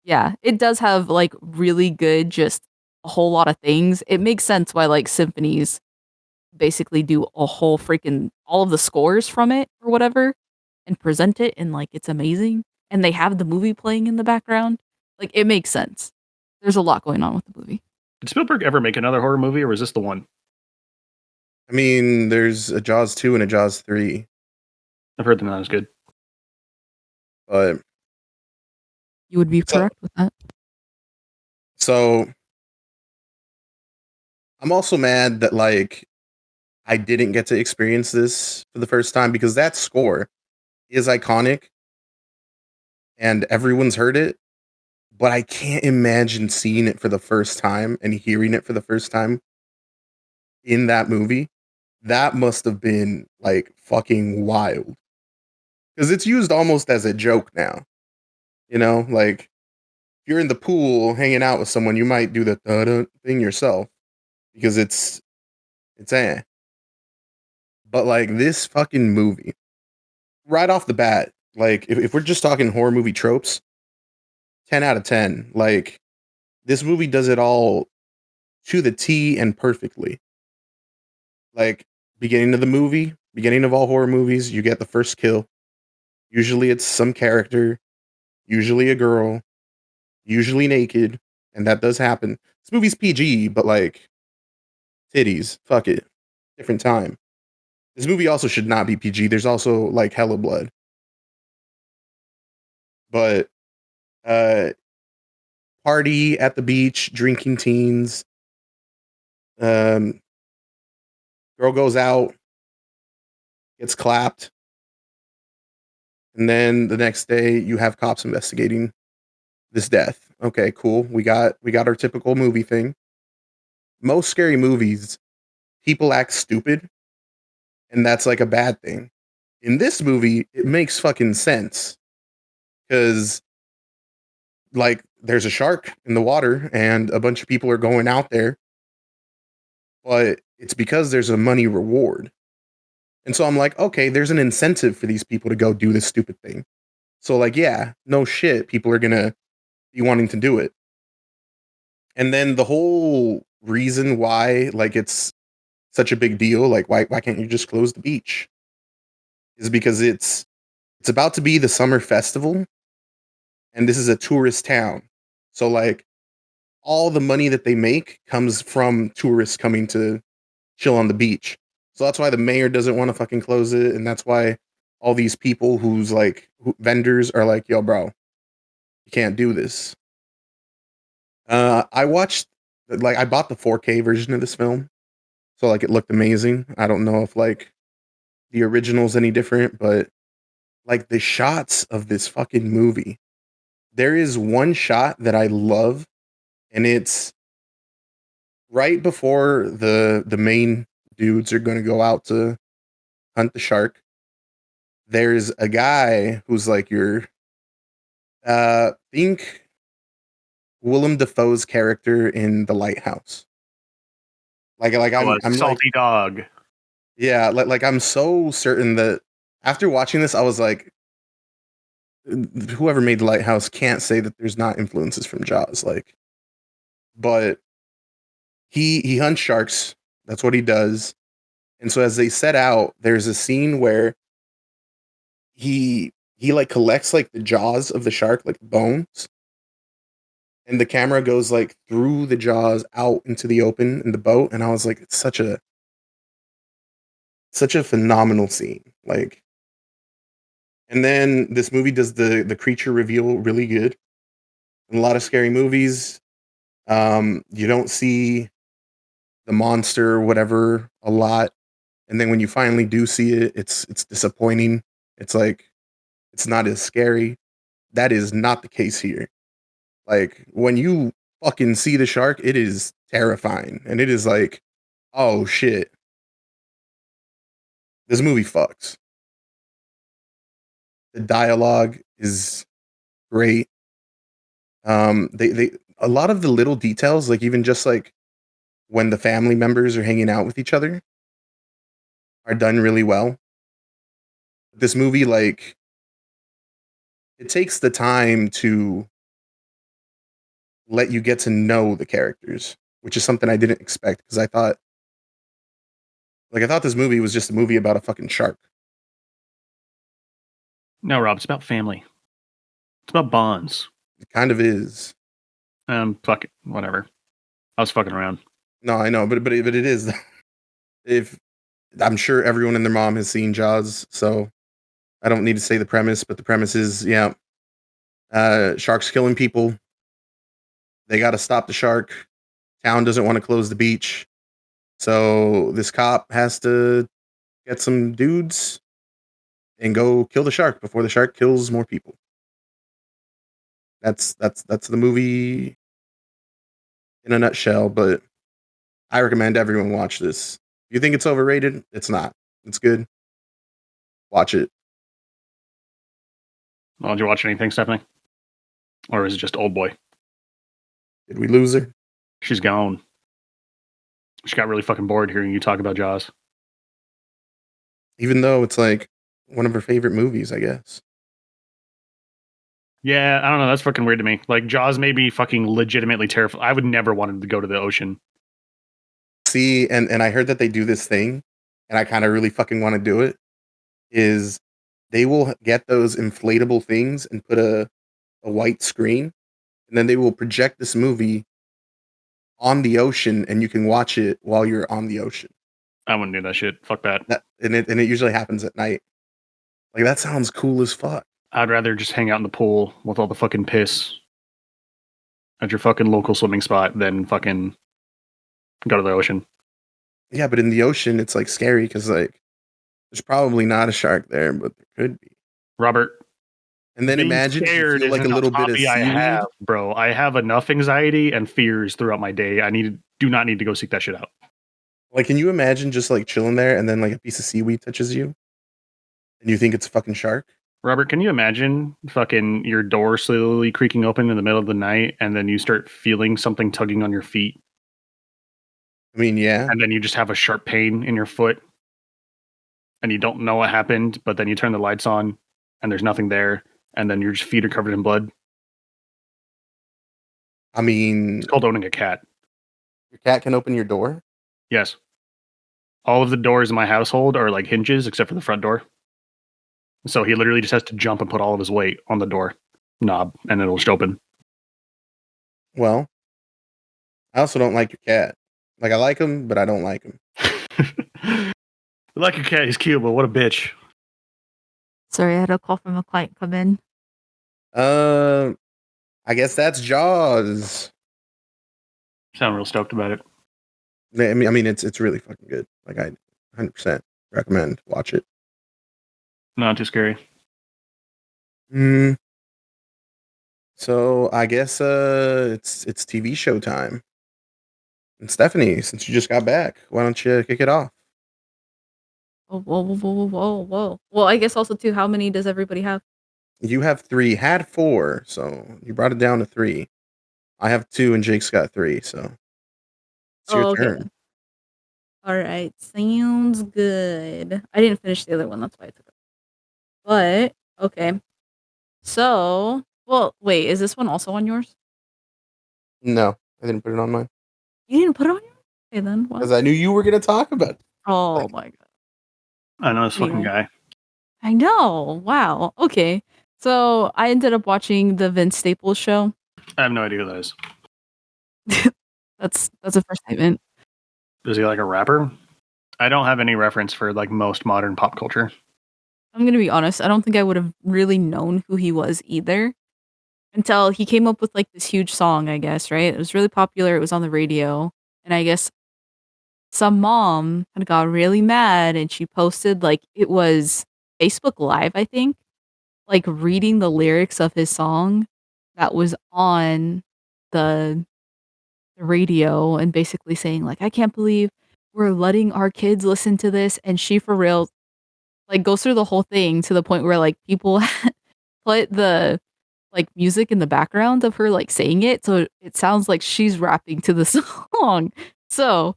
yeah, it does have like really good, just a whole lot of things. It makes sense why like symphonies basically do a whole freaking all of the scores from it or whatever and present it and like it's amazing. And they have the movie playing in the background. Like it makes sense. There's a lot going on with the movie. Did Spielberg ever make another horror movie, or was this the one? I mean, there's a Jaws 2 and a Jaws 3. I've heard they're not as good. But You would be correct with that. So I'm also mad that like I didn't get to experience this for the first time because that score is iconic and everyone's heard it, but I can't imagine seeing it for the first time and hearing it for the first time in that movie. That must have been like fucking wild. Because it's used almost as a joke now. You know, like if you're in the pool hanging out with someone, you might do the thing yourself because it's But like this fucking movie, right off the bat, like if we're just talking horror movie tropes, 10 out of 10. Like this movie does it all to the T and perfectly. Like beginning of the movie, beginning of all horror movies, you get the first kill. Usually it's some character, usually a girl, usually naked, and that does happen. This movie's PG, but like titties, fuck it. Different time. This movie also should not be PG. There's also like hella blood. But party at the beach, drinking teens. Girl goes out, gets clapped. And then the next day you have cops investigating this death. Okay, cool. We got our typical movie thing. Most scary movies, people act stupid, and that's like a bad thing. In this movie, it makes fucking sense. Because like there's a shark in the water and a bunch of people are going out there. But it's because there's a money reward. And so I'm like, okay, there's an incentive for these people to go do this stupid thing. So like, yeah, no shit, people are gonna be wanting to do it. And then the whole reason why like it's such a big deal, like why can't you just close the beach? Is because it's about to be the summer festival, and this is a tourist town. So like all the money that they make comes from tourists coming to chill on the beach. So that's why the mayor doesn't want to fucking close it, and that's why all these people who's like vendors are like, yo, bro, you can't do this. I watched, like, I bought the 4K version of this film, so like it looked amazing. I don't know if like the original's any different, but like the shots of this fucking movie, there is one shot that I love, and it's right before the main dudes are going to go out to hunt the shark. There's a guy who's like your think Willem Dafoe's character in The Lighthouse. I'm salty like, dog. yeah, like I'm so certain that after watching this, I was like, whoever made The Lighthouse can't say that there's not influences from Jaws. Like, but he hunts sharks. That's what he does. And so as they set out, there's a scene where he like collects like the jaws of the shark, like bones, and the camera goes like through the jaws out into the open in the boat, and I was like, it's such a phenomenal scene. Like, and then this movie does the creature reveal really good. In a lot of scary movies, you don't see the monster or whatever a lot, and then when you finally do see it, it's disappointing. It's like it's not as scary. That is not the case here. Like when you fucking see the shark, it is terrifying, and it is like, oh shit, this movie fucks. The dialogue is great. They a lot of the little details, like even just like when the family members are hanging out with each other, are done really well. This movie, like, it takes the time to let you get to know the characters, which is something I didn't expect because I thought this movie was just a movie about a fucking shark. No, Rob, it's about family. It's about bonds. It kind of is. Fuck it, whatever. I was fucking around. No, I know, but it is. If I'm sure everyone and their mom has seen Jaws, so I don't need to say the premise, but the premise is, yeah, sharks killing people. They got to stop the shark. Town doesn't want to close the beach, so this cop has to get some dudes and go kill the shark before the shark kills more people. That's the movie in a nutshell, but I recommend everyone watch this. If you think it's overrated, it's not. It's good. Watch it. Well, did you watch anything, Stephanie? Or is it just Old Boy? Did we lose her? She's gone. She got really fucking bored hearing you talk about Jaws. Even though it's like one of her favorite movies, I guess. Yeah, I don't know. That's fucking weird to me. Like, Jaws may be fucking legitimately terrifying. I would never want to go to the ocean. See, and I heard that they do this thing, and I kind of really fucking want to do it, is they will get those inflatable things and put a white screen, and then they will project this movie on the ocean, and you can watch it while you're on the ocean. I wouldn't do that shit. Fuck that. And it usually happens at night. Like, that sounds cool as fuck. I'd rather just hang out in the pool with all the fucking piss at your fucking local swimming spot than fucking go to the ocean. Yeah, but in the ocean, it's like scary because like there's probably not a shark there, but there could be. Robert. And then imagine if you feel like a little bit of seaweed. I have enough anxiety and fears throughout my day. Do not need to go seek that shit out. Like, can you imagine just like chilling there and then like a piece of seaweed touches you and you think it's a fucking shark? Robert, can you imagine fucking your door slowly creaking open in the middle of the night and then you start feeling something tugging on your feet? I mean, yeah. And then you just have a sharp pain in your foot and you don't know what happened, but then you turn the lights on and there's nothing there and then your feet are covered in blood. I mean, it's called owning a cat. Your cat can open your door? Yes. All of the doors in my household are like hinges except for the front door. So he literally just has to jump and put all of his weight on the door knob and it'll just open. Well, I also don't like your cat. Like, I like him, but I don't like him. I like your cat. He's cute, but what a bitch. Sorry, I had a call from a client come in. I guess that's Jaws. Sound real stoked about it. I mean, it's really fucking good. Like, I 100% recommend watch it. Not too scary. So I guess it's TV show time. And Stephanie, since you just got back, why don't you kick it off? Oh, whoa. Well, I guess also too, how many does everybody have? You have 3, had 4, so you brought it down to 3. I have 2 and Jake's got 3, so it's your turn. Then. All right, sounds good. I didn't finish the other one, that's why I took it. But okay. So, well, wait, is this one also on yours? No, I didn't put it on mine. You didn't put it on yours? Okay, then what? Because I knew you were going to talk about it. Oh my god. I know this fucking guy. I know. Wow. Okay. So I ended up watching the Vince Staples show. I have no idea who that is. That's a first statement. Is he like a rapper? I don't have any reference for like most modern pop culture. I'm gonna be honest. I don't think I would have really known who he was either until he came up with like this huge song, I guess, right? It was really popular. It was on the radio. And I guess some mom kind of got really mad and she posted like it was Facebook Live, I think, like reading the lyrics of his song that was on the radio and basically saying like, I can't believe we're letting our kids listen to this. And she for real like goes through the whole thing to the point where like people put the like music in the background of her like saying it, so it sounds like she's rapping to the song. So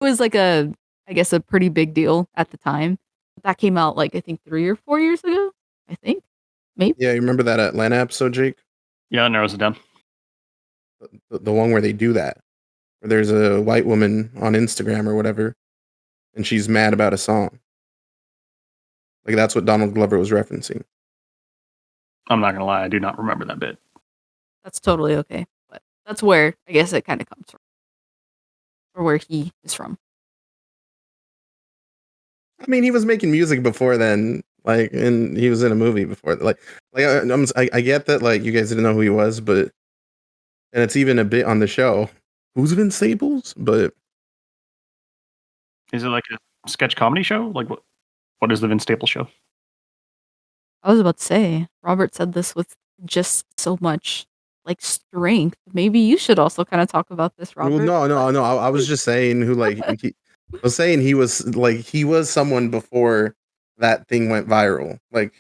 it was like I guess a pretty big deal at the time. That came out like I think 3 or 4 years ago. I think maybe. Yeah, you remember that Atlanta episode, Jake? Yeah, that narrows it down. The one where they do that, where there's a white woman on Instagram or whatever, and she's mad about a song. Like, that's what Donald Glover was referencing. I'm not gonna lie, I do not remember that bit. That's totally okay, but that's where I guess it kind of comes from, or where he is from. I mean, he was making music before then, like, and he was in a movie before. I get that, like, you guys didn't know who he was, but and it's even a bit on the show. Who's Vince Staples? But is it like a sketch comedy show? Like what is the Vince Staples show? I was about to say, Robert said this with just so much like strength. Maybe you should also kind of talk about this, Robert. Well, no. I was just saying who like I was saying he was someone before that thing went viral. Like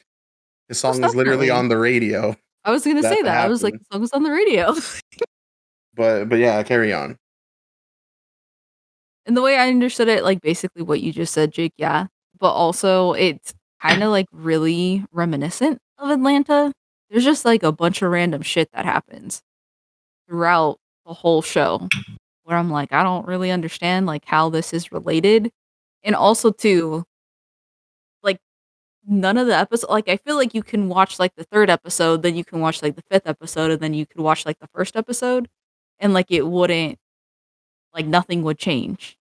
his song was literally on the radio. I was gonna say that. I was like, the song was on the radio. but yeah, carry on. And the way I understood it, like basically what you just said, Jake, yeah, but also it's kind of like really reminiscent of Atlanta. There's just like a bunch of random shit that happens throughout the whole show where I'm like, I don't really understand like how this is related. And also too, like none of the episodes, like I feel like you can watch like the third episode, then you can watch like the fifth episode, and then you could watch like the first episode, and like it wouldn't, like nothing would change.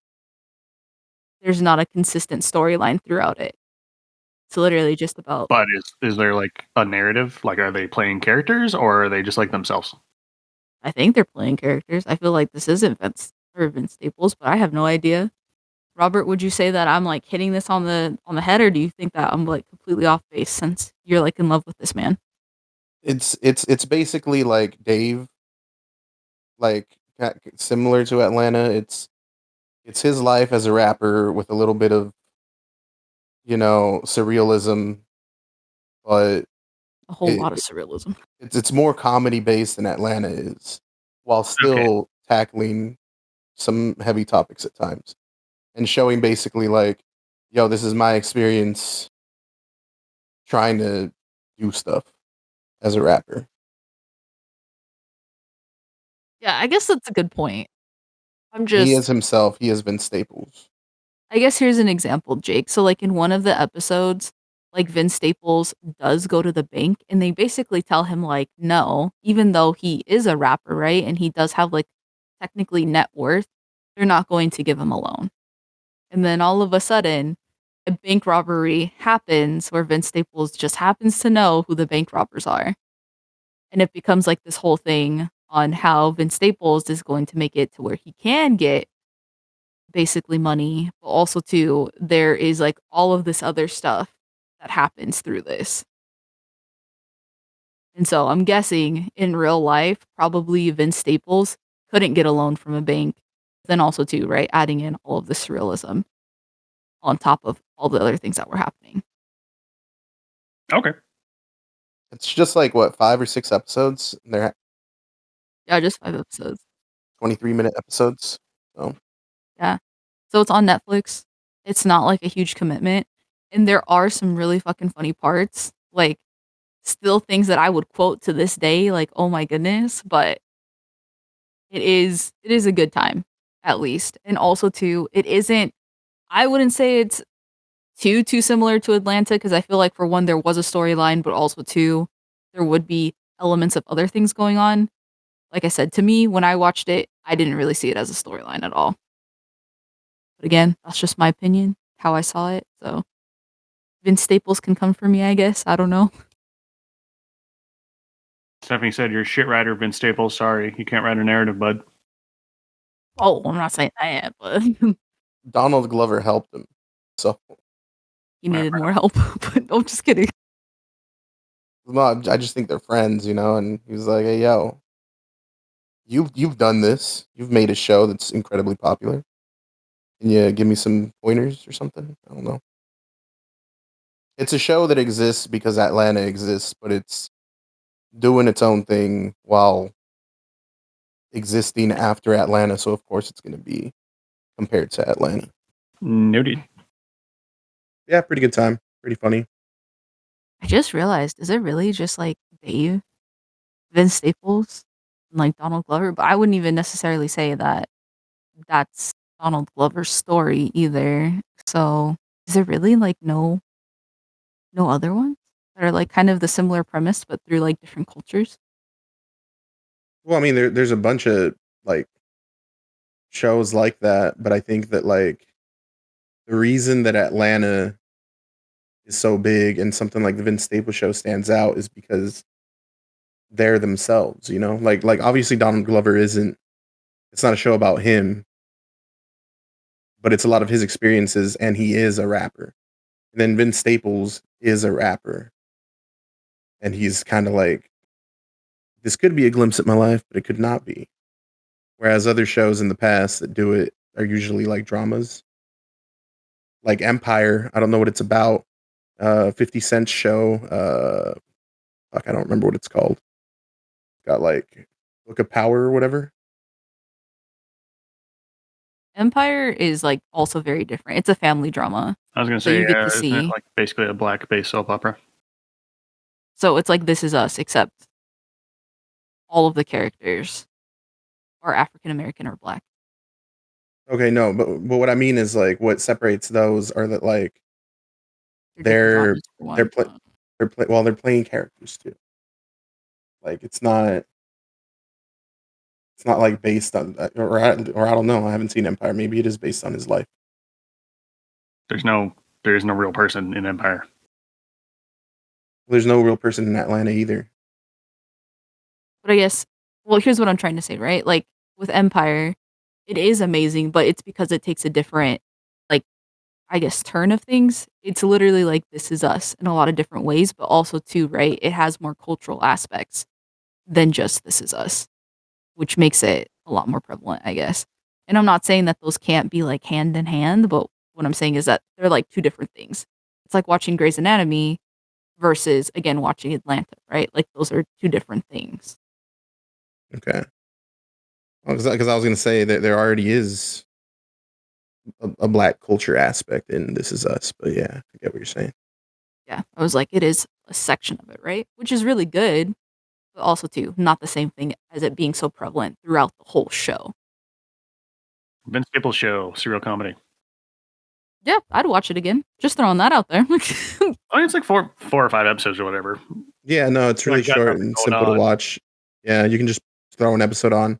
There's not a consistent storyline throughout it. It's literally just about. But is there like a narrative? Like, are they playing characters or are they just like themselves? I think they're playing characters. I feel like this isn't Vince Staples, but I have no idea. Robert, would you say that I'm like hitting this on the head, or do you think that I'm like completely off base since you're like in love with this man? It's basically like Dave, like similar to Atlanta. It's his life as a rapper with a little bit of, surrealism, but A whole lot of surrealism. it's more comedy based than Atlanta is, while still tackling some heavy topics at times and showing basically like, yo, this is my experience trying to do stuff as a rapper. Yeah, I guess that's a good point. He is himself. He has Vince Staples. I guess here's an example, Jake. So like in one of the episodes, like Vince Staples does go to the bank and they basically tell him like no, even though he is a rapper, right? And he does have like technically net worth, they're not going to give him a loan. And then all of a sudden, a bank robbery happens where Vince Staples just happens to know who the bank robbers are. And it becomes like this whole thing on how Vince Staples is going to make it to where he can get basically money, but also too, there is like all of this other stuff that happens through this. And so I'm guessing in real life, probably Vince Staples couldn't get a loan from a bank. Then also too, right, adding in all of the surrealism on top of all the other things that were happening. Okay. It's just like what, 5 or 6 episodes? They're Just 5 episodes. 23-minute episodes. So yeah. So it's on Netflix. It's not like a huge commitment. And there are some really fucking funny parts. Like still things that I would quote to this day, like, oh my goodness, but it is a good time, at least. And also too, I wouldn't say it's too similar to Atlanta, because I feel like for one, there was a storyline, but also two, there would be elements of other things going on. Like I said, to me, when I watched it, I didn't really see it as a storyline at all. But again, that's just my opinion, how I saw it. So Vince Staples can come for me, I guess. I don't know. Stephanie said you're a shit writer, Vince Staples. Sorry, you can't write a narrative, bud. Oh, I'm not saying that, but Donald Glover helped him. So he needed more help. But I'm just kidding. No, I just think they're friends, and he was like, hey, yo, you've done this. You've made a show that's incredibly popular. Can you give me some pointers or something? I don't know. It's a show that exists because Atlanta exists, but it's doing its own thing while existing after Atlanta. So, of course, it's going to be compared to Atlanta. Noted. Yeah, pretty good time. Pretty funny. I just realized, is it really just like Dave, Vince Staples, and like Donald Glover? But I wouldn't even necessarily say that that's Donald Glover's story either. So is there really like no other ones that are like kind of the similar premise but through like different cultures? Well, I mean, there's a bunch of like shows like that, but I think that like the reason that Atlanta is so big and something like the Vince Staples show stands out is because they're themselves, like obviously Donald Glover it's not a show about him, but it's a lot of his experiences, and he is a rapper. And then Vince Staples is a rapper, and he's kind of like, this could be a glimpse at my life, but it could not be. Whereas other shows in the past that do it are usually like dramas. Like Empire, I don't know what it's about. 50 Cent's show, I don't remember what it's called. Got like Book of Power or whatever. Empire is like also very different. It's a family drama. I was gonna So say, you get to isn't see. it like basically a black-based soap opera? So it's like This Is Us, except all of the characters are African American or black. Okay, no, but what I mean is like what separates those are that like They're different they're genres for one. they're playing characters too. Like it's not like based on or I don't know. I haven't seen Empire. Maybe it is based on his life. There is no real person in Empire. There's no real person in Atlanta either. But I guess, well, here's what I'm trying to say, right? Like with Empire, it is amazing, but it's because it takes a different, like, I guess, turn of things. It's literally like This Is Us in a lot of different ways, but also too, right? It has more cultural aspects than just This Is Us, which makes it a lot more prevalent, I guess. And I'm not saying that those can't be like hand in hand, but what I'm saying is that they're like two different things. It's like watching Grey's Anatomy versus, again, watching Atlanta, right? Like those are two different things. Okay. Because I was going to say that there already is a black culture aspect in This Is Us, but yeah, I get what you're saying. Yeah, I was like, it is a section of it, right? Which is really good, but also too not the same thing as it being so prevalent throughout the whole show. Vince Gilligan show, serial comedy. Yeah, I'd watch it again. Just throwing that out there. I mean, it's like four or five episodes or whatever. Yeah, no, it's really Like, got short nothing and going simple to on. watch. Yeah, you can just throw an episode on,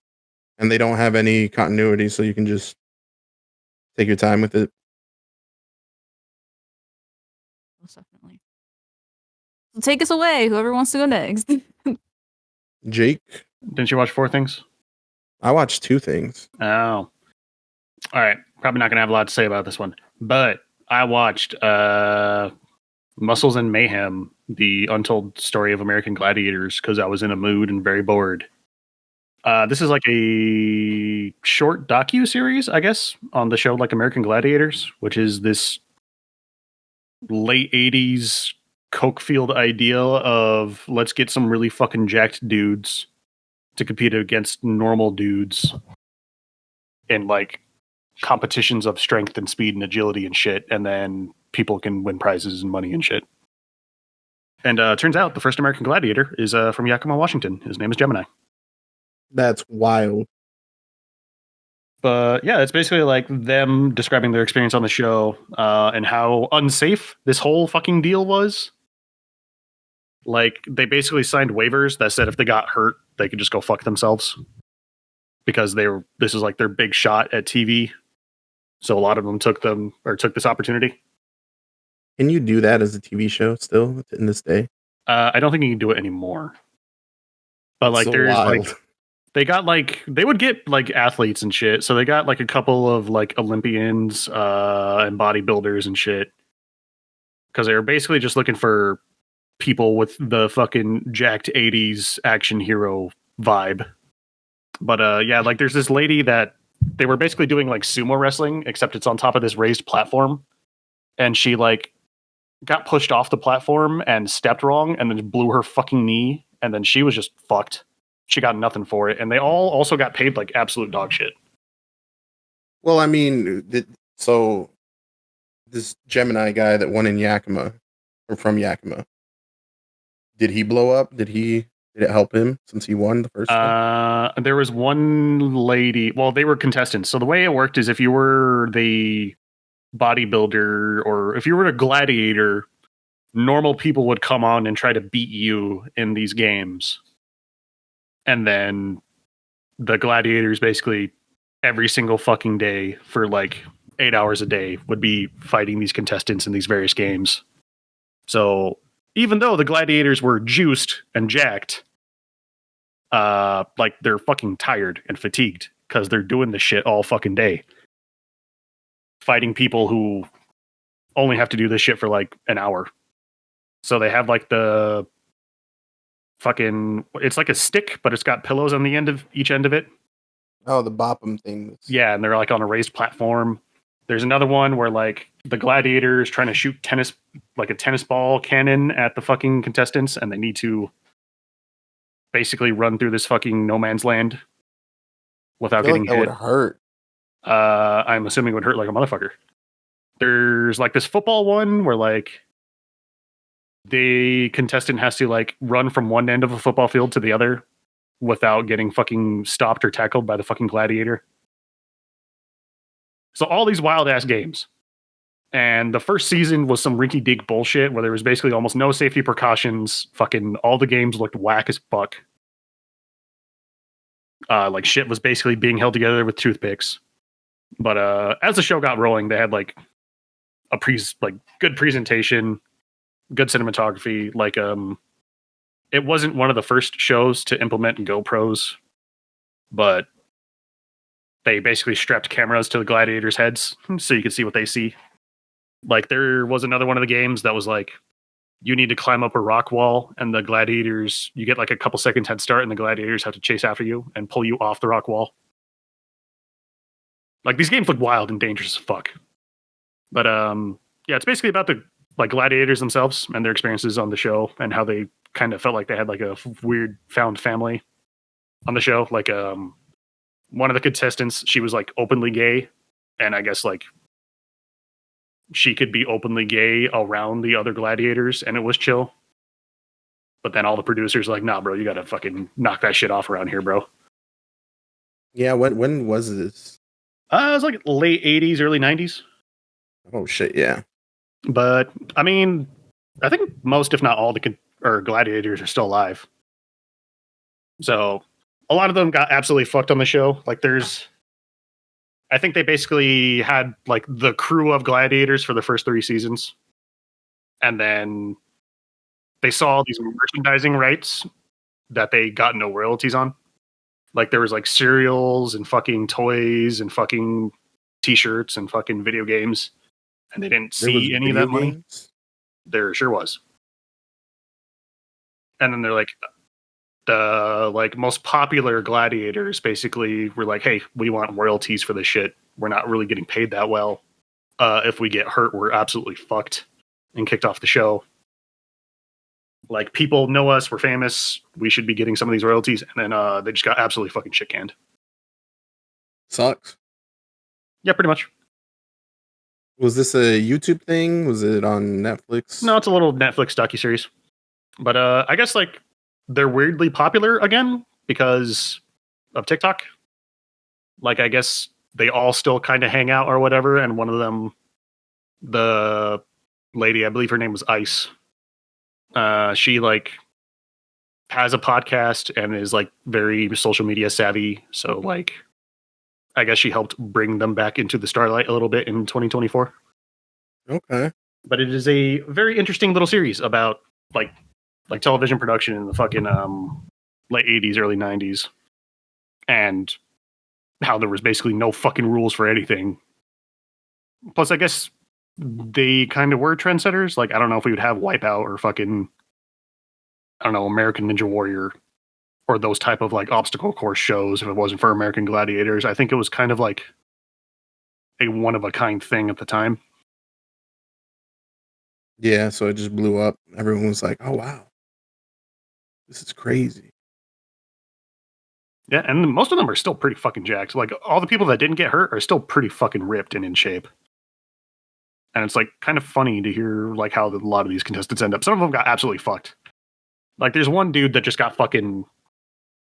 and they don't have any continuity, so you can just take your time with it. Most definitely. So take us away, whoever wants to go next. Jake, Didn't you watch Four Things? I watched two things. Oh. All right. Probably not going to have a lot to say about this one. But I watched Muscles and Mayhem, the untold story of American gladiators, because I was in a mood and very bored. This is like a short docu-series, I guess, on the show like American Gladiators, which is this late 80s coke-field idea of let's get some really fucking jacked dudes to compete against normal dudes in like competitions of strength and speed and agility and shit, and then people can win prizes and money and shit. And turns out the first American gladiator is from Yakima, Washington. His name is Gemini. That's wild. But yeah, it's basically like them describing their experience on the show and how unsafe this whole fucking deal was. Like, they basically signed waivers that said if they got hurt, they could just go fuck themselves. Because this is like their big shot at TV. So a lot of them took this opportunity. Can you do that as a TV show still in this day? I don't think you can do it anymore. But like, So there's wild. like, they would get like athletes and shit. So they got like a couple of like Olympians and bodybuilders and shit. Because they were basically just looking for people with the fucking jacked 80s action hero vibe. But yeah, like there's this lady that they were basically doing like sumo wrestling, except it's on top of this raised platform. And she like got pushed off the platform and stepped wrong and then blew her fucking knee. And then she was just fucked. She got nothing for it. And they all also got paid like absolute dog shit. Well, I mean, so this Gemini guy that won in Yakima, or from Yakima, did he blow up? Did it help him since he won the first one? There was one lady. Well, they were contestants. So the way it worked is if you were the bodybuilder or if you were a gladiator, normal people would come on and try to beat you in these games. And then the gladiators basically every single fucking day for like 8 hours a day would be fighting these contestants in these various games. So even though the gladiators were juiced and jacked, like they're fucking tired and fatigued because they're doing this shit all fucking day. Fighting people who only have to do this shit for like an hour. So they have like the fucking, it's like a stick, but it's got pillows on the end of each end of it. Oh, the bop 'em thing. Yeah, and they're like on a raised platform. There's another one where like the gladiator is trying to shoot like a tennis ball cannon at the fucking contestants, and they need to basically run through this fucking no man's land without getting that hit. would hurt. I'm assuming would hurt like a motherfucker. There's like this football one where like the contestant has to like run from one end of a football field to the other without getting fucking stopped or tackled by the fucking gladiator. So all these wild ass games. And the first season was some rinky dink bullshit where there was basically almost no safety precautions. Fucking all the games looked whack as fuck. Like shit was basically being held together with toothpicks. But as the show got rolling, they had like good presentation, good cinematography. Like it wasn't one of the first shows to implement GoPros, but they basically strapped cameras to the gladiators' heads so you could see what they see. Like there was another one of the games that was like you need to climb up a rock wall and the gladiators, you get like a couple seconds head start and the gladiators have to chase after you and pull you off the rock wall. Like these games look wild and dangerous as fuck. But yeah, it's basically about the like gladiators themselves and their experiences on the show and how they kind of felt like they had like a weird found family on the show. Like one of the contestants, she was like openly gay, and I guess like she could be openly gay around the other gladiators and it was chill. But then all the producers were like, nah, bro, you gotta fucking knock that shit off around here, bro. Yeah, when was this? It was like late 80s, early 90s. Oh shit, yeah. But I mean, I think most, if not all, the gladiators are still alive. So a lot of them got absolutely fucked on the show. Like I think they basically had like the crew of gladiators for the first 3 seasons. And then they saw these merchandising rights that they got no royalties on. Like there was like cereals and fucking toys and fucking t-shirts and fucking video games. And they didn't see any of that money. There sure was. And then they're like, the like most popular gladiators basically were like, hey, we want royalties for this shit. We're not really getting paid that well. If we get hurt, we're absolutely fucked, and kicked off the show. Like people know us, we're famous, we should be getting some of these royalties, and then they just got absolutely fucking shit canned. Sucks. Yeah, pretty much. Was this a YouTube thing? Was it on Netflix? No, it's a little Netflix docuseries. But I guess like they're weirdly popular again because of TikTok. Like I guess they all still kind of hang out or whatever, and one of them, the lady, I believe her name was Ice. She like has a podcast and is like very social media savvy. So like, I guess she helped bring them back into the starlight a little bit in 2024. Okay. But it is a very interesting little series about like television production in the fucking late 80s, early 90s. And how there was basically no fucking rules for anything. Plus, I guess they kind of were trendsetters. Like, I don't know if we would have Wipeout or fucking, I don't know, American Ninja Warrior or those type of like obstacle course shows if it wasn't for American Gladiators. I think it was kind of like a one of a kind thing at the time. Yeah, so it just blew up. Everyone was like, oh wow, this is crazy. Yeah, and most of them are still pretty fucking jacked. Like, all the people that didn't get hurt are still pretty fucking ripped and in shape. And it's, like, kind of funny to hear, like, how a lot of these contestants end up. Some of them got absolutely fucked. Like, there's one dude that just got fucking...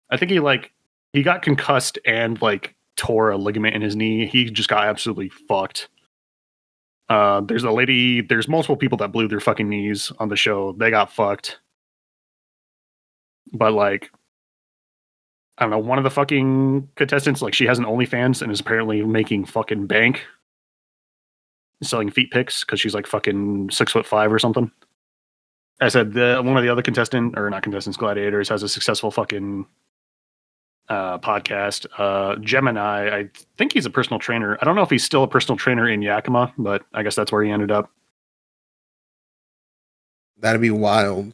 I think he got concussed and, like, tore a ligament in his knee. He just got absolutely fucked. There's multiple people that blew their fucking knees on the show. They got fucked. But, like... I don't know, one of the fucking contestants, like, she has an OnlyFans and is apparently making fucking bank selling feet pics because she's like fucking 6'5" or something. I said one of the other gladiators has a successful fucking podcast. Gemini, I think he's a personal trainer. I don't know if he's still a personal trainer in Yakima, but I guess that's where he ended up. That'd be wild.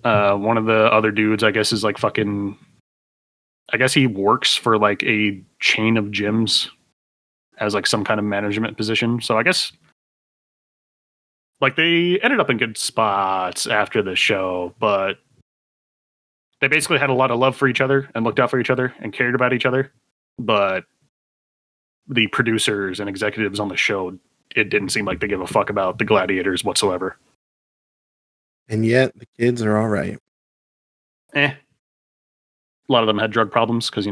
One of the other dudes, I guess, is like fucking... I guess he works for like a chain of gyms as like some kind of management position. So I guess like they ended up in good spots after the show, but they basically had a lot of love for each other and looked out for each other and cared about each other. But the producers and executives on the show, it didn't seem like they give a fuck about the gladiators whatsoever. And yet the kids are all right. A lot of them had drug problems because,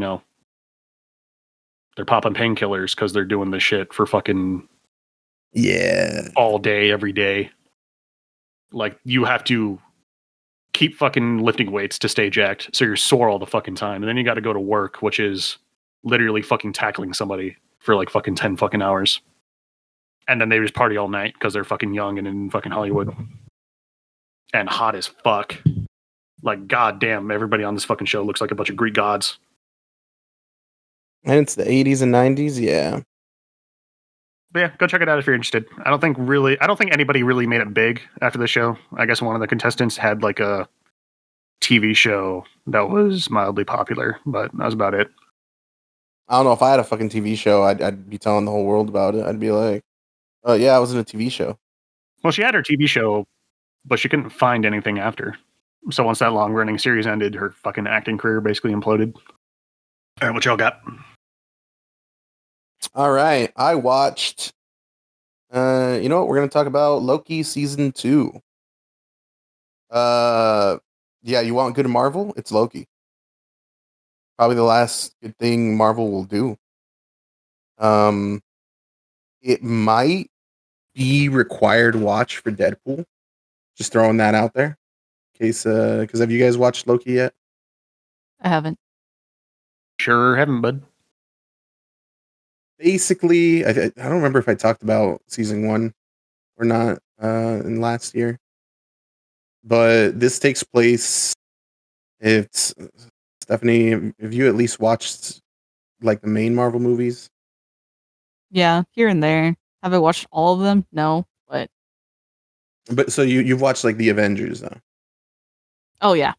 they're popping painkillers because they're doing this shit for fucking all day, every day. Like, you have to keep fucking lifting weights to stay jacked, so you're sore all the fucking time. And then you got to go to work, which is literally fucking tackling somebody for like fucking 10 fucking hours. And then they just party all night because they're fucking young and in fucking Hollywood. And hot as fuck. Like, goddamn, everybody on this fucking show looks like a bunch of Greek gods. And it's the 80s and 90s, yeah. But yeah, go check it out if you're interested. I don't think anybody really made it big after the show. I guess one of the contestants had like a TV show that was mildly popular, but that was about it. I don't know, if I had a fucking TV show, I'd be telling the whole world about it. I'd be like, oh yeah, I was in a TV show. Well, she had her TV show, but she couldn't find anything after. So once that long-running series ended, her fucking acting career basically imploded. All right, what y'all got? All right, I watched, you know what, we're going to talk about Loki Season 2. Yeah, you want good Marvel? It's Loki. Probably the last good thing Marvel will do. It might be required watch for Deadpool. Just throwing that out there. In case, because have you guys watched Loki yet? I haven't. Sure haven't, bud. Basically, I don't remember if I talked about season 1 or not in last year, but this takes place. It's Stephanie. Have you at least watched like the main Marvel movies? Yeah, here and there. Have I watched all of them? No, but so you've watched like the Avengers though. Oh yeah,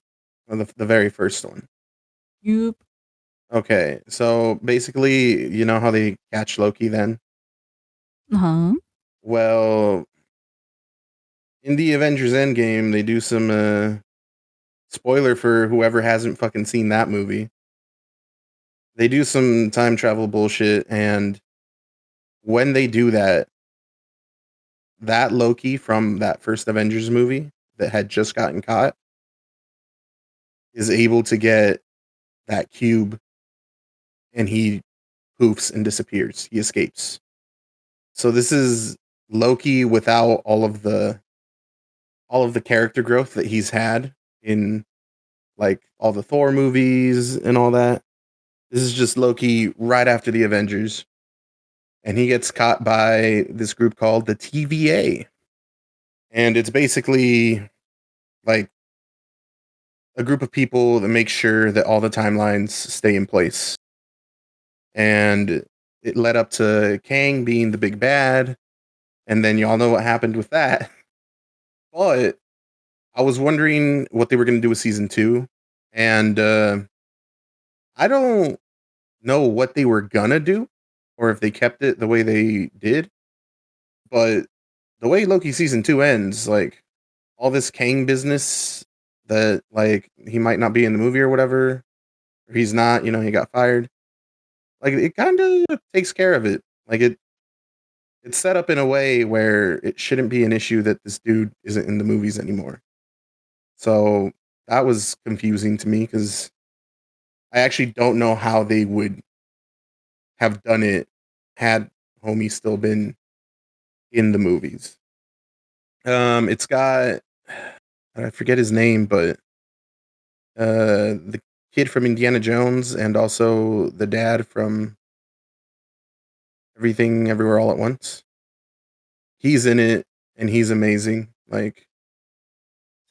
or the very first one. Yup. Okay, so basically, you know how they catch Loki then? Uh-huh. Well, in the Avengers Endgame, they do some spoiler for whoever hasn't fucking seen that movie. They do some time travel bullshit, and when they do that, that Loki from that first Avengers movie that had just gotten caught is able to get that cube, and he poofs and disappears. He escapes. So this is Loki without all of the character growth that he's had in like all the Thor movies and all that. This is just Loki right after the Avengers. And he gets caught by this group called the TVA. And it's basically like a group of people that make sure that all the timelines stay in place. And it led up to Kang being the big bad. And then y'all know what happened with that. But I was wondering what they were going to do with season 2. And I don't know what they were going to do or if they kept it the way they did. But the way Loki season 2 ends, like all this Kang business that like he might not be in the movie or whatever, or he's not, he got fired. Like it kind of takes care of it. Like it's set up in a way where it shouldn't be an issue that this dude isn't in the movies anymore. So that was confusing to me because I actually don't know how they would have done it had Homie still been in the movies. It's got, I forget his name, but the kid from Indiana Jones and also the dad from Everything Everywhere All at Once. He's in it and he's amazing. Like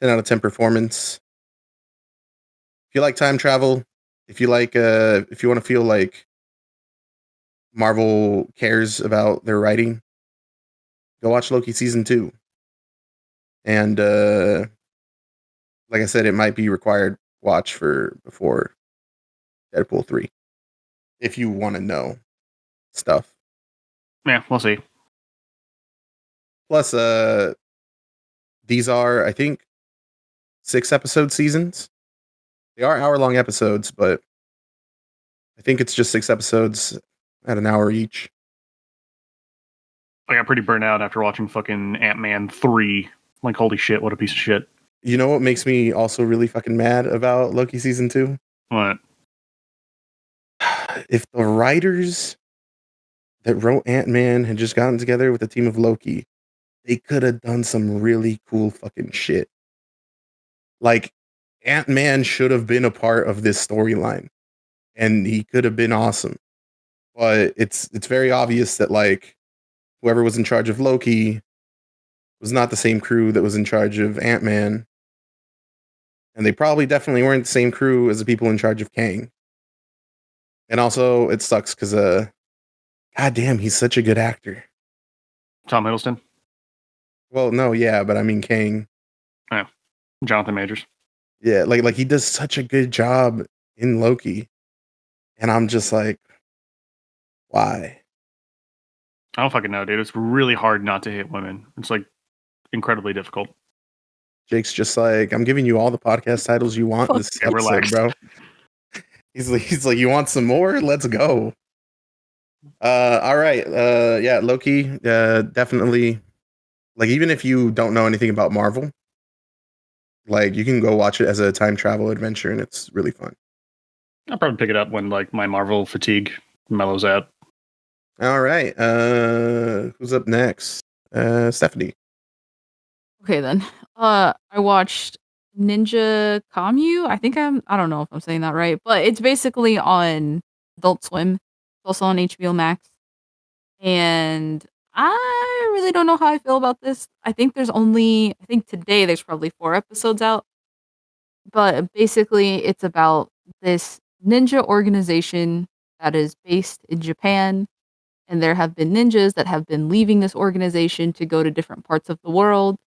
10 out of 10 performance. If you like time travel, if you want to feel like Marvel cares about their writing, go watch Loki season 2. And like I said, it might be required watch before Deadpool 3 if you want to know stuff. Yeah, we'll see. Plus, these are, I think, 6-episode seasons. They are hour-long episodes, but I think it's just 6 episodes at an hour each. I got pretty burnt out after watching fucking Ant-Man 3. Like, holy shit, what a piece of shit. You know what makes me also really fucking mad about Loki season 2? What? If the writers that wrote Ant-Man had just gotten together with a team of Loki, they could have done some really cool fucking shit. Like, Ant-Man should have been a part of this storyline, and he could have been awesome. But it's very obvious that, like, whoever was in charge of Loki was not the same crew that was in charge of Ant-Man. And they probably definitely weren't the same crew as the people in charge of Kang. And also, it sucks because, god damn, he's such a good actor. Tom Hiddleston? Well, no, yeah, but I mean Kang. Yeah. Jonathan Majors. Yeah, like he does such a good job in Loki. And I'm just like, why? I don't fucking know, dude. It's really hard not to hate women. It's like incredibly difficult. Jake's just like, I'm giving you all the podcast titles you want in this episode, bro. He's like, you want some more? Let's go. All right. Yeah, Loki, definitely. Like, even if you don't know anything about Marvel, like, you can go watch it as a time travel adventure, and it's really fun. I'll probably pick it up when, like, my Marvel fatigue mellows out. All right. Who's up next? Stephanie. Okay, then. I watched Ninja Kamui. I don't know if I'm saying that right, but it's basically on Adult Swim. It's also on HBO Max. And I really don't know how I feel about this. I think today there's probably 4 episodes out. But basically, it's about this ninja organization that is based in Japan. And there have been ninjas that have been leaving this organization to go to different parts of the world.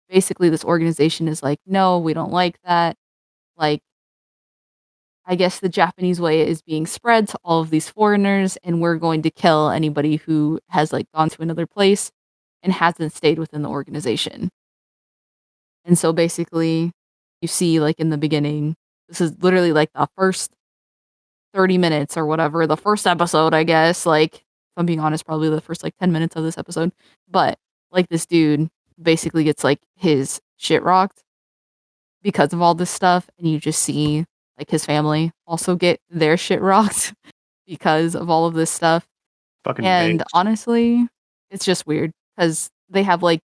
Basically, this organization is like, no, we don't like that. Like, I guess the Japanese way is being spread to all of these foreigners, and we're going to kill anybody who has, like, gone to another place and hasn't stayed within the organization. And so basically, you see, like, in the beginning, this is literally, like, the first 30 minutes or whatever, the first episode, I guess, like, if I'm being honest, probably the first, like, 10 minutes of this episode. But, like, this dude basically gets, like, his shit rocked because of all this stuff, and you just see, like, his family also get their shit rocked because of all of this stuff. Fucking and babes. Honestly, it's just weird because they have, like,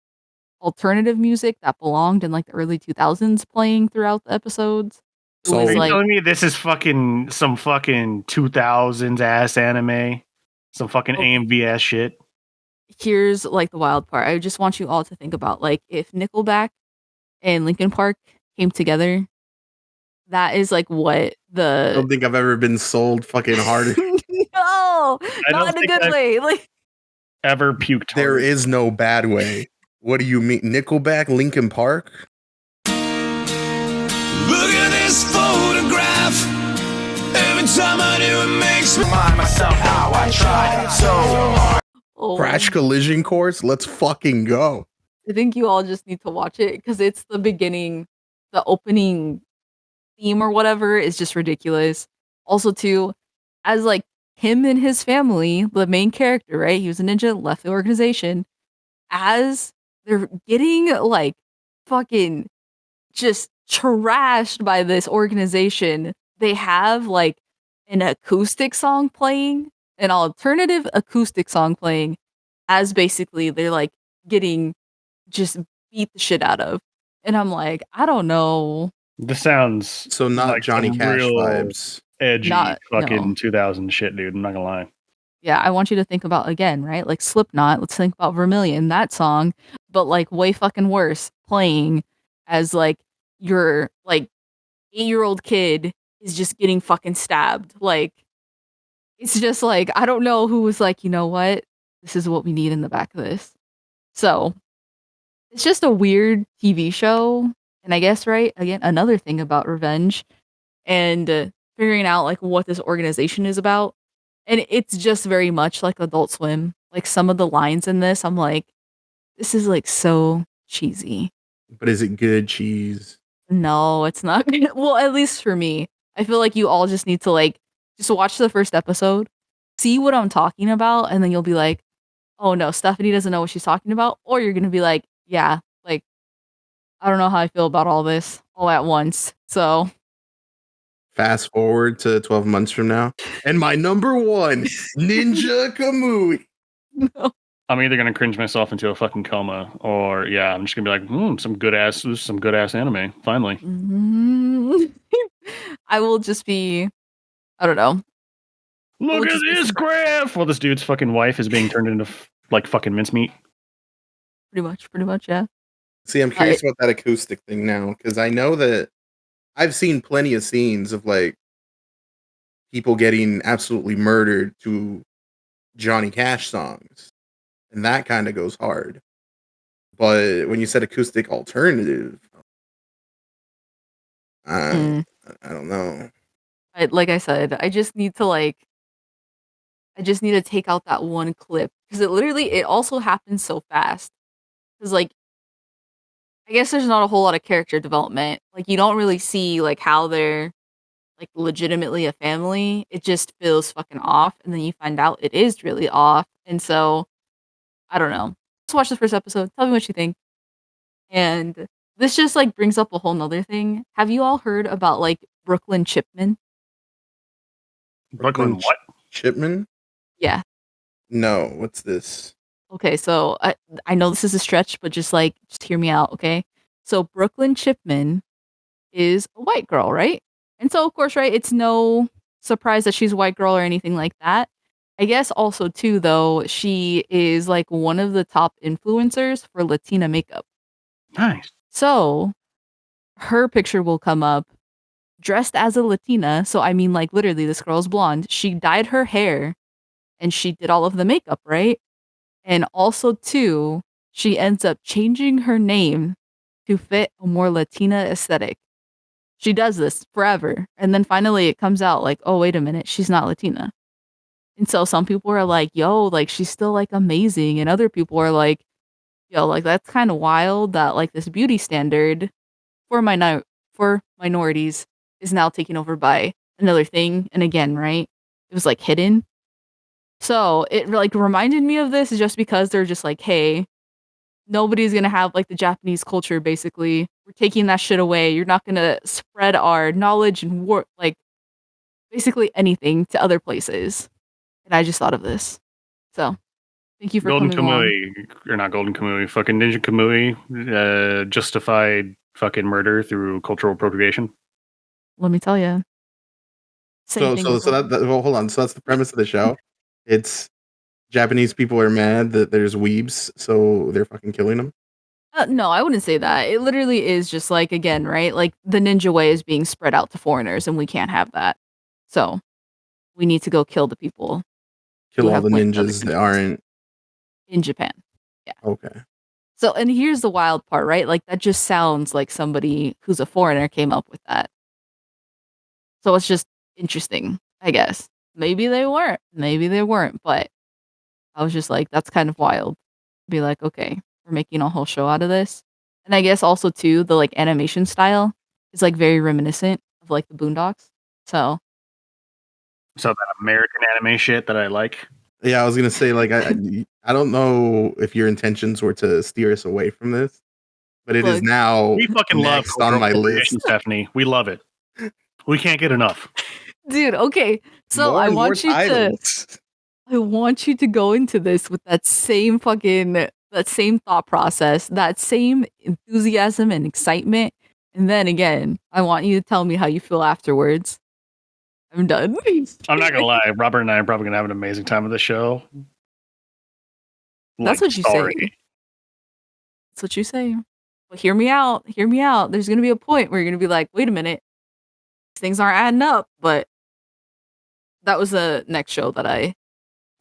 alternative music that belonged in, like, the early 2000s playing throughout the episodes. So Are you like, telling me this is fucking some fucking 2000s ass anime? Some fucking AMV ass shit? here's, like, the wild part. I just want you all to think about, like, if Nickelback and Linkin Park came together, that is, like, what I don't think I've ever been sold fucking harder. No, not in a good way. Like, Ever puked There hard. is no bad way. What do you mean? Nickelback, Linkin Park? Look at this photograph. Every time I do it makes me remind myself how I tried so hard. Crash Collision Course? Let's fucking go. I think you all just need to watch it because it's the beginning, the opening theme or whatever is just ridiculous. Also, too, as, like, him and his family, the main character, right? He was a ninja, left the organization. As they're getting, like, fucking just trashed by this organization, they have, like, an acoustic song playing, an alternative acoustic song playing, as basically they're, like, getting just beat the shit out of. And I'm like, I don't know. This sounds So not like Johnny some Cash real vibes. edgy fucking No. 2000 shit, dude. I'm not gonna lie. Yeah, I want you to think about, again, right? Like Slipknot, let's think about Vermilion, that song, but, like, way fucking worse, playing as, like, your, like, 8-year-old kid is just getting fucking stabbed. Like, it's just like, I don't know who was like, you know what? This is what we need in the back of this. So, it's just a weird TV show. And I guess, right, again, another thing about revenge and figuring out, like, what this organization is about. And it's just very much like Adult Swim. Like, some of the lines in this, I'm like, this is, like, so cheesy. But is it good cheese? No, it's not. Well, at least for me. I feel like you all just need to, like, just watch the first episode, see what I'm talking about, and then you'll be like, oh no, Stephanie doesn't know what she's talking about, or you're gonna be like, yeah, like I don't know how I feel about all this all at once. So fast forward to 12 months from now, and my number one, Ninja Kamui. no. I'm either gonna cringe myself into a fucking coma, or yeah, I'm just gonna be like, some good ass anime. Finally, I will just be, I don't know. look at this graph. Well, this dude's fucking wife is being turned into like fucking mincemeat. Pretty much, yeah. See, I'm curious about that acoustic thing now, because I know that I've seen plenty of scenes of like people getting absolutely murdered to Johnny Cash songs, and that kind of goes hard. But when you said acoustic alternative, I don't know. Like I said, I just need to take out that one clip because it also happens so fast. Because like, I guess there's not a whole lot of character development. Like you don't really see like how they're like legitimately a family. It just feels fucking off, and then you find out it is really off. And so I don't know. Let's watch the first episode. Tell me what you think. And this just like brings up a whole nother thing. Have you all heard about like Brooklyn Chipman? Brooklyn what? Chipman? Yeah. No, what's this? Okay, so I know this is a stretch, but just hear me out, okay? So Brooklyn Chipman is a white girl, right? And so of course, right, it's no surprise that she's a white girl or anything like that. I guess also too, though, she is like one of the top influencers for Latina makeup. Nice. So her picture will come up dressed as a Latina. So I mean, like literally, this girl's blonde. She dyed her hair and she did all of the makeup, right? And also, too, she ends up changing her name to fit a more Latina aesthetic. She does this forever. And then finally it comes out like, oh, wait a minute, she's not Latina. And so some people are like, yo, like, she's still like amazing. And other people are like, yo, like, that's kind of wild that like this beauty standard for minorities is now taken over by another thing. And again, right? It was like hidden. So it like reminded me of this just because they're just like, hey, nobody's gonna have like the Japanese culture. Basically, we're taking that shit away. You're not gonna spread our knowledge and like basically anything to other places. And I just thought of this. So thank you for Golden coming Kamui, or not Golden Kamui, fucking Ninja Kamui, justified fucking murder through cultural appropriation. Let me tell you. So well, hold on. So that's the premise of the show. It's Japanese people are mad that there's weebs, so they're fucking killing them. No, I wouldn't say that. It literally is just like, again, right? Like the ninja way is being spread out to foreigners, and we can't have that. So we need to go kill the people. Kill all the ninjas that aren't in Japan. Yeah. Okay. So, and here's the wild part, right? Like that just sounds like somebody who's a foreigner came up with that. So it's just interesting, I guess. Maybe they weren't, but I was just like, that's kind of wild. Be like, okay, we're making a whole show out of this. And I guess also too, the like animation style is like very reminiscent of like the Boondocks. So that American anime shit that I like. Yeah, I was gonna say like I don't know if your intentions were to steer us away from this, but it is now. We fucking love on my list, Stephanie. We love it. We can't get enough, dude. Okay, so I want you to go into this with that same thought process, that same enthusiasm and excitement, and then again, I want you to tell me how you feel afterwards. I'm done. I'm not gonna lie, Robert and I are probably gonna have an amazing time with the show. That's what you say. That's what you say. But hear me out. There's gonna be a point where you're gonna be like, wait a minute, things aren't adding up. But that was the next show that I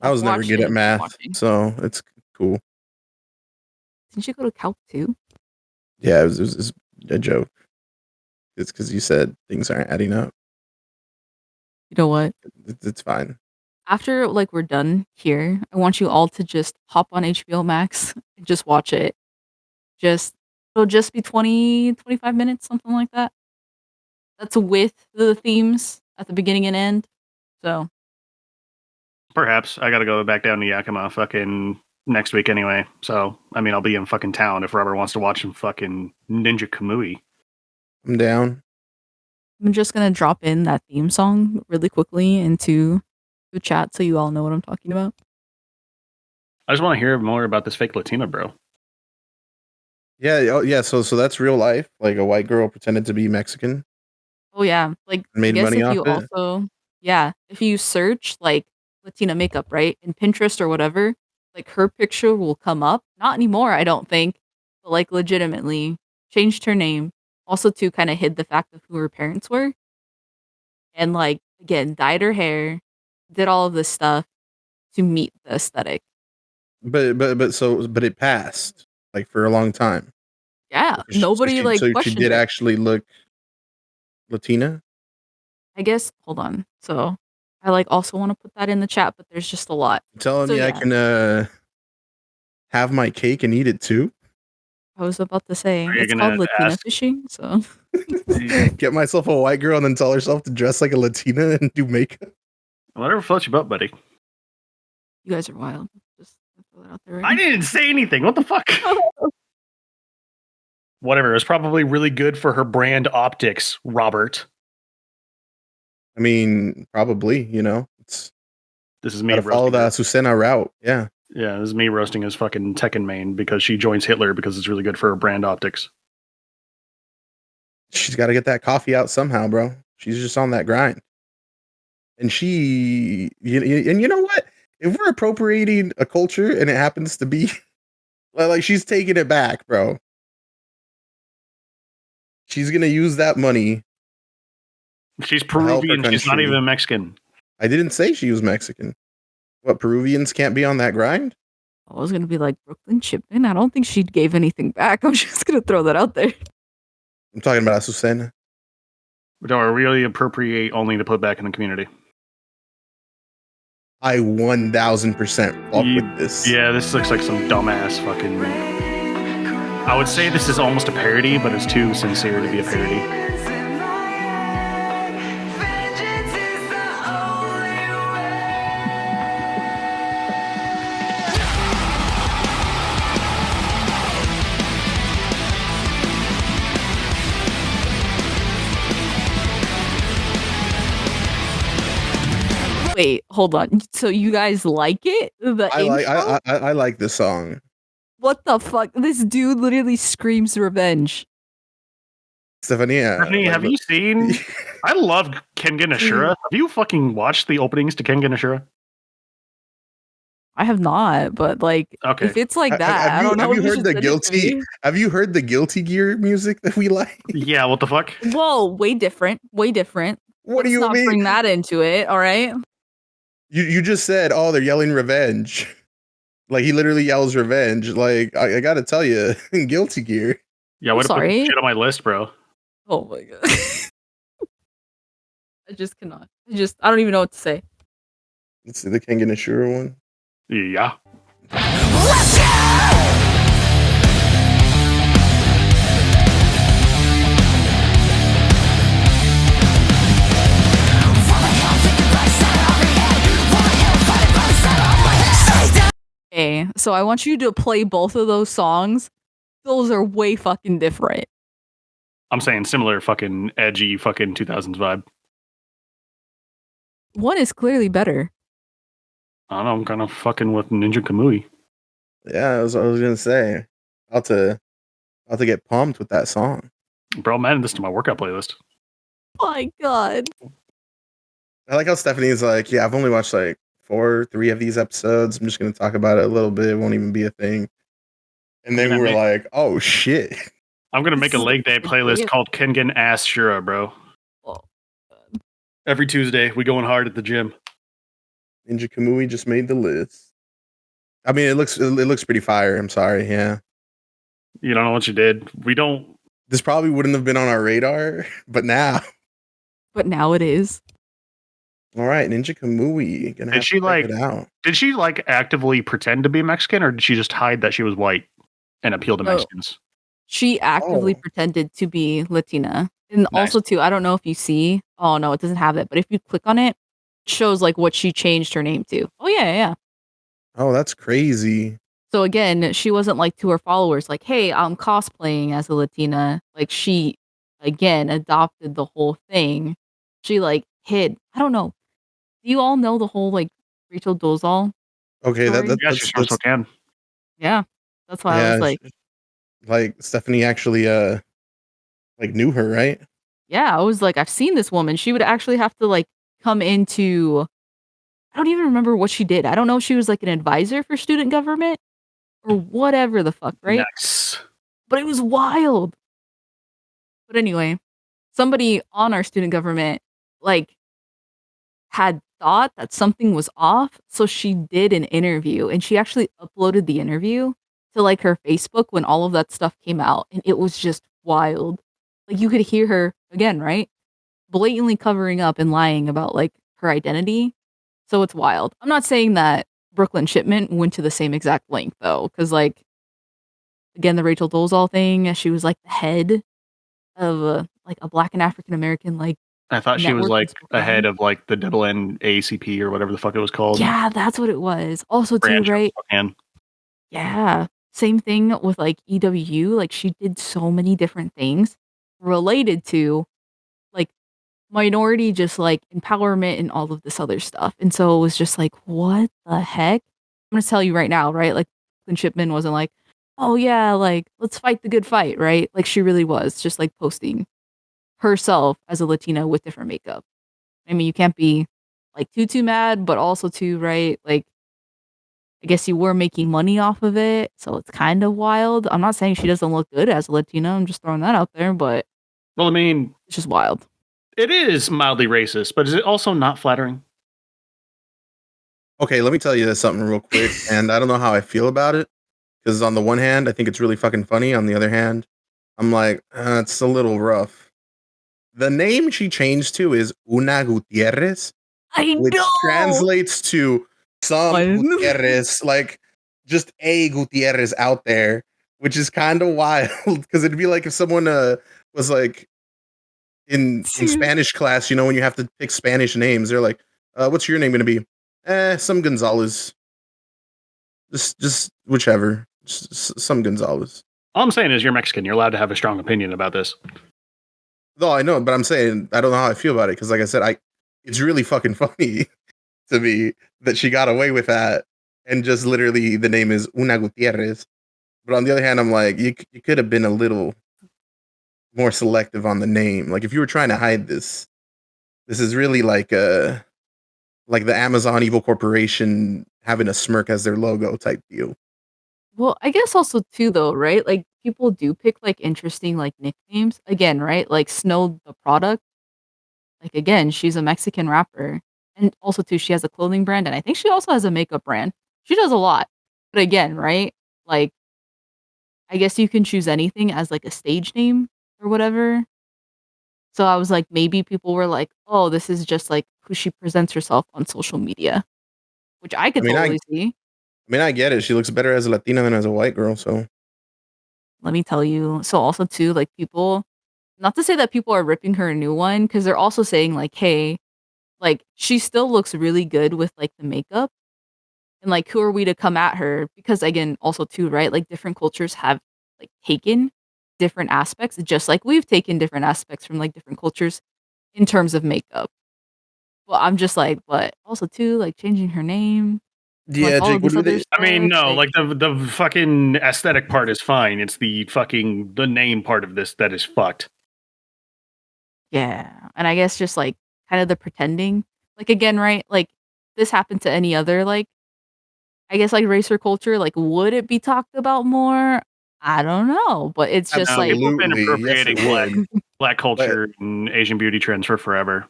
was never good at math, so it's cool. Didn't you go to Calc too? Yeah, it was a joke. It's because you said things aren't adding up. You know what? It's fine. After like we're done here, I want you all to just hop on HBO Max and just watch it. It'll just be 20, 25 minutes, something like that. That's with the themes at the beginning and end. So perhaps I gotta go back down to Yakima fucking next week anyway. So, I mean, I'll be in fucking town if Robert wants to watch some fucking Ninja Kamui. I'm down. I'm just gonna drop in that theme song really quickly into the chat so you all know what I'm talking about. I just want to hear more about this fake Latina, bro. Yeah, yeah. So that's real life. Like a white girl pretended to be Mexican. Oh yeah, like Made I guess money if off you it? also if you search like Latina makeup, right, in Pinterest or whatever, like her picture will come up. Not anymore, I don't think, but like legitimately changed her name. Also to kind of hid the fact of who her parents were. And like again, dyed her hair, did all of this stuff to meet the aesthetic. But it passed like for a long time. Yeah, So nobody she, like so she questioned did it. actually look Latina. I guess hold on. So I like also want to put that in the chat, but there's just a lot. You're telling So, me I yeah. can have my cake and eat it too? I was about to say Are you it's gonna called Latina ask- fishing, so Get myself a white girl and then tell herself to dress like a Latina and do makeup. Whatever floats your boat, buddy. you guys are wild. Just throw that out there right I now. didn't say anything. What the fuck? Whatever. It's probably really good for her brand optics, Robert. I mean, probably, it's This is me gotta follow roasting the her. Azucena route. Yeah. Yeah, this is me roasting his fucking Tekken main because she joins Hitler because it's really good for her brand optics. She's got to get that coffee out somehow, bro. She's just on that grind. And and you know what? If we're appropriating a culture and it happens to be like she's taking it back, bro. She's gonna use that money. She's help her Peruvian. She's not country. even Mexican. I didn't say she was Mexican. What, Peruvians can't be on that grind? I was gonna be like Brooklyn Chipman. I don't think she gave anything back. I'm just gonna throw that out there. I'm talking about Azucena. Or really appropriate only to put back in the community. I 1000% fuck with this. Yeah, this looks like some dumbass fucking. I would say this is almost a parody, but it's too sincere to be a parody. Wait, hold on. So you guys like it? I like this song. What the fuck? This dude literally screams revenge. Stephanie, Have you seen? I love Kengan Ashura. Have you fucking watched the openings to Kengan Ashura? I have not, but like, Okay. if it's like that, I don't know. Have you heard the guilty? Have you heard the Guilty Gear music that we like? Yeah, what the fuck? Whoa, way different. Way different. What do you Let's not mean? bring that into it, all right? You just said, oh, they're yelling revenge. Like he literally yells revenge. Like I gotta tell you, Guilty Gear. Yeah, way to put sorry. shit on my list, bro. Oh my god. I just cannot. I don't even know what to say. Let's see the Kengan Ashura one. Yeah. Let's go! Okay, so I want you to play both of those songs. Those are way fucking different. I'm saying similar fucking edgy fucking 2000s vibe. One is clearly better. I don't know, I'm kind of fucking with Ninja Kamui. Yeah, I was gonna say. I'll to get pumped with that song. Bro, I'm adding this to my workout playlist. My god. I like how Stephanie's like, yeah, I've only watched like 3 of these episodes. I'm just gonna talk about it a little bit. It won't even be a thing. And then we're like, oh shit. I'm gonna make a leg day playlist called Kengan Ashura, bro. Oh, Every Tuesday, we going hard at the gym. Ninja Kamui just made the list. I mean, it looks pretty fire. I'm sorry. Yeah. You don't know what you did. We don't. This probably wouldn't have been on our radar, but now. But now it is. All right, Ninja Kamui. Gonna have to check it out. Did she like actively pretend to be Mexican, or did she just hide that she was white and appeal to Mexicans? She actively pretended to be Latina. And also too, I don't know if you see. Oh no, it doesn't have it. But if you click on it, it shows like what she changed her name to. Oh yeah. Oh, that's crazy. So again, she wasn't like to her followers like, "Hey, I'm cosplaying as a Latina." Like she again adopted the whole thing. She like hid. I don't know. Do you all know the whole like Rachel Dolezal Okay, story? Yeah, she's from Spokane. Yeah, that's why I was yeah, like, like Stephanie actually like knew her, right? yeah, I was like, I've seen this woman. She would actually have to like come into. I don't even remember what she did. I don't know if she was like an advisor for student government or whatever the fuck, right? Nice. But it was wild. But anyway, somebody on our student government like had thought that something was off, so she did an interview and she actually uploaded the interview to like her Facebook when all of that stuff came out and it was just wild. Like you could hear her again, right? Blatantly covering up and lying about like her identity. So it's wild. I'm not saying that Brooklyn Shipment went to the same exact length though, because like again, the Rachel Dolezal thing, she was like the head of like a Black and African American like I thought she was network in like Spokane. ahead of like the double N ACP or whatever the fuck it was called. Yeah, that's what it was. Also, too, Branch of right? Spokane. Yeah. Same thing with like EWU. Like she did so many different things related to like minority, just like empowerment and all of this other stuff. And so it was just like, what the heck? I'm gonna tell you right now, right? Like Clint Shipman wasn't like, oh yeah, like let's fight the good fight, right? Like she really was just like posting herself as a Latina with different makeup. I mean, you can't be like too mad, but also too, right? Like I guess you were making money off of it, so it's kind of wild. I'm not saying she doesn't look good as a Latina. I'm just throwing that out there, but Well, I mean, it's just wild. it is mildly racist, but is it also not flattering? Okay, let me tell you something real quick, and I don't know how I feel about it because on the one hand, I think it's really fucking funny. On the other hand, I'm like, it's a little rough. The name she changed to is Una Gutierrez, I which know. translates to some One. Gutierrez, like just a Gutierrez out there, which is kind of wild because it'd be like if someone was like in Spanish class, you know, when you have to pick Spanish names, they're like, what's your name going to be? Some Gonzalez. Just whichever. Just some Gonzalez. All I'm saying is you're Mexican. You're allowed to have a strong opinion about this. No, I know, but I'm saying I don't know how I feel about it because, like I said, it's really fucking funny to me that she got away with that, and just literally the name is Una Gutierrez. But on the other hand, I'm like, you could have been a little more selective on the name. Like if you were trying to hide this is really like the Amazon Evil Corporation having a smirk as their logo type deal. Well, I guess also too though, right? Like people do pick like interesting like nicknames. Again, right? Like Snow the product. Like again, she's a Mexican rapper. And also too, she has a clothing brand and I think she also has a makeup brand. She does a lot. But again, right? Like I guess you can choose anything as like a stage name or whatever. So I was like, maybe people were like, oh, this is just like who she presents herself on social media, which I could totally see. I mean, I get it. She looks better as a Latina than as a white girl. So let me tell you. So also too, like people, not to say that people are ripping her a new one, because they're also saying like, hey, like she still looks really good with like the makeup. And like, who are we to come at her? Because again, also too, right? Like different cultures have like taken different aspects, just like we've taken different aspects from like different cultures in terms of makeup. Well, I'm just like, but also too, like changing her name. Yeah, like, Jake, what do they? I mean, no, like the fucking aesthetic part is fine. It's the name part of this that is fucked. Yeah, and I guess just like kind of the pretending, like again, right? Like this happened to any other, like I guess like race or culture, like would it be talked about more? I don't know, but it's just like people have been appropriating yes, black culture and Asian beauty trends for forever.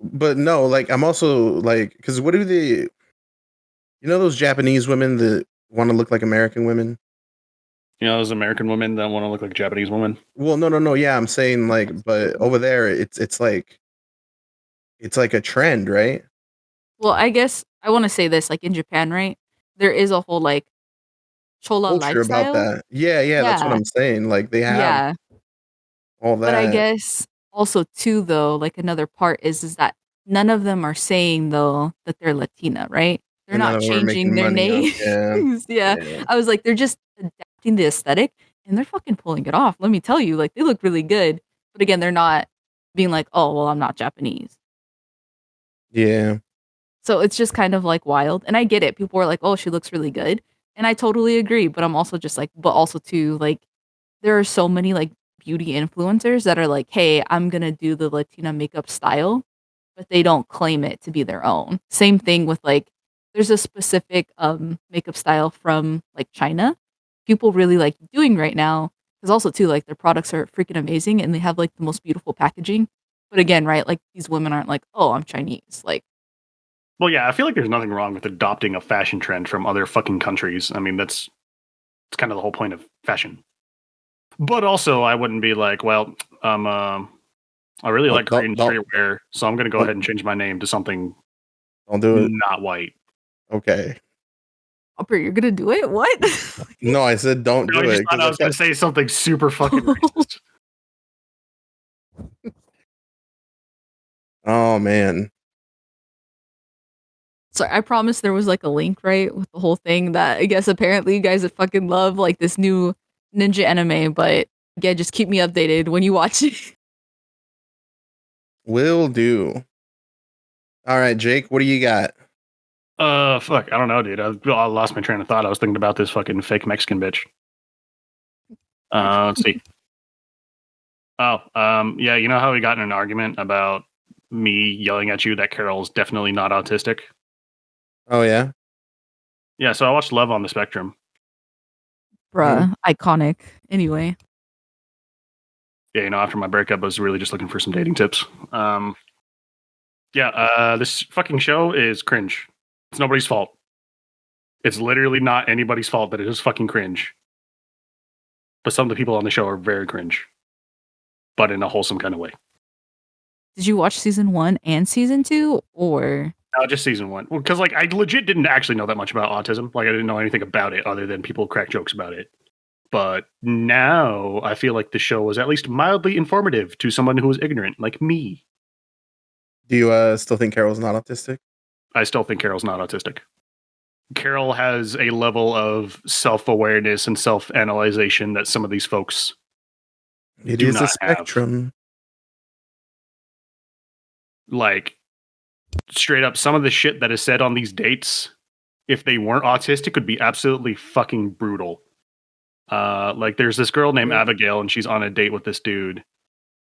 But no, like I'm also like, because what do they? You know those Japanese women that want to look like American women? You know, those American women that want to look like Japanese women. Well, no. Yeah, I'm saying like, but over there, it's like a trend, right? Well, I guess I want to say this, like in Japan, right? There is a whole like chola Culture lifestyle. about that. Yeah, that's what I'm saying. Like they have all that. But I guess also too, though, like another part is that none of them are saying though that they're Latina, right? they're not changing their names. Yeah. I was like, they're just adapting the aesthetic and they're fucking pulling it off. Let me tell you, like they look really good. But again, they're not being like, oh, well, I'm not Japanese. Yeah. So it's just kind of like wild. And I get it. People are like, oh, she looks really good. And I totally agree. But I'm also just like, but also too, like, there are so many like beauty influencers that are like, hey, I'm going to do the Latina makeup style, but they don't claim it to be their own. Same thing with like, there's a specific makeup style from like China. People really like doing right now. Because also too, like their products are freaking amazing and they have like the most beautiful packaging. But again, right, like these women aren't like, oh, I'm Chinese. Like, well, yeah, I feel like there's nothing wrong with adopting a fashion trend from other fucking countries. I mean, it's kind of the whole point of fashion. But also, I wouldn't be like, well, I really like Korean streetwear, so I'm going to go ahead and change my name to something Don't do it. Not white. Okay. Upper, you're going to do it? What? No, I said don't do it. I was going to say something super fucking racist. Oh, man. So I promised there was like a link, right, with the whole thing that I guess apparently you guys would fucking love like this new ninja anime, but again, just keep me updated when you watch it. Will do. All right, Jake, what do you got? Fuck, I don't know, dude. I lost my train of thought. I was thinking about this fucking fake Mexican bitch. Let's see. Oh, yeah, you know how we got in an argument about me yelling at you that Carol's definitely not autistic? Oh, yeah? Yeah, so I watched Love on the Spectrum. Bruh, iconic. Anyway. Yeah, you know, after my breakup, I was really just looking for some dating tips. This fucking show is cringe. It's nobody's fault. It's literally not anybody's fault that it is fucking cringe. But some of the people on the show are very cringe. But in a wholesome kind of way. Did you watch season 1 and season 2, or? No, just season 1. Well, because like I legit didn't actually know that much about autism. Like I didn't know anything about it other than people crack jokes about it. But now I feel like the show was at least mildly informative to someone who was ignorant, like me. Do you still think Carol's not autistic? I still think Carol's not autistic. Carol has a level of self-awareness and self-analyzation that some of these folks do is not a spectrum. Have. Like, straight up, some of the shit that is said on these dates, if they weren't autistic, would be absolutely fucking brutal. Like, there's this girl named Abigail, and she's on a date with this dude.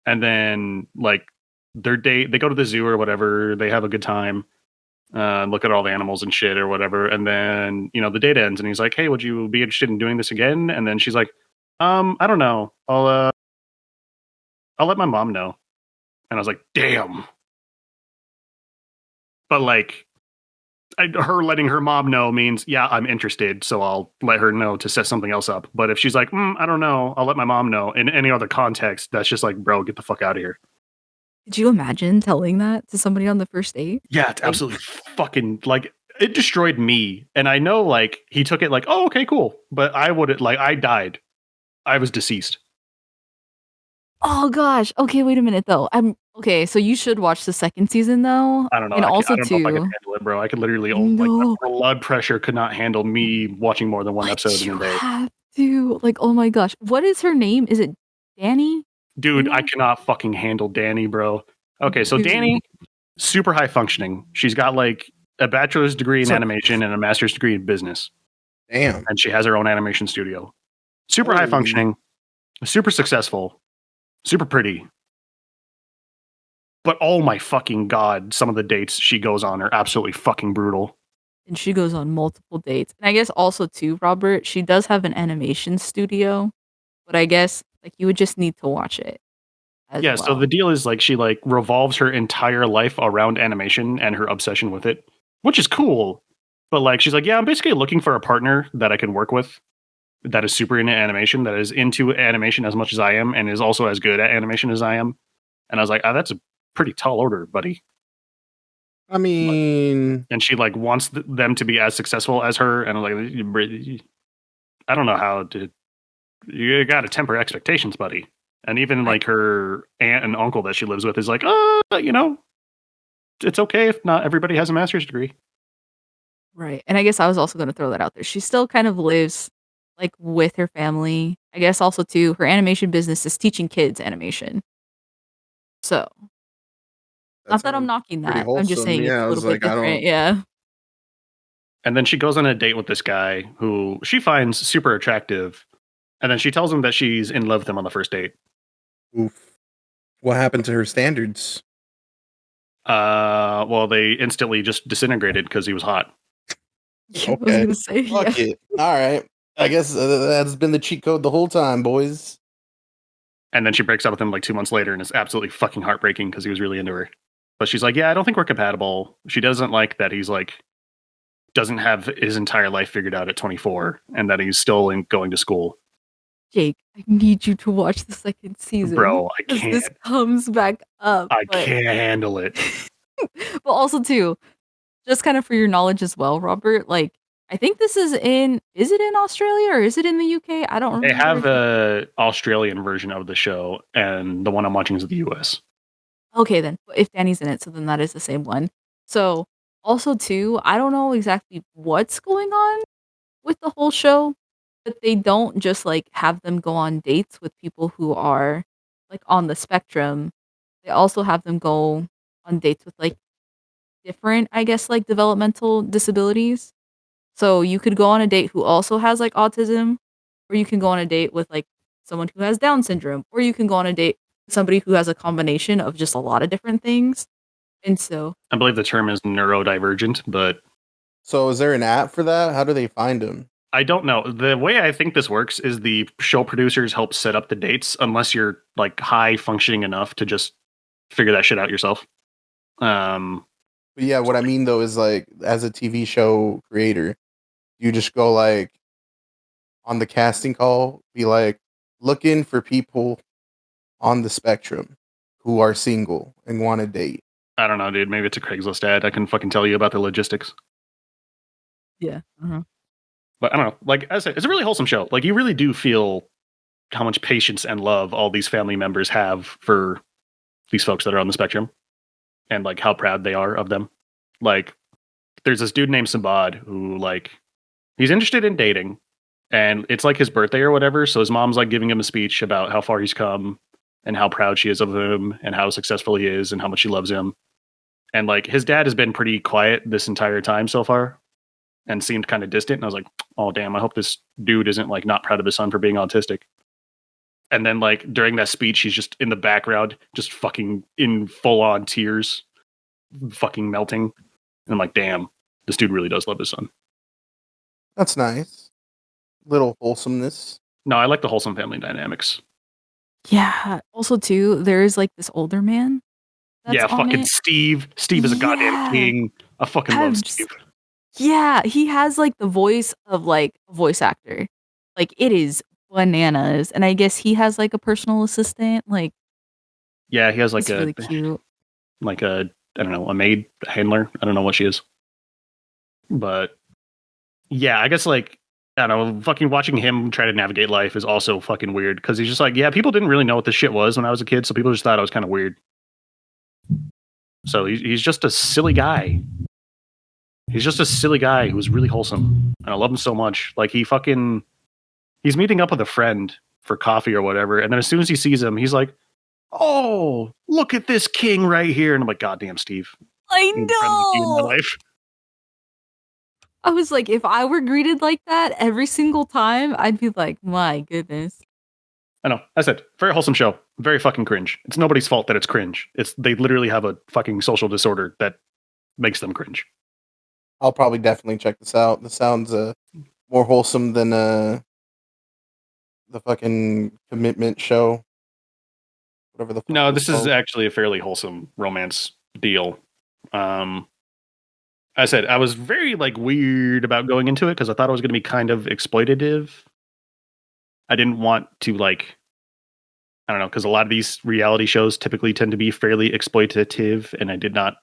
And then, like, their date, they go to the zoo or whatever, they have a good time. Look at all the animals and shit or whatever, and then the date ends, and he's like, "Hey, would you be interested in doing this again?" And then she's like, "I don't know. I'll let my mom know." And I was like, "Damn!" But like, her letting her mom know means, yeah, I'm interested, so I'll let her know to set something else up. But if she's like, "I don't know. I'll let my mom know," in any other context, that's just like, bro, get the fuck out of here. Could you imagine telling that to somebody on the first date? Yeah, it's absolutely fucking, like, it destroyed me. And I know, like, he took it like, oh, okay, cool. But I would, like, I died. I was deceased. Oh, gosh. Okay, wait a minute, though. Okay, so you should watch the second season, though. I don't know. And I also, don't know if I can handle it, bro. I could literally, like, my blood pressure could not handle me watching more than one episode in a day. You have to. Like, oh my gosh. What is her name? Is it Danny? Dude, I cannot fucking handle Danny, bro. Okay, so Danny, super high functioning. She's got like a bachelor's degree in animation and a master's degree in business. Damn. And she has her own animation studio. Super high functioning, super successful, super pretty. But oh my fucking god, some of the dates she goes on are absolutely fucking brutal. And she goes on multiple dates. And I guess also too, Robert, she does have an animation studio, but I guess like you would just need to watch it. Yeah, so the deal is like she like revolves her entire life around animation and her obsession with it, which is cool. But like she's like, yeah, I'm basically looking for a partner that I can work with that is super into animation, that is into animation as much as I am, and is also as good at animation as I am. And I was like, oh, that's a pretty tall order, buddy. I mean, and she like wants them to be as successful as her, and I'm like, I don't know how to. You got to temper expectations, buddy. And even like her aunt and uncle that she lives with is like, it's okay if not everybody has a master's degree. Right. And I guess I was also going to throw that out there. She still kind of lives like with her family. I guess also too, her animation business is teaching kids animation. So, not that I'm knocking pretty that. I'm just wholesome. saying it's Yeah, a I little was bit like, I different. don't. Yeah. And then she goes on a date with this guy who she finds super attractive. And then she tells him that she's in love with him on the first date. Oof. What happened to her standards? Well, they instantly just disintegrated because he was hot. Yeah, I was Okay. gonna say, Fuck yeah. it. All right. I guess that's been the cheat code the whole time, boys. And then she breaks up with him like 2 months later, and it's absolutely fucking heartbreaking because he was really into her. But she's like, yeah, I don't think we're compatible. She doesn't like that he's like, doesn't have his entire life figured out at 24 and that he's still going to school. Jake, I need you to watch the second season. Bro, I 'cause can't. This comes back up. I can't handle it. But also too, just kind of for your knowledge as well, Robert, like I think this is it in Australia or is it in the UK? I don't remember. They have a Australian version of the show, and the one I'm watching is the US. Okay, then if Danny's in it, so then that is the same one. So also too, I don't know exactly what's going on with the whole show, but they don't just like have them go on dates with people who are like on the spectrum. They also have them go on dates with like different, I guess, like developmental disabilities. So you could go on a date who also has like autism, or you can go on a date with like someone who has Down syndrome, or you can go on a date with somebody who has a combination of just a lot of different things. And so I believe the term is neurodivergent, but So is there an app for that? How do they find them? I don't know. The way I think this works is the show producers help set up the dates unless you're like high functioning enough to just figure that shit out yourself. But yeah, what I mean though is like as a TV show creator, you just go like on the casting call, be like looking for people on the spectrum who are single and want to date. I don't know, dude. Maybe it's a Craigslist ad. I can fucking tell you about the logistics. yeah. But I don't know. Like I said, it's a really wholesome show. Like you really do feel how much patience and love all these family members have for these folks that are on the spectrum, and like how proud they are of them. Like there's this dude named Sabad who like he's interested in dating, and it's like his birthday or whatever. So his mom's like giving him a speech about how far he's come and how proud she is of him and how successful he is and how much she loves him. And like his dad has been pretty quiet this entire time so far and seemed kind of distant. And I was like, oh damn, I hope this dude isn't like not proud of his son for being autistic. And then like during that speech, he's just in the background, just fucking in full on tears, fucking melting. And I'm like, damn, this dude really does love his son. That's nice. Little wholesomeness. No, I like the wholesome family dynamics. Yeah. Also, too, there is like this older man. Yeah, fucking Steve. Steve is a goddamn king. I fucking love Steve. Yeah, he has like the voice of like a voice actor. Like it is bananas. And I guess he has like a personal assistant. Like yeah, he has like really cute. Like a I don't know, a maid, a handler. I don't know what she is. But yeah, I guess like I don't know, fucking watching him try to navigate life is also fucking weird because he's just like, yeah, people didn't really know what this shit was when I was a kid, so people just thought I was kind of weird. So he's just a silly guy. He's just a silly guy who's really wholesome, and I love him so much. Like he's meeting up with a friend for coffee or whatever, and then as soon as he sees him, he's like, "Oh, look at this king right here!" And I'm like, "Goddamn, Steve, I know." I was like, if I were greeted like that every single time, I'd be like, my goodness. I know. I said, very wholesome show. Very fucking cringe. It's nobody's fault that it's cringe. They literally have a fucking social disorder that makes them cringe. I'll probably definitely check this out. This sounds more wholesome than the fucking commitment show. Whatever the fuck. No, this is actually a fairly wholesome romance deal. I said I was very like weird about going into it because I thought it was going to be kind of exploitative. I didn't want to like, I don't know, because a lot of these reality shows typically tend to be fairly exploitative, and I did not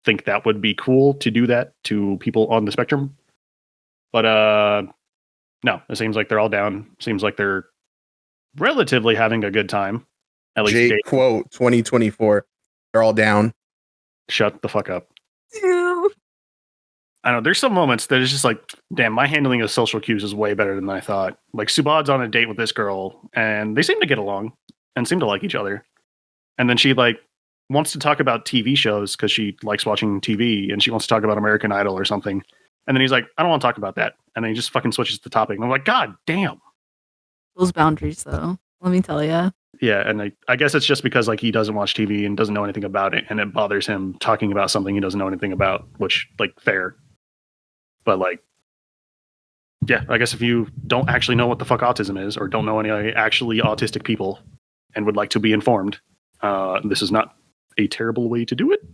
think that would be cool to do that to people on the spectrum. But no, it seems like they're all down. Seems like they're relatively having a good time. At least Jake quote 2024. They're all down. Shut the fuck up. I don't know. There's some moments that it's just like, damn, my handling of social cues is way better than I thought. Like Subod's on a date with this girl, and they seem to get along and seem to like each other. And then she like wants to talk about TV shows because she likes watching TV, and she wants to talk about American Idol or something. And then he's like, I don't want to talk about that. And then he just fucking switches the topic. And I'm like, God damn. Those boundaries, though. Let me tell you. Yeah, and I guess it's just because like he doesn't watch TV and doesn't know anything about it, and it bothers him talking about something he doesn't know anything about, which like fair. But like, yeah, I guess if you don't actually know what the fuck autism is, or don't know any actually autistic people, and would like to be informed, this is not a terrible way to do it.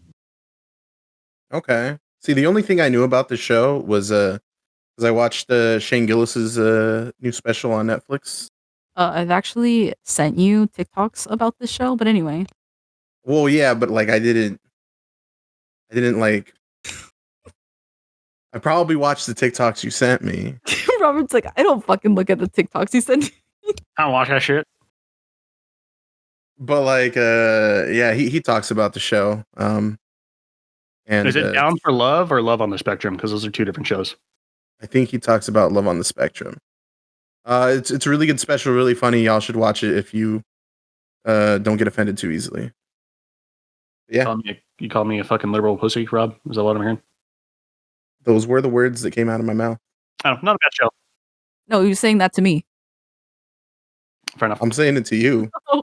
Okay. See, the only thing I knew about the show was because I watched Shane Gillis's new special on Netflix. I've actually sent you TikToks about this show, but anyway. Well, yeah, but like I didn't like. I probably watched the TikToks you sent me. Robert's like, I don't fucking look at the TikToks you sent me. I don't watch that shit. But like, yeah, he talks about the show. And is it Down for Love or Love on the Spectrum? Because those are two different shows. I think he talks about Love on the Spectrum. It's a really good special, really funny. Y'all should watch it if you don't get offended too easily. Yeah. You call me a fucking liberal pussy, Rob? Is that what I'm hearing? Those were the words that came out of my mouth. Oh, not a bad show. No, he was saying that to me. Fair enough. I'm saying it to you. Oh.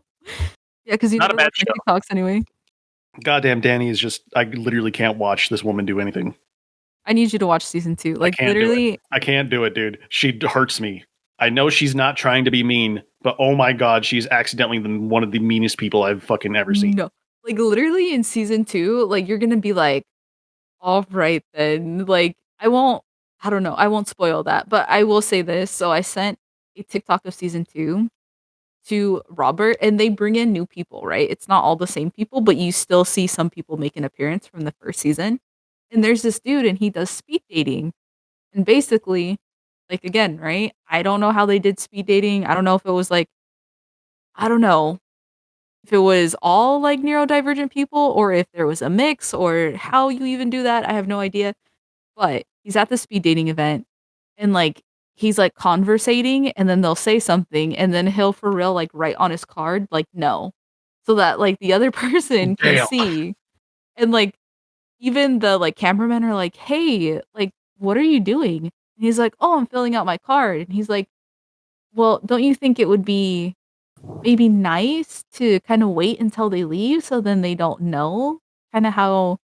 Yeah, because you not a bad show. TikToks anyway. Goddamn, Danny is just, I literally can't watch this woman do anything. I need you to watch season 2. Like, literally. I can't do it, dude. She hurts me. I know she's not trying to be mean, but oh my god, she's accidentally one of the meanest people I've fucking ever seen. No. Like, literally in season 2, like, you're gonna be like, all right then. Like, I won't spoil that, but I will say this. So I sent a TikTok of season 2 to Robert, and they bring in new people, right? It's not all the same people, but you still see some people make an appearance from the first season. And there's this dude, and he does speed dating. And basically, like, again, right? I don't know how they did speed dating. I don't know if it was like, I don't know if it was all like neurodivergent people or if there was a mix or how you even do that. I have no idea. But he's at the speed dating event, and like, he's like conversating, and then they'll say something, and then he'll for real like write on his card like no, so that like the other person can see. And like, even the like cameramen are like, hey, like, what are you doing? And he's like, oh, I'm filling out my card. And he's like, well, don't you think it would be maybe nice to kind of wait until they leave so then they don't know kind of how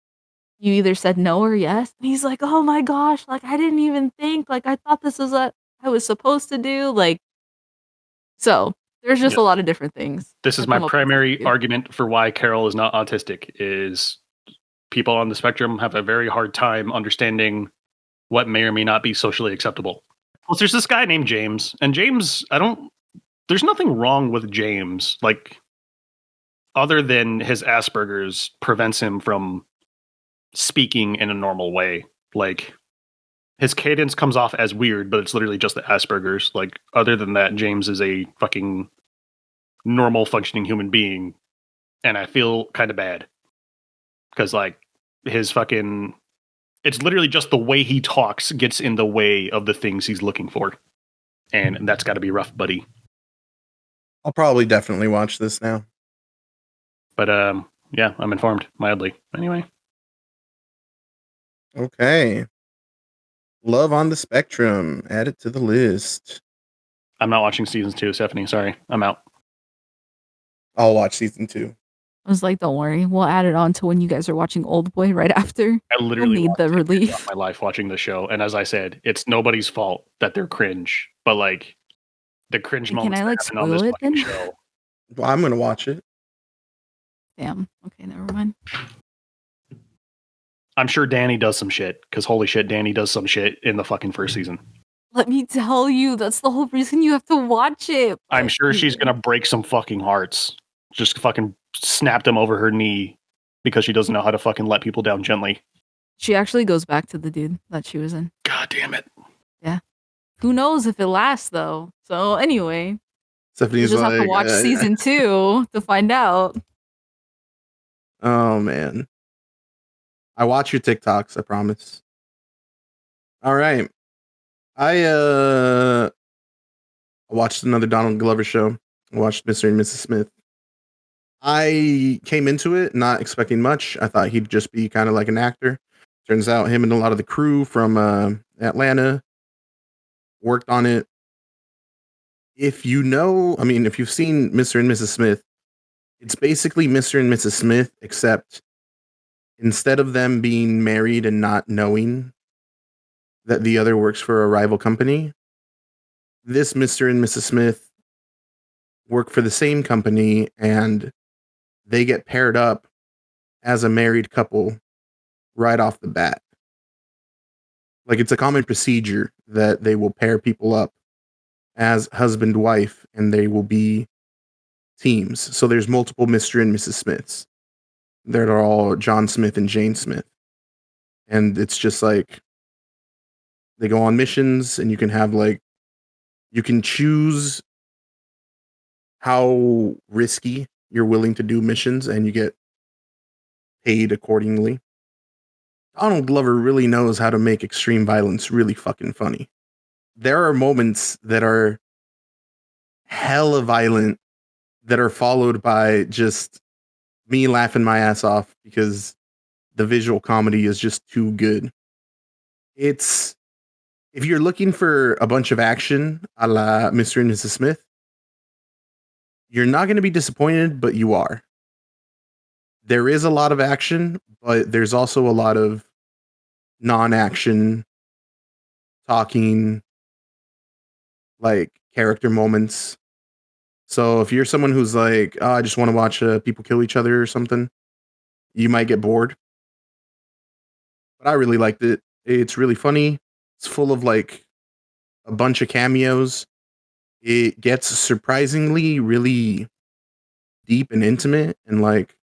you either said no or yes? And he's like, oh my gosh, like, I didn't even think, like, I thought this was what I was supposed to do. Like, so there's just a lot of different things. This is my primary argument for why Carol is not autistic, is people on the spectrum have a very hard time understanding what may or may not be socially acceptable. Well, there's this guy named James, and James, there's nothing wrong with James, like, other than his Asperger's prevents him from speaking in a normal way. Like, his cadence comes off as weird, but it's literally just the Asperger's. Like, other than that, James is a fucking normal functioning human being, and I feel kind of bad. Because, like, his fucking... It's literally just the way he talks gets in the way of the things he's looking for. And that's got to be rough, buddy. I'll probably definitely watch this now. But, yeah, I'm informed, mildly. Anyway. Okay. Love on the Spectrum. Add it to the list. I'm not watching season 2, Stephanie. Sorry. I'm out. I'll watch season 2. I was like, don't worry. We'll add it on to when you guys are watching Old Boy right after. I literally need the relief. My life watching the show. And as I said, it's nobody's fault that they're cringe. But, like, the cringe moments can I, like, on this spoil it fucking then? show. Well, I'm going to watch it. Damn. Okay, never mind. I'm sure Danny does some shit, because holy shit, Danny does some shit in the fucking first season. Let me tell you, that's the whole reason you have to watch it. I'm sure she's gonna break some fucking hearts. Just fucking snap them over her knee because she doesn't know how to fucking let people down gently. She actually goes back to the dude that she was in. God damn it. Yeah. Who knows if it lasts, though. So anyway, Stephanie's you just have to watch season 2 to find out. Oh, man. I watch your TikToks, I promise. All right. I watched another Donald Glover show. I watched Mr. and Mrs. Smith. I came into it not expecting much. I thought he'd just be kind of like an actor. Turns out him and a lot of the crew from Atlanta worked on it. If you know, I mean, if you've seen Mr. and Mrs. Smith, it's basically Mr. and Mrs. Smith, except instead of them being married and not knowing that the other works for a rival company, this Mr. and Mrs. Smith work for the same company and they get paired up as a married couple right off the bat. Like, it's a common procedure that they will pair people up as husband wife and they will be teams. So there's multiple Mr. and Mrs. Smiths that are all John Smith and Jane Smith. And it's just like they go on missions and you can have like, you can choose how risky you're willing to do missions and you get paid accordingly. Donald Glover really knows how to make extreme violence really fucking funny. There are moments that are hella violent that are followed by just me laughing my ass off because the visual comedy is just too good. It's, if you're looking for a bunch of action a la Mr. and Mrs. Smith, you're not going to be disappointed, but you are. There is a lot of action, but there's also a lot of non-action talking, like character moments. So if you're someone who's like, oh, I just want to watch people kill each other or something, you might get bored. But I really liked it. It's really funny. It's full of like a bunch of cameos. It gets surprisingly really deep and intimate and like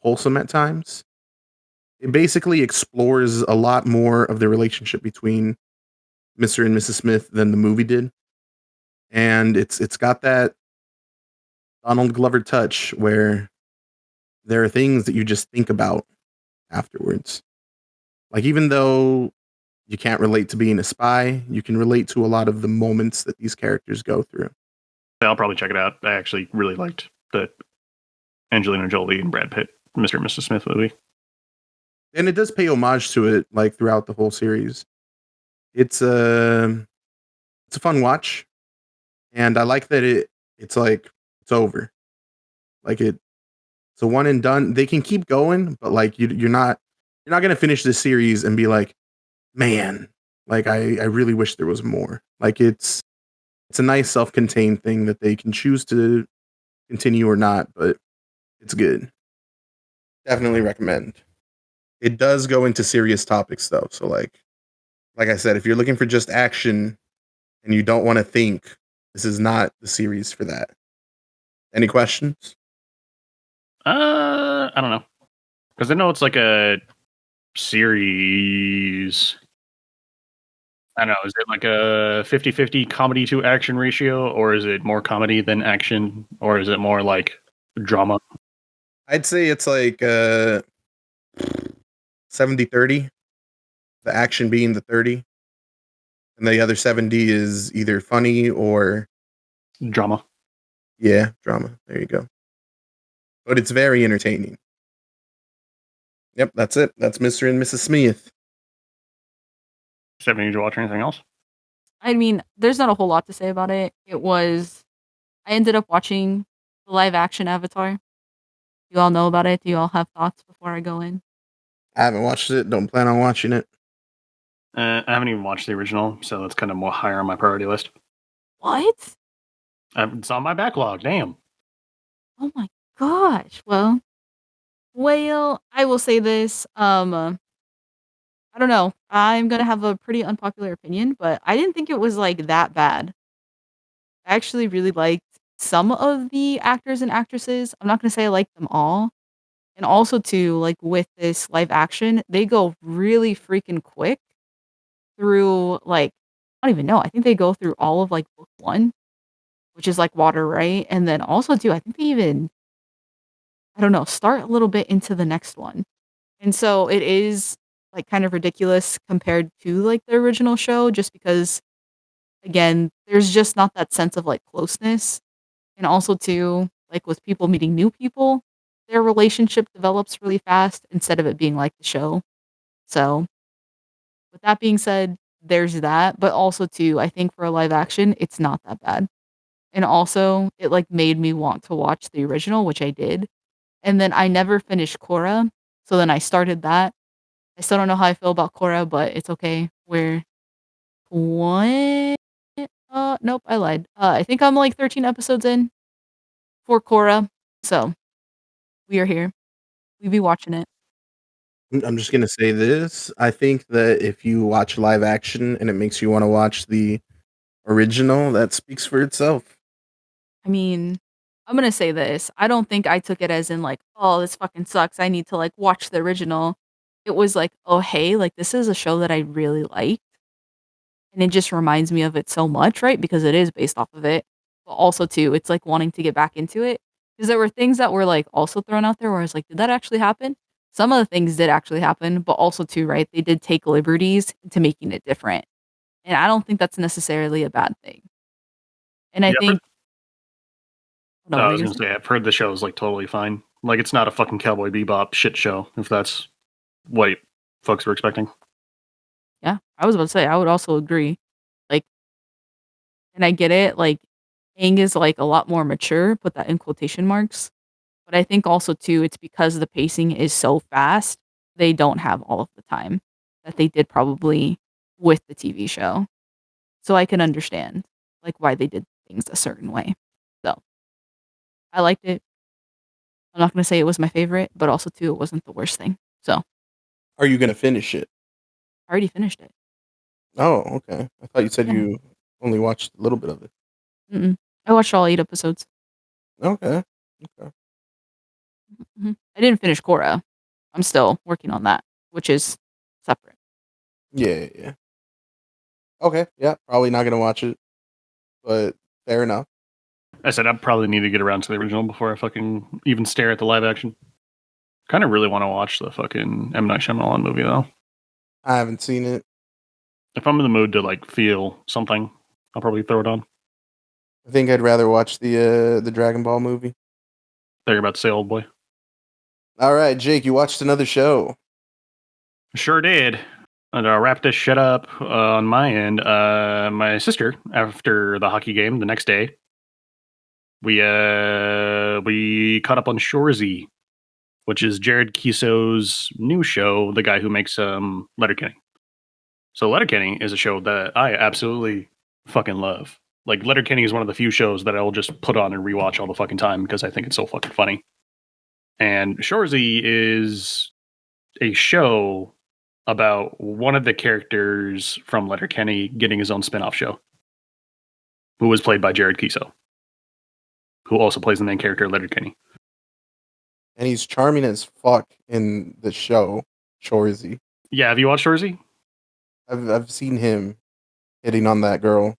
wholesome at times. It basically explores a lot more of the relationship between Mr. and Mrs. Smith than the movie did. And it's got that Donald Glover touch where there are things that you just think about afterwards. Like, even though you can't relate to being a spy, you can relate to a lot of the moments that these characters go through. I'll probably check it out. I actually really liked the Angelina Jolie and Brad Pitt Mr. and Mrs. Smith movie. And it does pay homage to it, like, throughout the whole series. It's a fun watch. And I like that it's like, it's over. Like, it's a one and done. They can keep going, but like, you're not going to finish this series and be like, man, like, I really wish there was more. Like, it's a nice self-contained thing that they can choose to continue or not, but it's good. Definitely recommend. It does go into serious topics though. So like I said, if you're looking for just action and you don't want to think, this is not the series for that. Any questions? I don't know. Because I know it's like a series. I don't know. Is it like a 50-50 comedy to action ratio? Or is it more comedy than action? Or is it more like drama? I'd say it's like 70-30. The action being the 30. And the other 70 is either funny or drama. Yeah, drama. There you go. But it's very entertaining. Yep, that's it. That's Mr. and Mrs. Smith. Stephanie, did you watch anything else? I mean, there's not a whole lot to say about it. I ended up watching the live action Avatar. You all know about it? Do you all have thoughts before I go in? I haven't watched it. Don't plan on watching it. I haven't even watched the original, so it's kind of more higher on my priority list. What? It's on my backlog. Damn. Oh my gosh. Well, I will say this. I don't know. I'm gonna have a pretty unpopular opinion, but I didn't think it was like that bad. I actually really liked some of the actors and actresses. I'm not gonna say I like them all. And also too, like with this live action, they go really freaking quick through like, I don't even know. I think they go through all of like book 1, which is like water, right? And then also too, I think they even, I don't know, start a little bit into the next one. And so it is like kind of ridiculous compared to like the original show, just because again, there's just not that sense of like closeness. And also too, like with people meeting new people, their relationship develops really fast instead of it being like the show. So with that being said, there's that. But also too, I think for a live action, it's not that bad. And also it like made me want to watch the original, which I did. And then I never finished Korra. So then I started that. I still don't know how I feel about Korra, but it's okay. We're what? Nope, I lied. I think I'm like 13 episodes in for Korra. So we are here. We be watching it. I'm just gonna say this. I think that if you watch live action and it makes you want to watch the original, that speaks for itself. I mean, I'm gonna say this. I don't think I took it as in like, oh, this fucking sucks. I need to like watch the original. It was like, oh hey, like this is a show that I really liked. And it just reminds me of it so much, right? Because it is based off of it. But also too, it's like wanting to get back into it. Because there were things that were like also thrown out there where I was like, did that actually happen? Some of the things did actually happen, but also too, right? They did take liberties into making it different. And I don't think that's necessarily a bad thing. And I Yeah, think no, I was gonna say I've heard the show is like totally fine. Like it's not a fucking Cowboy Bebop shit show, if that's what folks were expecting. yeah, I was about to say I would also agree. Like, and I get it. Like, Aang is like a lot more mature. Put that in quotation marks. But I think also too, it's because the pacing is so fast. They don't have all of the time that they did probably with the TV show. So I can understand like why they did things a certain way. So I liked it. I'm not gonna say it was my favorite, but also too, it wasn't the worst thing. So Are you gonna finish it? I already finished it. Oh, okay. I thought you said Yeah. you only watched a little bit of it. Mm-mm. I watched all 8 episodes. Okay. Okay. I didn't finish Korra. I'm still working on that, which is separate. Yeah. Okay. Yeah. Probably not gonna watch it, but fair enough. I said I probably need to get around to the original before I fucking even stare at the live action. Kind of really want to watch the fucking M. Night Shyamalan movie though. I haven't seen it. If I'm in the mood to like feel something, I'll probably throw it on. I think I'd rather watch the Dragon Ball movie. They're about to say old boy. All right, Jake, you watched another show. Sure did. And I'll wrap this shit up on my end. My sister, after the hockey game the next day, we caught up on Shorzy, which is Jared Kiso's new show, the guy who makes Letterkenny. So Letterkenny is a show that I absolutely fucking love. Like Letterkenny is one of the few shows that I'll just put on and rewatch all the fucking time because I think it's so fucking funny. And Shorzy is a show about one of the characters from Letterkenny getting his own spin-off show, who was played by Jared Kiso, who also plays the main character Letterkenny. And he's charming as fuck in the show, Shorzy. Yeah, have you watched Shorzy? I've seen him hitting on that girl.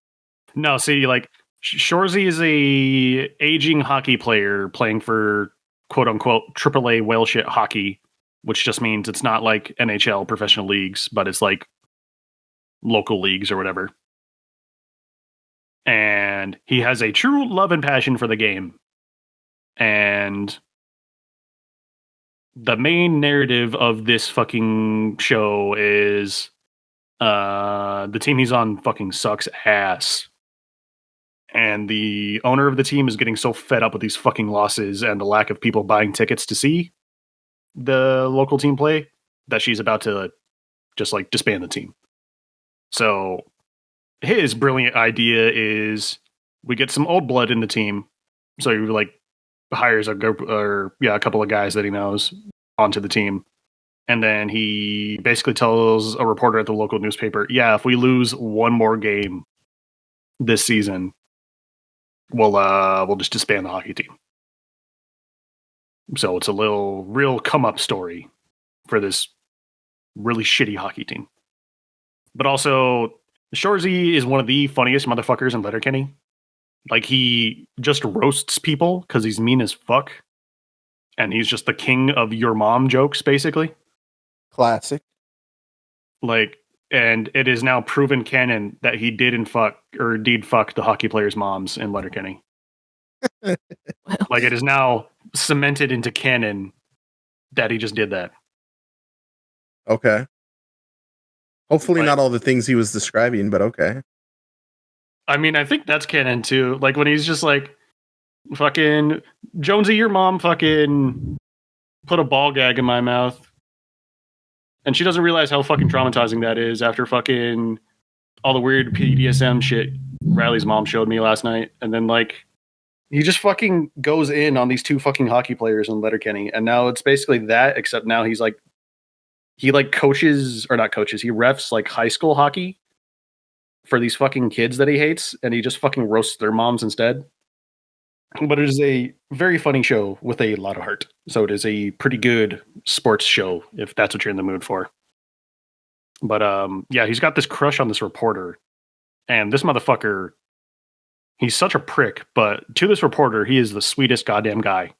No, see, like Shorzy is a aging hockey player playing for quote unquote AAA whale shit hockey, which just means it's not like NHL professional leagues, but it's like local leagues or whatever. And he has a true love and passion for the game. And the main narrative of this fucking show is the team he's on fucking sucks ass. And the owner of the team is getting so fed up with these fucking losses and the lack of people buying tickets to see the local team play that she's about to just like disband the team. So his brilliant idea is we get some old blood in the team. So he like hires a group or a couple of guys that he knows onto the team. And then he basically tells a reporter at the local newspaper, yeah, if we lose one more game this season, we'll just disband the hockey team. So it's a little real come up story for this really shitty hockey team. But also, Shorzy is one of the funniest motherfuckers in Letterkenny. Like, he just roasts people because he's mean as fuck. And he's just the king of your mom jokes, basically. Classic. Like, and it is now proven canon that he did fuck the hockey players' moms in Letterkenny. Like, it is now cemented into canon that he just did that. Okay. Hopefully not all the things he was describing, but okay. I mean, I think that's canon too. Like when he's just like, fucking Jonesy, your mom fucking put a ball gag in my mouth. And she doesn't realize how fucking traumatizing that is after fucking all the weird PDSM shit Riley's mom showed me last night. And then like, he just fucking goes in on these two fucking hockey players in Letterkenny. And now it's basically that, except now he's like, he like coaches, or not coaches, he refs like high school hockey for these fucking kids that he hates. And he just fucking roasts their moms instead. But it is a very funny show with a lot of heart. So it is a pretty good sports show, if that's what you're in the mood for. But yeah, he's got this crush on this reporter. And this motherfucker, he's such a prick. But to this reporter, he is the sweetest goddamn guy.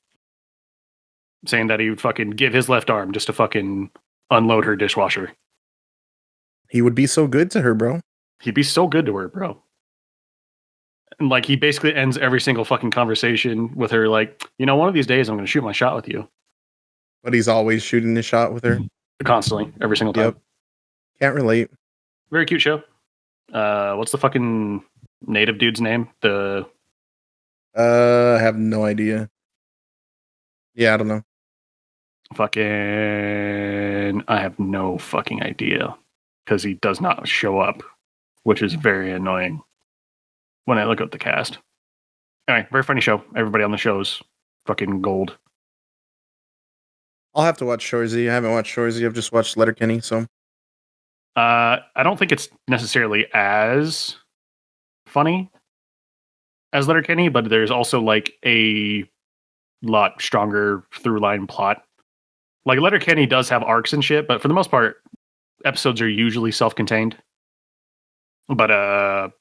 Saying that he would fucking give his left arm just to fucking unload her dishwasher. He would be so good to her, bro. He'd be so good to her, bro. And like he basically ends every single fucking conversation with her like, you know, one of these days I'm going to shoot my shot with you. But he's always shooting the shot with her. Constantly, every single time. Yep. Can't relate. Very cute show. What's the fucking native dude's name? I have no idea. Yeah, I don't know. I have no fucking idea. Because he does not show up. Which is very annoying. When I look up the cast. Anyway, very funny show. Everybody on the show's fucking gold. I'll have to watch Shorzy. I haven't watched Shorzy. I've just watched Letterkenny, so. I don't think it's necessarily as funny as Letterkenny, but there's also like a lot stronger through line plot. Like Letterkenny does have arcs and shit, but for the most part, episodes are usually self-contained. But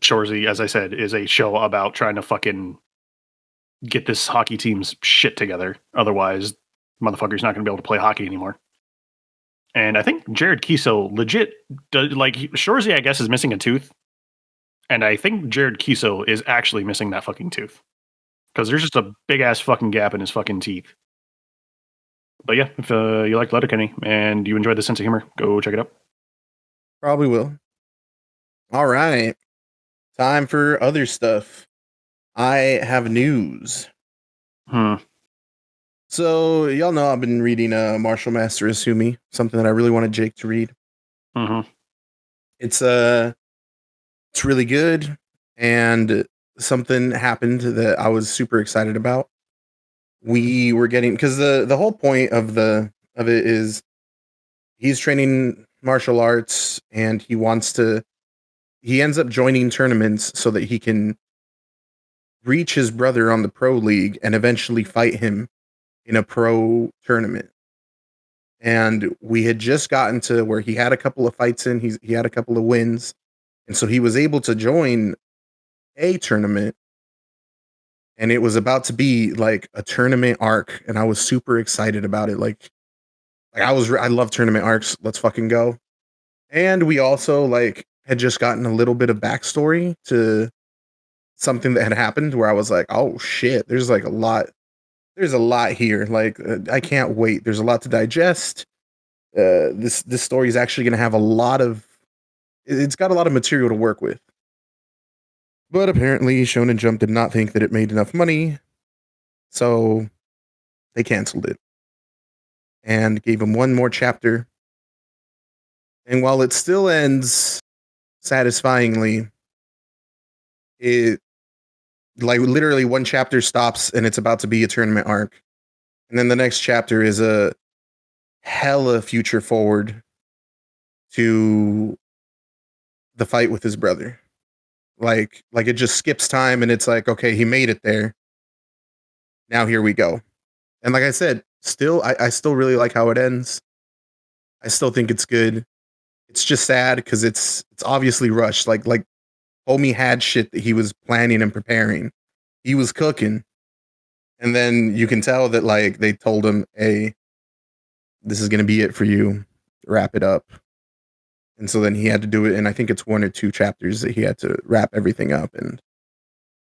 Shorzy, as I said, is a show about trying to fucking get this hockey team's shit together. Otherwise, motherfucker's not going to be able to play hockey anymore. And I think Y.K.C legit, like, Shorzy, I guess, is missing a tooth. And I think Y.K.C is actually missing that fucking tooth. Because there's just a big-ass fucking gap in his fucking teeth. But yeah, if you like Letterkenny and you enjoy the sense of humor, go check it out. Probably will. All right. Time for other stuff. I have news. So, y'all know I've been reading Martial Master Asumi, something that I really wanted Jake to read. It's really good, and something happened that I was super excited about. We were getting, because the whole point of it is he's training martial arts, and he ends up joining tournaments so that he can reach his brother on the pro league and eventually fight him in a pro tournament. And we had just gotten to where he had a couple of fights in, he had a couple of wins. And so he was able to join a tournament, and it was about to be like a tournament arc. And I was super excited about it. I love tournament arcs. Let's fucking go. And we also had just gotten a little bit of backstory to something that had happened where I was like, oh shit, there's a lot here. I can't wait. There's a lot to digest. This story is actually going to have it's got a lot of material to work with. But apparently Shonen Jump did not think that it made enough money, so they canceled it and gave him one more chapter. And while it still ends satisfyingly, it literally one chapter stops and it's about to be a tournament arc. And then the next chapter is a hella future forward to the fight with his brother. Like it just skips time and it's like, okay, he made it there. Now here we go. And like I said, I still really like how it ends. I still think it's good. It's just sad because it's obviously rushed. Like homie had shit that he was planning and preparing. He was cooking. And then you can tell that they told him, hey, this is going to be it for you. Wrap it up. And so then he had to do it, and I think it's 1 or 2 chapters that he had to wrap everything up, and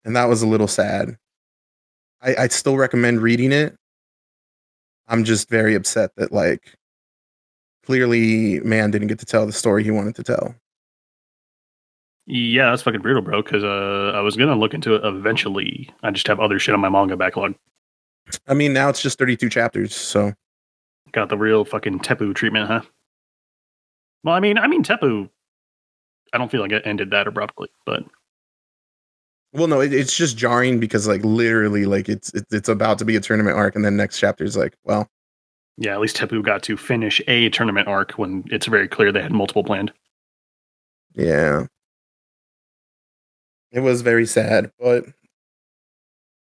that was a little sad. I still recommend reading it. I'm just very upset that, like, clearly man didn't get to tell the story he wanted to tell. Yeah, that's fucking brutal, bro, because I was going to look into it eventually. I just have other shit on my manga backlog. I mean, now it's just 32 chapters, so. Got the real fucking Tepu treatment, huh? Well, I mean, Tepu, I don't feel like it ended that abruptly, but. Well, no, it's just jarring because, like, literally, like, it's about to be a tournament arc, and then next chapter is like, well. Yeah, at least Tepu got to finish a tournament arc when it's very clear they had multiple planned. Yeah. It was very sad, but I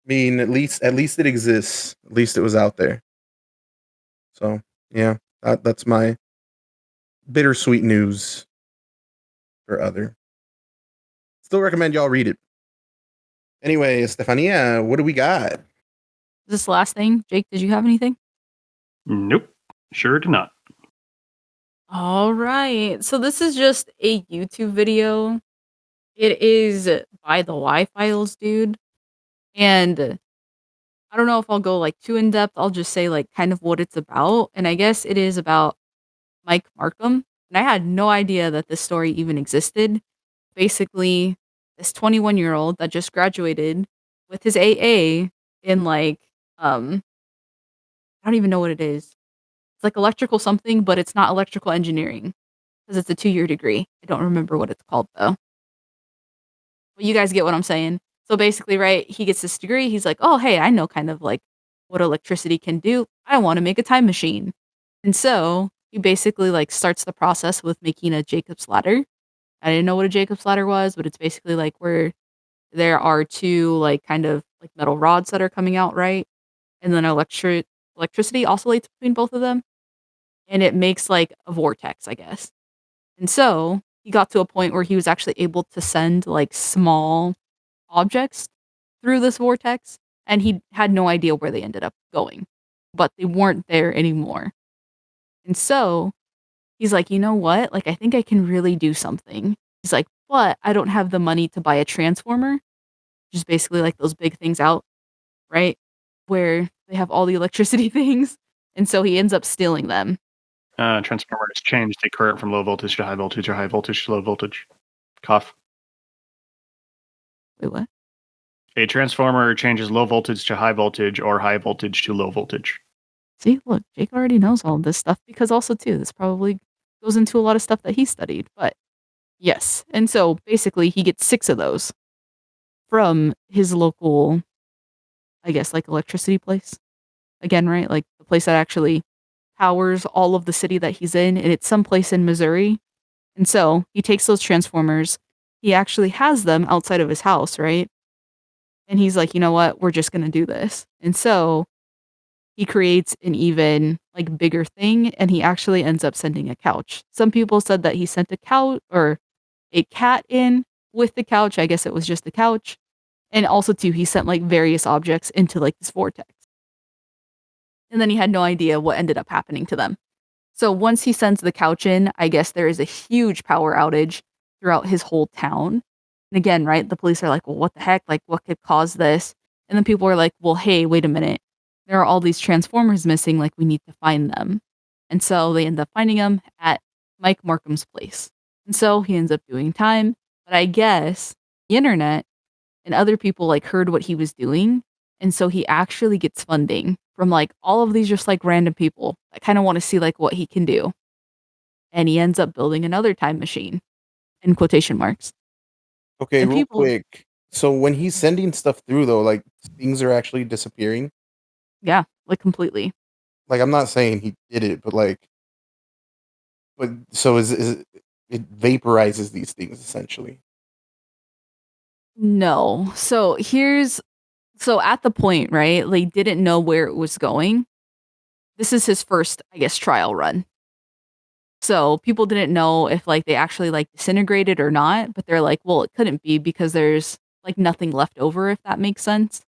mean, at least it exists. At least it was out there. So, yeah, that's my bittersweet news for other. Still recommend y'all read it. Anyway, Stefania, what do we got? This last thing, Jake, did you have anything? Nope, sure do not. All right. So this is just a YouTube video. It is by the Y-Files dude. And I don't know if I'll go like too in depth. I'll just say like kind of what it's about. And I guess it is about Mike Markham. And I had no idea that this story even existed. Basically, this 21-year-old that just graduated with his AA in like I don't even know what it is. It's like electrical something, but it's not electrical engineering because it's a 2-year degree. I don't remember what it's called though. But you guys get what I'm saying. So basically, right, he gets this degree. He's like, oh, hey, I know kind of like what electricity can do. I want to make a time machine. And so he basically like starts the process with making a Jacob's ladder. I didn't know what a Jacob's ladder was, but it's basically like where there are 2 like kind of like metal rods that are coming out, right? And then electricity oscillates between both of them. And it makes like a vortex, I guess. And so he got to a point where he was actually able to send like small objects through this vortex, and he had no idea where they ended up going, but they weren't there anymore. And so he's like, you know what? Like, I think I can really do something. He's like, but I don't have the money to buy a transformer, which is basically like those big things out, right? Where they have all the electricity things. And so he ends up stealing them. Transformers change the current from low voltage to high voltage or high voltage to low voltage. Cough. Wait, what? A transformer changes low voltage to high voltage or high voltage to low voltage. See, look, Jake already knows all of this stuff because also, too, this probably goes into a lot of stuff that he studied. But yes. And so basically, he gets 6 of those from his local, I guess, like electricity place. Again, right? Like the place that actually powers all of the city that he's in. And it's someplace in Missouri. And so he takes those transformers. He actually has them outside of his house, right? And he's like, you know what? We're just going to do this. And so he creates an even like bigger thing, and he actually ends up sending a couch. Some people said that he sent a couch or a cat in with the couch. I guess it was just the couch. And also too, he sent like various objects into like this vortex. And then he had no idea what ended up happening to them. So once he sends the couch in, I guess there is a huge power outage throughout his whole town. And again, right, the police are like, well, what the heck? Like, what could cause this? And then people are like, well, hey, wait a minute. There are all these transformers missing. Like, we need to find them. And so they end up finding them at Mike Markham's place. And so he ends up doing time. But I guess the internet and other people like heard what he was doing. And so he actually gets funding from like all of these just like random people that kind of want to see like what he can do. And he ends up building another time machine in quotation marks. Okay, And real people- quick. So when he's sending stuff through, though, like things are actually disappearing. Yeah, like completely. Like I'm not saying he did it, but so is it vaporizes these things essentially? No. So at the point, right? They didn't know where it was going. This is his first, I guess, trial run. So people didn't know if like they actually like disintegrated or not, but they're like, well, it couldn't be because there's like nothing left over, if that makes sense.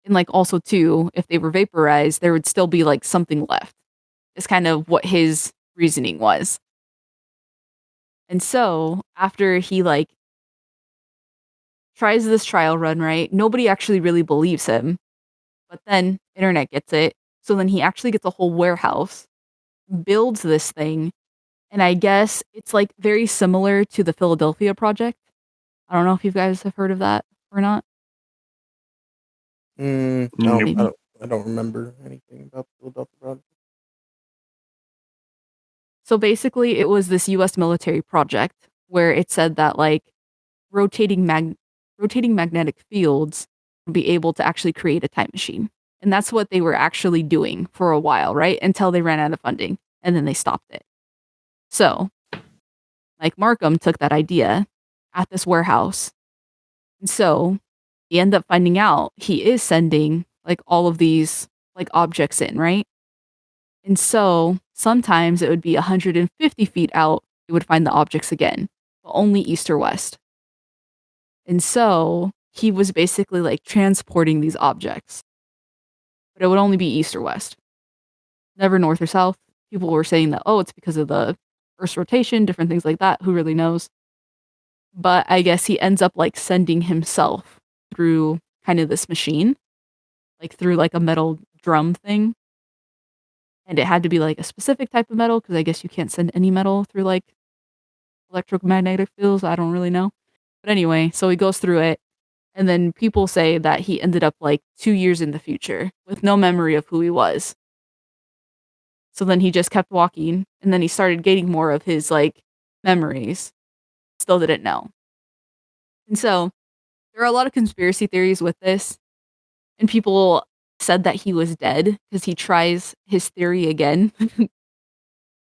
And like also too, if they were vaporized, there would still be like something left. Is kind of what his reasoning was. And so after he like tries this trial run, right? Nobody actually really believes him. But then internet gets it. So then he actually gets a whole warehouse, builds this thing, and I guess it's like very similar to the Philadelphia project. I don't know if you guys have heard of that or not. No, I don't remember anything about the Philadelphia project. So basically, it was this U.S. military project where it said that like rotating magnetic fields would be able to actually create a time machine. And that's what they were actually doing for a while, right? Until they ran out of funding, and then they stopped it. So, Mike Markham took that idea at this warehouse. And so, he ended up finding out he is sending like all of these like objects in, right? And so, sometimes it would be 150 feet out, you would find the objects again, but only east or west. And so, he was basically like transporting these objects. But it would only be east or west, never north or south. People were saying that, oh, it's because of the Earth's rotation, different things like that. Who really knows? But I guess he ends up like sending himself through kind of this machine, like through like a metal drum thing. And it had to be like a specific type of metal because I guess you can't send any metal through like electromagnetic fields. I don't really know. But anyway, so he goes through it. And then people say that he ended up like 2 years in the future with no memory of who he was. So then he just kept walking, and then he started getting more of his like memories. Still didn't know. And so there are a lot of conspiracy theories with this. And people said that he was dead because he tries his theory again.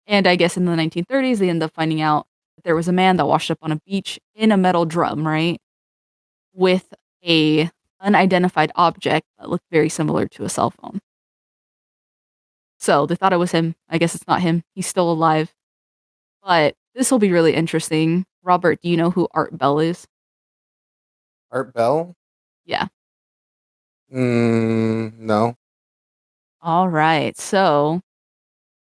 And I guess in the 1930s, they end up finding out that there was a man that washed up on a beach in a metal drum, right? With a unidentified object that looked very similar to a cell phone. So they thought it was him. I guess it's not him. He's still alive. But this will be really interesting. Robert, do you know who Art Bell is? Art Bell? Yeah. No. All right. So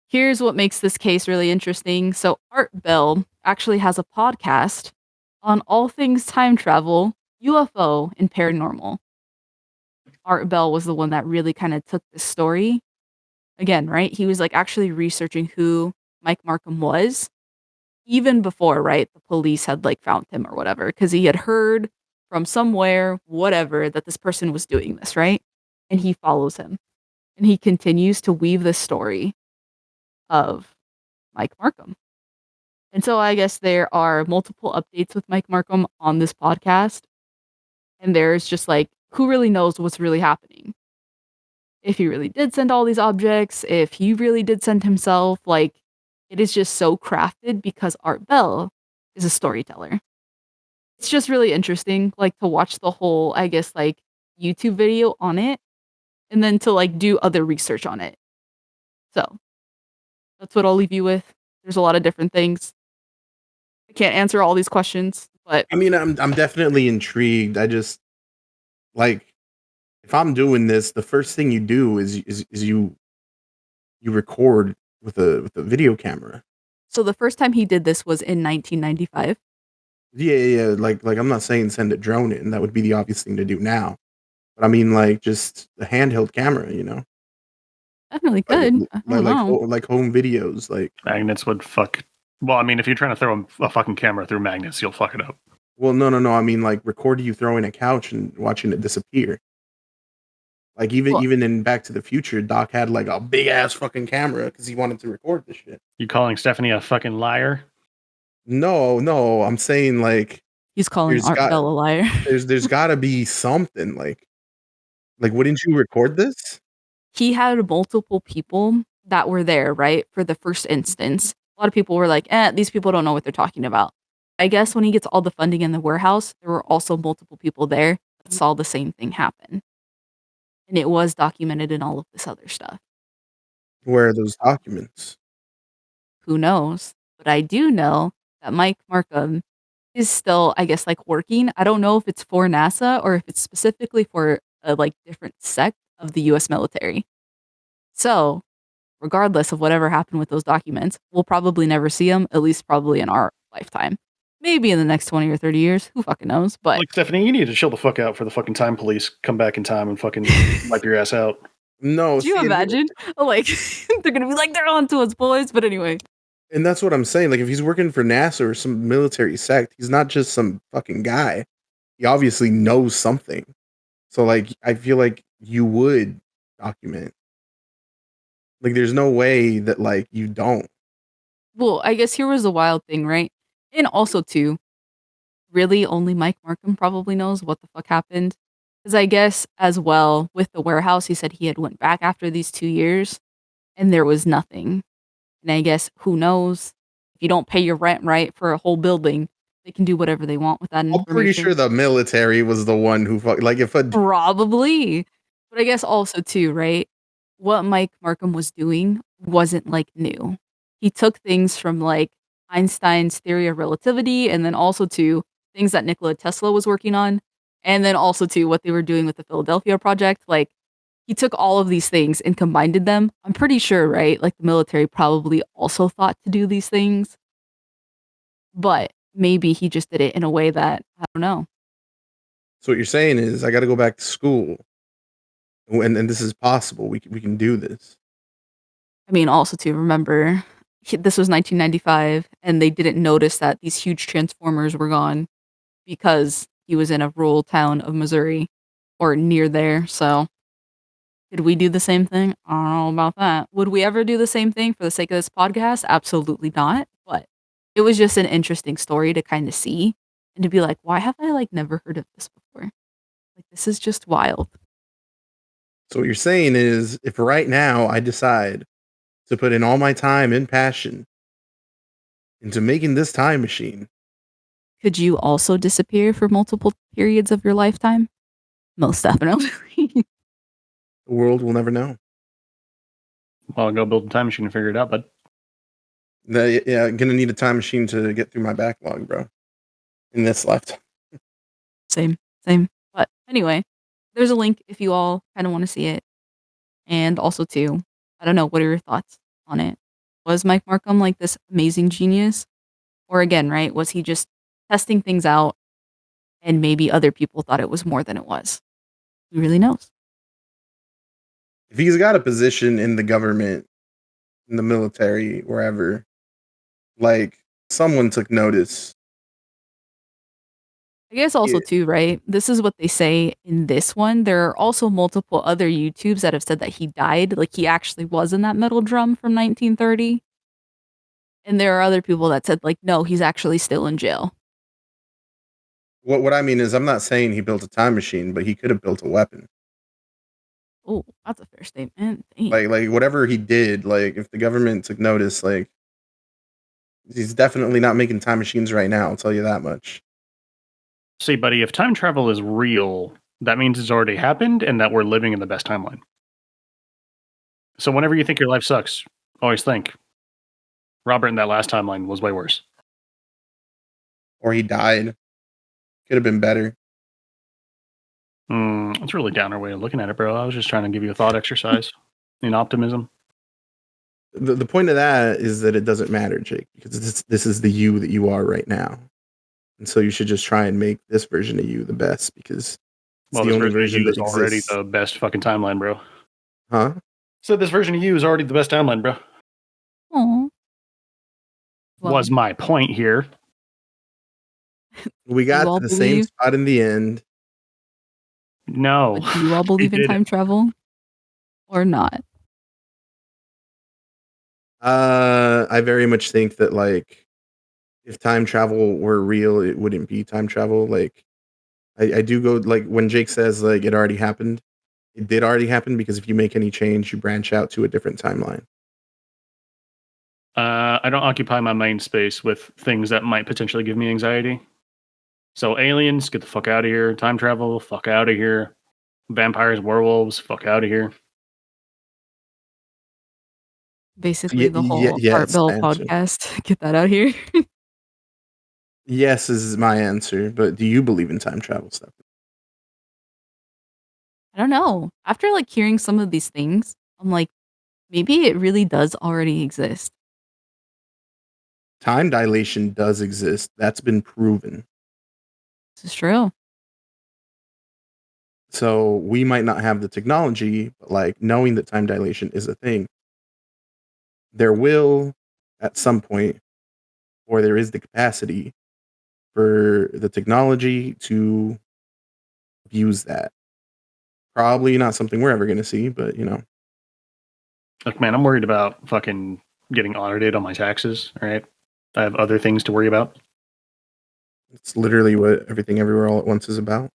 here's what makes this case really interesting. So Art Bell actually has a podcast on all things time travel, UFO, and paranormal. Art Bell was the one that really kind of took this story. Again, right? He was like actually researching who Mike Markham was even before, right? The police had like found him or whatever, because he had heard from somewhere, whatever, that this person was doing this, right? And he follows him. And he continues to weave this story of Mike Markham. And so I guess there are multiple updates with Mike Markham on this podcast. And there's just like, who really knows what's really happening? If he really did send all these objects, if he really did send himself, like, it is just so crafted because Art Bell is a storyteller. It's just really interesting, like, to watch the whole, I guess, like, YouTube video on it, and then to, like, do other research on it. So, that's what I'll leave you with. There's a lot of different things. I can't answer all these questions, but I mean, I'm definitely intrigued. I just like if I'm doing this, the first thing you do is you record with a video camera. So the first time he did this was in 1995. Yeah. Like I'm not saying send a drone in. That would be the obvious thing to do now. But I mean, like just a handheld camera, you know. Definitely could. Like home videos, like magnets would fuck. Well, I mean, if you're trying to throw a fucking camera through magnets, you'll fuck it up. Well, no. I mean, like record you throwing a couch and watching it disappear. Like even in Back to the Future, Doc had like a big ass fucking camera because he wanted to record this shit. You calling Stephanie a fucking liar? No. I'm saying like he's calling Art Bell a liar. There's got to be something like wouldn't you record this? He had multiple people that were there, right, for the first instance. A lot of people were like, these people don't know what they're talking about. I guess when he gets all the funding in the warehouse, there were also multiple people there that saw the same thing happen. And it was documented in all of this other stuff. Where are those documents? Who knows? But I do know that Mike Markham is still, I guess, like working. I don't know if it's for NASA or if it's specifically for a like different sect of the U.S. military. So regardless of whatever happened with those documents, we'll probably never see them, at least probably in our lifetime. Maybe in the next 20 or 30 years. Who fucking knows? But like, Stephanie, you need to chill the fuck out for the fucking time police come back in time and fucking wipe your ass out. No, do you imagine? Like, they're gonna be like, they're on to us, boys. But anyway. And that's what I'm saying. Like, if he's working for NASA or some military sect, he's not just some fucking guy. He obviously knows something. So, like, I feel like you would document. Like, there's no way that, like, you don't. Well, I guess here was the wild thing, right? And also, too, really only Mike Markham probably knows what the fuck happened. Because I guess, as well, with the warehouse, he said he had went back after these 2 years, and there was nothing. And I guess, who knows? If you don't pay your rent right for a whole building, they can do whatever they want with that information. I'm pretty sure the military was the one who, like, if a... Probably. But I guess also, too, right? What Mike Markham was doing wasn't, like, new. He took things from, like, Einstein's theory of relativity, and then also to things that Nikola Tesla was working on, and then also to what they were doing with the Philadelphia Project. Like, he took all of these things and combined them. I'm pretty sure, right? Like, the military probably also thought to do these things. But maybe he just did it in a way that, I don't know. So what you're saying is, I got to go back to school. And this is possible. We can do this. I mean, also to remember, this was 1995, and they didn't notice that these huge transformers were gone because he was in a rural town of Missouri or near there. So, did we do the same thing? I don't know about that. Would we ever do the same thing for the sake of this podcast? Absolutely not. But it was just an interesting story to kind of see and to be like, why have I like never heard of this before? Like, this is just wild. So what you're saying is, if right now I decide to put in all my time and passion into making this time machine, could you also disappear for multiple periods of your lifetime? Most definitely. the world will never know. Well, I'll go build a time machine and figure it out, bud. Yeah, I'm gonna need a time machine to get through my backlog, bro. In this lifetime. Same. But anyway, there's a link if you all kind of want to see it. And also, too, I don't know, what are your thoughts on it? Was Mike Markham like this amazing genius? Or again, right, was he just testing things out and maybe other people thought it was more than it was? Who really knows? If he's got a position in the government, in the military, wherever, like, someone took notice. I guess also, too, right? This is what they say in this one. There are also multiple other YouTubes that have said that he died. Like, he actually was in that metal drum from 1930. And there are other people that said, like, no, he's actually still in jail. What I mean is, I'm not saying he built a time machine, but he could have built a weapon. Oh, that's a fair statement. Dang. Like whatever he did, like, if the government took notice, like, he's definitely not making time machines right now, I'll tell you that much. See, buddy, if time travel is real, that means it's already happened and that we're living in the best timeline. So whenever you think your life sucks, always think, Robert in that last timeline was way worse. Or he died. Could have been better. That's a really downer way of looking at it, bro. I was just trying to give you a thought exercise in optimism. The point of that is that it doesn't matter, Jake, because this is the you that you are right now. And so you should just try and make this version of you the best, because it's the only version that is already exists. the best fucking timeline, bro. Huh? So this version of you is already the best timeline, bro. Aww. Well, was my point here. We got to the same spot in the end. No. Do you all believe in time travel or not? I very much think that, like, if time travel were real, it wouldn't be time travel. Like, I do go, like, when Jake says, like, it already happened, it did already happen, because if you make any change, you branch out to a different timeline. I don't occupy my mind space with things that might potentially give me anxiety. So aliens, get the fuck out of here. Time travel, fuck out of here. Vampires, werewolves, fuck out of here. Basically, the whole Art Bell podcast. Get that out here. Yes is my answer, but do you believe in time travel stuff? I don't know. After like hearing some of these things, I'm like, maybe it really does already exist. Time dilation does exist. That's been proven. This is true. So we might not have the technology, but like knowing that time dilation is a thing, there will at some point, or there is the capacity for the technology to use that. Probably not something we're ever going to see, but you know. Look, man, I'm worried about fucking getting audited on my taxes. All right, I have other things to worry about. It's literally what Everything Everywhere All at Once is about.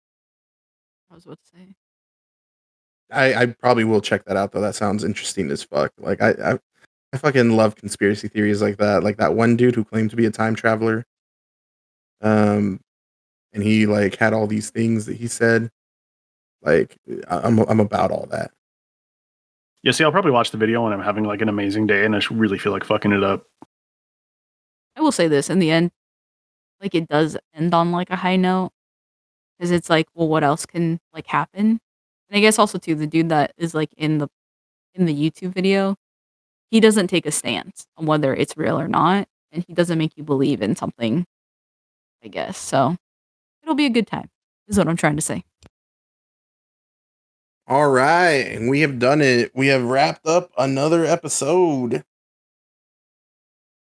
I was about to say. I probably will check that out though. That sounds interesting as fuck. Like I fucking love conspiracy theories like that. Like that one dude who claimed to be a time traveler. And he like had all these things that he said. Like I'm about all that. Yeah, see, I'll probably watch the video when I'm having like an amazing day and I just really feel like fucking it up. I will say this, in the end, like it does end on like a high note. Because it's like, well, what else can like happen? And I guess also too, the dude that is like in the YouTube video, he doesn't take a stance on whether it's real or not, and he doesn't make you believe in something, I guess. So it'll be a good time, is what I'm trying to say. All right, we have done it. We have wrapped up another episode.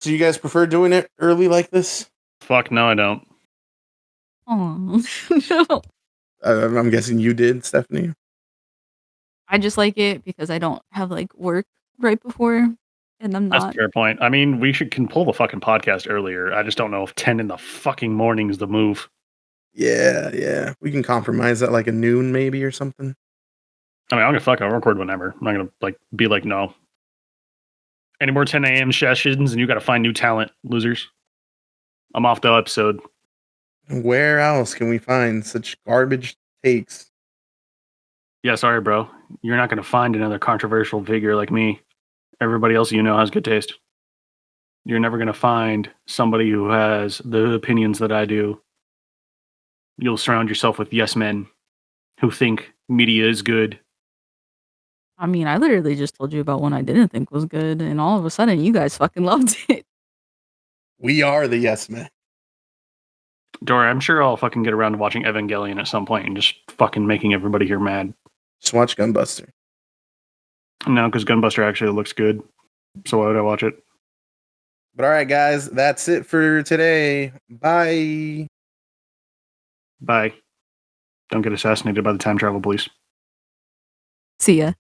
So you guys prefer doing it early like this? Fuck no, I don't. Oh, no. I'm guessing you did, Stephanie. I just like it because I don't have like work right before, and I'm That's a not. fair point. I mean, we can pull the fucking podcast earlier. I just don't know if 10 in the fucking morning is the move. Yeah. We can compromise at like a noon maybe or something. I mean, I'm gonna fuck. I'll record whenever. I'm not gonna like be like no. Any more 10 a.m. sessions, and you got to find new talent, losers. I'm off the episode. Where else can we find such garbage takes? Yeah, sorry, bro. You're not gonna find another controversial figure like me. Everybody else you know has good taste. You're never gonna find somebody who has the opinions that I do. You'll surround yourself with yes men who think media is good. I mean, I literally just told you about one I didn't think was good, and all of a sudden, you guys fucking loved it. We are the yes men. Dora, I'm sure I'll fucking get around to watching Evangelion at some point and just fucking making everybody here mad. Just watch Gunbuster. No, because Gunbuster actually looks good. So why would I watch it? But all right, guys, that's it for today. Bye. Bye. Don't get assassinated by the time travel police. See ya.